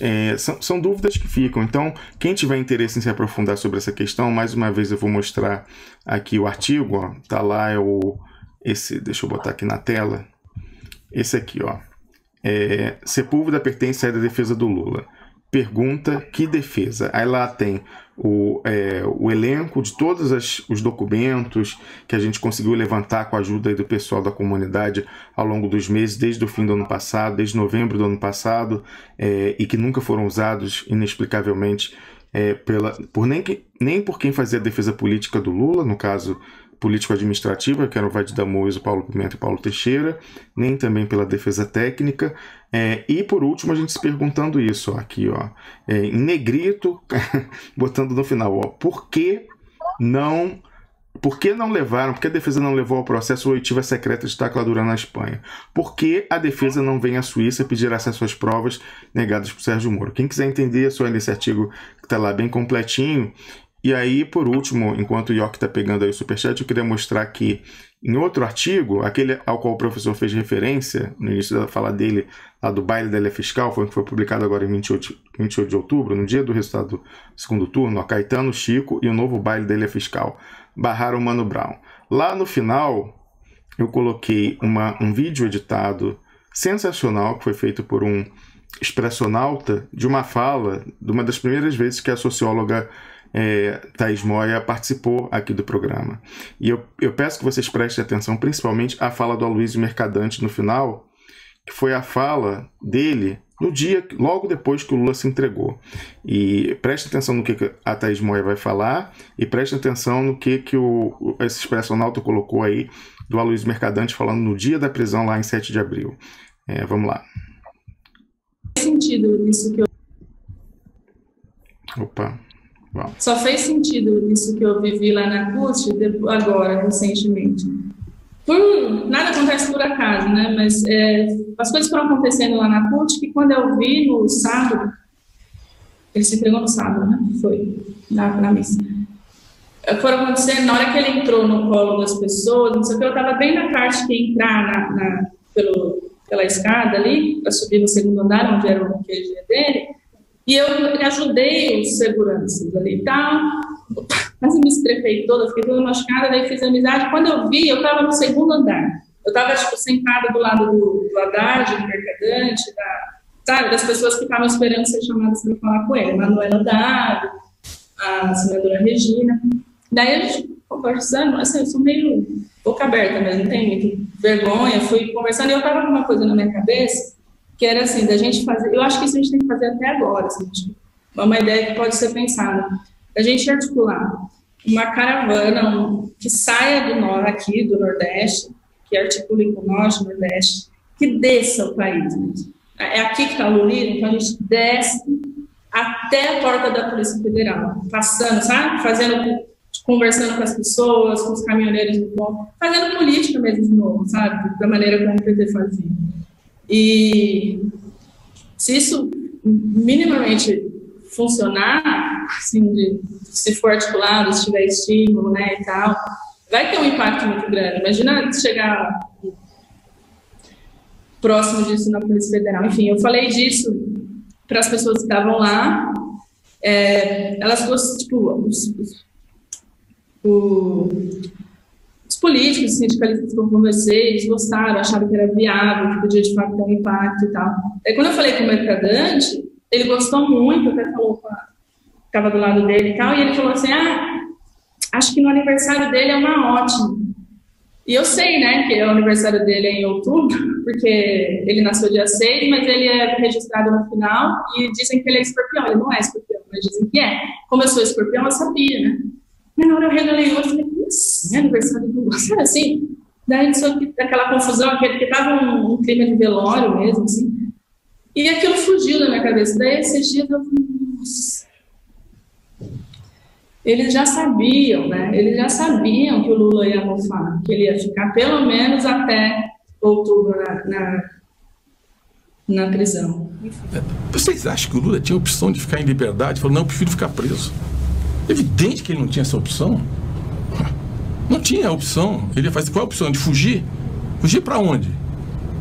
são dúvidas que ficam. Então, quem tiver interesse em se aprofundar sobre essa questão, mais uma vez eu vou mostrar aqui o artigo, ó, tá lá, deixa eu botar aqui na tela, esse aqui, ó, Sepúlveda pertence à defesa do Lula. Pergunta, que defesa? Aí lá tem o elenco de todos os documentos que a gente conseguiu levantar com a ajuda aí do pessoal da comunidade ao longo dos meses, desde o fim do ano passado, desde novembro do ano passado, e que nunca foram usados inexplicavelmente nem por quem fazia a defesa política do Lula, no caso político-administrativa, que eram o Vade Damoso, Paulo Pimenta e Paulo Teixeira, nem também pela defesa técnica, e por último a gente se perguntando isso, ó, aqui, ó, em negrito, botando no final, ó, por que não levaram, por que a defesa não levou ao processo oitiva secreta de tacladura na Espanha? Por que a defesa não vem à Suíça pedir acesso às provas negadas por Sérgio Moro? Quem quiser entender, é só ler esse artigo que está lá bem completinho. E aí, por último, enquanto o York está pegando aí o superchat, eu queria mostrar que em outro artigo, aquele ao qual o professor fez referência no início da fala dele, lá do baile da ilha fiscal, que foi publicado agora em 28 de outubro, no dia do resultado do segundo turno, ó, Caetano, Chico e o novo baile da ilha fiscal barraram Mano Brown. Lá no final, eu coloquei um vídeo editado sensacional que foi feito por um expressonauta de uma fala, de uma das primeiras vezes que a socióloga Thaís Moia participou aqui do programa. E eu peço que vocês prestem atenção principalmente à fala do Aloysio Mercadante no final, que foi a fala dele no dia, logo depois que o Lula se entregou. E preste atenção no que a Thaís Moia vai falar e preste atenção no que esse expressonauta colocou aí do Aloysio Mercadante falando no dia da prisão lá em 7 de abril. Vamos lá.
Faz sentido isso que eu...
Opa. Bom.
Só fez sentido isso que eu vivi lá na CUT agora, recentemente. Nada acontece por acaso, né? Mas as coisas foram acontecendo lá na CUT que quando eu vi no sábado, ele se entregou no sábado, né? Foi na missa. Foram acontecendo, na hora que ele entrou no colo das pessoas, não sei o que, eu estava bem na parte que entrar pela escada ali, para subir no segundo andar, onde era o QG dele. E eu ajudei os seguranças ali e tal, quase me estrepei toda, fiquei toda machucada, daí fiz amizade. Quando eu vi, eu estava no segundo andar. Eu estava, sentada do lado do Haddad, do Mercadante, das pessoas que estavam esperando ser chamadas para falar com ele. Manuela Haddad, a senadora Regina. Daí a gente conversando, assim, eu sou meio boca aberta mesmo, não tenho muita vergonha, fui conversando e eu estava com uma coisa na minha cabeça, que era assim, da gente fazer, eu acho que isso a gente tem que fazer até agora, assim, uma ideia que pode ser pensada, da gente articular uma caravana que saia aqui do Nordeste, que articule com o Norte, Nordeste, que desça o país mesmo. É aqui que está o Lulira, então a gente desce até a porta da Polícia Federal, passando, sabe? Conversando com as pessoas, com os caminhoneiros do povo, fazendo política mesmo de novo, sabe? Da maneira como o PT fazia. E se isso minimamente funcionar, assim, se for articulado, se tiver estímulo, né, e tal, vai ter um impacto muito grande. Imagina chegar próximo disso na Polícia Federal. Enfim, eu falei disso para as pessoas que estavam lá. Elas fossem, tipo, os políticos, os sindicalistas que eu conversei, eles gostaram, acharam que era viável, que podia de fato ter um impacto e tal. Aí quando eu falei com o Mercadante, ele gostou muito, até falou, ficava do lado dele e tal, e ele falou assim, acho que no aniversário dele é uma ótima. E eu sei, né, que o aniversário dele é em outubro, porque ele nasceu dia 6, mas ele é registrado no final, e dizem que ele é escorpião. Ele não é escorpião, mas dizem que é. Como eu sou escorpião, eu sabia, né? E na hora eu regalei o outro, falei, é aniversário do Lula, sabe assim? Daí aquela confusão, que estava um clima de velório mesmo, assim. E aquilo fugiu da minha cabeça. Daí esses dias eu falei, nossa. Eles já sabiam, né? Eles já sabiam que o Lula ia mofar, que ele ia ficar pelo menos até outubro na prisão.
Vocês acham que o Lula tinha a opção de ficar em liberdade? Falou, não, eu prefiro ficar preso. Evidente que ele não tinha essa opção. Não tinha a opção. Ele ia fazer qual a opção? De fugir? Fugir para onde?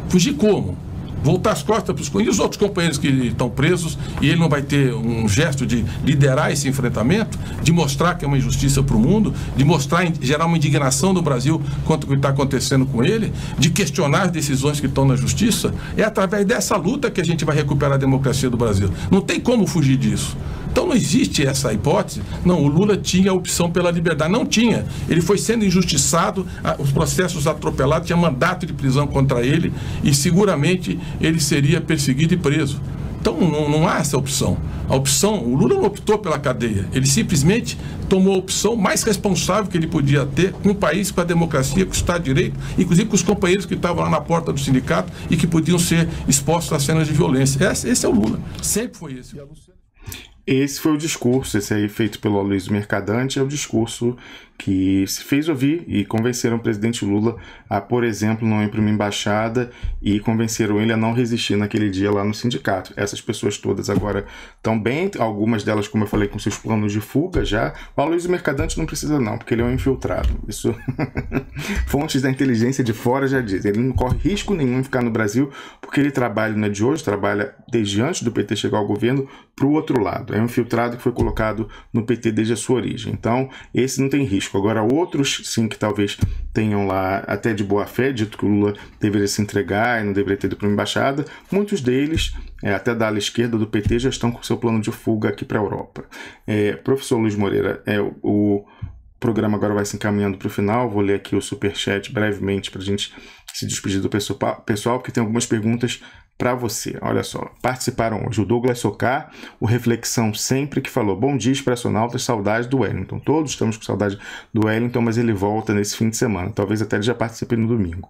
Fugir como? voltar as costas para os outros companheiros que estão presos, e ele não vai ter um gesto de liderar esse enfrentamento, de mostrar que é uma injustiça para o mundo, de mostrar, gerar uma indignação no Brasil quanto o que está acontecendo com ele, de questionar as decisões que estão na justiça. É através dessa luta que a gente vai recuperar a democracia do Brasil. Não tem como fugir disso. Então não existe essa hipótese. Não, o Lula tinha a opção pela liberdade. Não tinha. Ele foi sendo injustiçado, os processos atropelados, tinha mandato de prisão contra ele e seguramente ele seria perseguido e preso. Então não há essa opção. A opção, o Lula não optou pela cadeia. Ele simplesmente tomou a opção mais responsável que ele podia ter com o país, com a democracia, com o Estado de Direito, inclusive com os companheiros que estavam lá na porta do sindicato e que podiam ser expostos a cenas de violência. Esse é o Lula. Sempre foi esse.
Esse foi o discurso, esse aí feito pelo Aloysio Mercadante, é o discurso que se fez ouvir e convenceram o presidente Lula a, por exemplo, não ir para uma embaixada e convenceram ele a não resistir naquele dia lá no sindicato. Essas pessoas todas agora estão bem, algumas delas, como eu falei, com seus planos de fuga já. O Aloysio Mercadante não precisa não, porque ele é um infiltrado. Isso fontes da inteligência de fora já dizem. Ele não corre risco nenhum em ficar no Brasil, porque ele trabalha, não é de hoje, trabalha desde antes do PT chegar ao governo para o outro lado. É um infiltrado que foi colocado no PT desde a sua origem. Então, esse não tem risco. Agora, outros, sim, que talvez tenham lá, até de boa fé, dito que o Lula deveria se entregar e não deveria ter ido para uma embaixada, muitos deles, até da ala esquerda do PT, já estão com seu plano de fuga aqui para a Europa. Professor Luiz Moreira, o programa agora vai se encaminhando para o final. Vou ler aqui o superchat brevemente para a gente se despedir do pessoal, porque tem algumas perguntas para você. Olha só, participaram hoje o Douglas Socar, o Reflexão Sempre, que falou: bom dia, expressionautas, saudade do Wellington. Todos estamos com saudade do Wellington, mas ele volta nesse fim de semana. Talvez até ele já participe no domingo.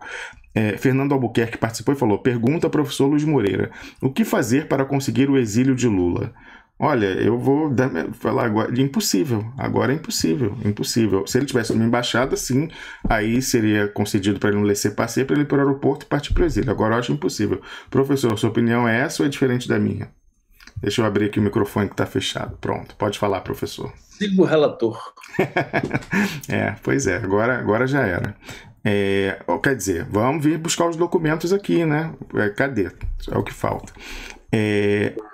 Fernando Albuquerque participou e falou: pergunta, professor Luiz Moreira, o que fazer para conseguir o exílio de Lula? Olha, eu vou falar agora, impossível, agora é impossível. Se ele tivesse uma embaixada, sim, aí seria concedido para ele um laissez-passer para ele ir para o aeroporto e partir para o exílio. Agora eu acho impossível. Professor, sua opinião é essa ou é diferente da minha? Deixa eu abrir aqui o microfone que está fechado. Pronto, pode falar, professor.
Siga o relator.
Pois é, agora já era. Quer dizer, vamos vir buscar os documentos aqui, né? Cadê? É o que falta.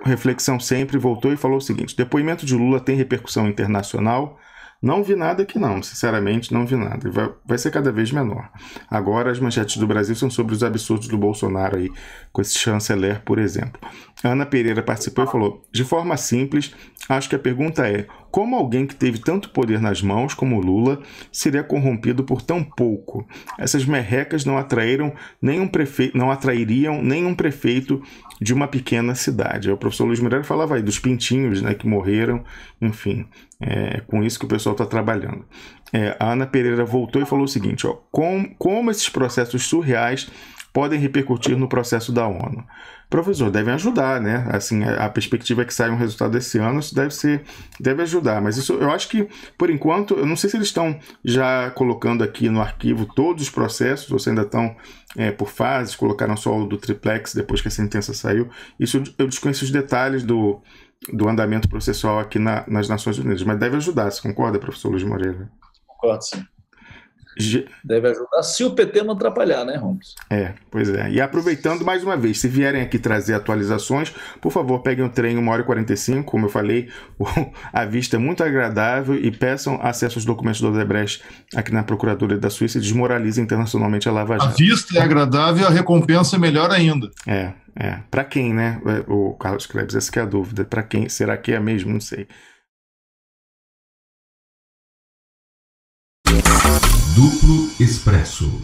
Reflexão Sempre voltou e falou o seguinte: depoimento de Lula tem repercussão internacional? Não vi nada aqui não, sinceramente não vi nada. Vai ser cada vez menor. Agora as manchetes do Brasil são sobre os absurdos do Bolsonaro aí, com esse chanceler, por exemplo. Ana Pereira participou e falou: de forma simples, acho que a pergunta é: como alguém que teve tanto poder nas mãos como o Lula seria corrompido por tão pouco? Essas merrecas não atrairiam nenhum prefeito de uma pequena cidade. O professor Luiz Moreira falava aí dos pintinhos, né, que morreram, enfim, com isso que o pessoal está trabalhando. A Ana Pereira voltou e falou o seguinte: como esses processos surreais podem repercutir no processo da ONU? Professor, devem ajudar, né? Assim, a perspectiva é que saia um resultado desse ano, isso deve ajudar. Mas isso, eu acho que, por enquanto, eu não sei se eles estão já colocando aqui no arquivo todos os processos, ou se ainda estão por fases, colocaram só o do triplex depois que a sentença saiu. Isso eu desconheço os detalhes do andamento processual aqui nas Nações Unidas, mas deve ajudar. Você concorda, professor Luiz Moreira?
Concordo, sim. Deve ajudar se o PT não atrapalhar, né, Holmes?
Pois é. E aproveitando mais uma vez, se vierem aqui trazer atualizações, por favor, peguem o trem 1h45, como eu falei, a vista é muito agradável, e peçam acesso aos documentos do Odebrecht aqui na Procuradoria da Suíça e desmoralizem internacionalmente a Lava Jato.
A vista é agradável e a recompensa é melhor ainda.
Para quem, né? O Carlos Krebs, essa que é a dúvida. Para quem? Será que é mesmo? Não sei.
Duplo Expresso.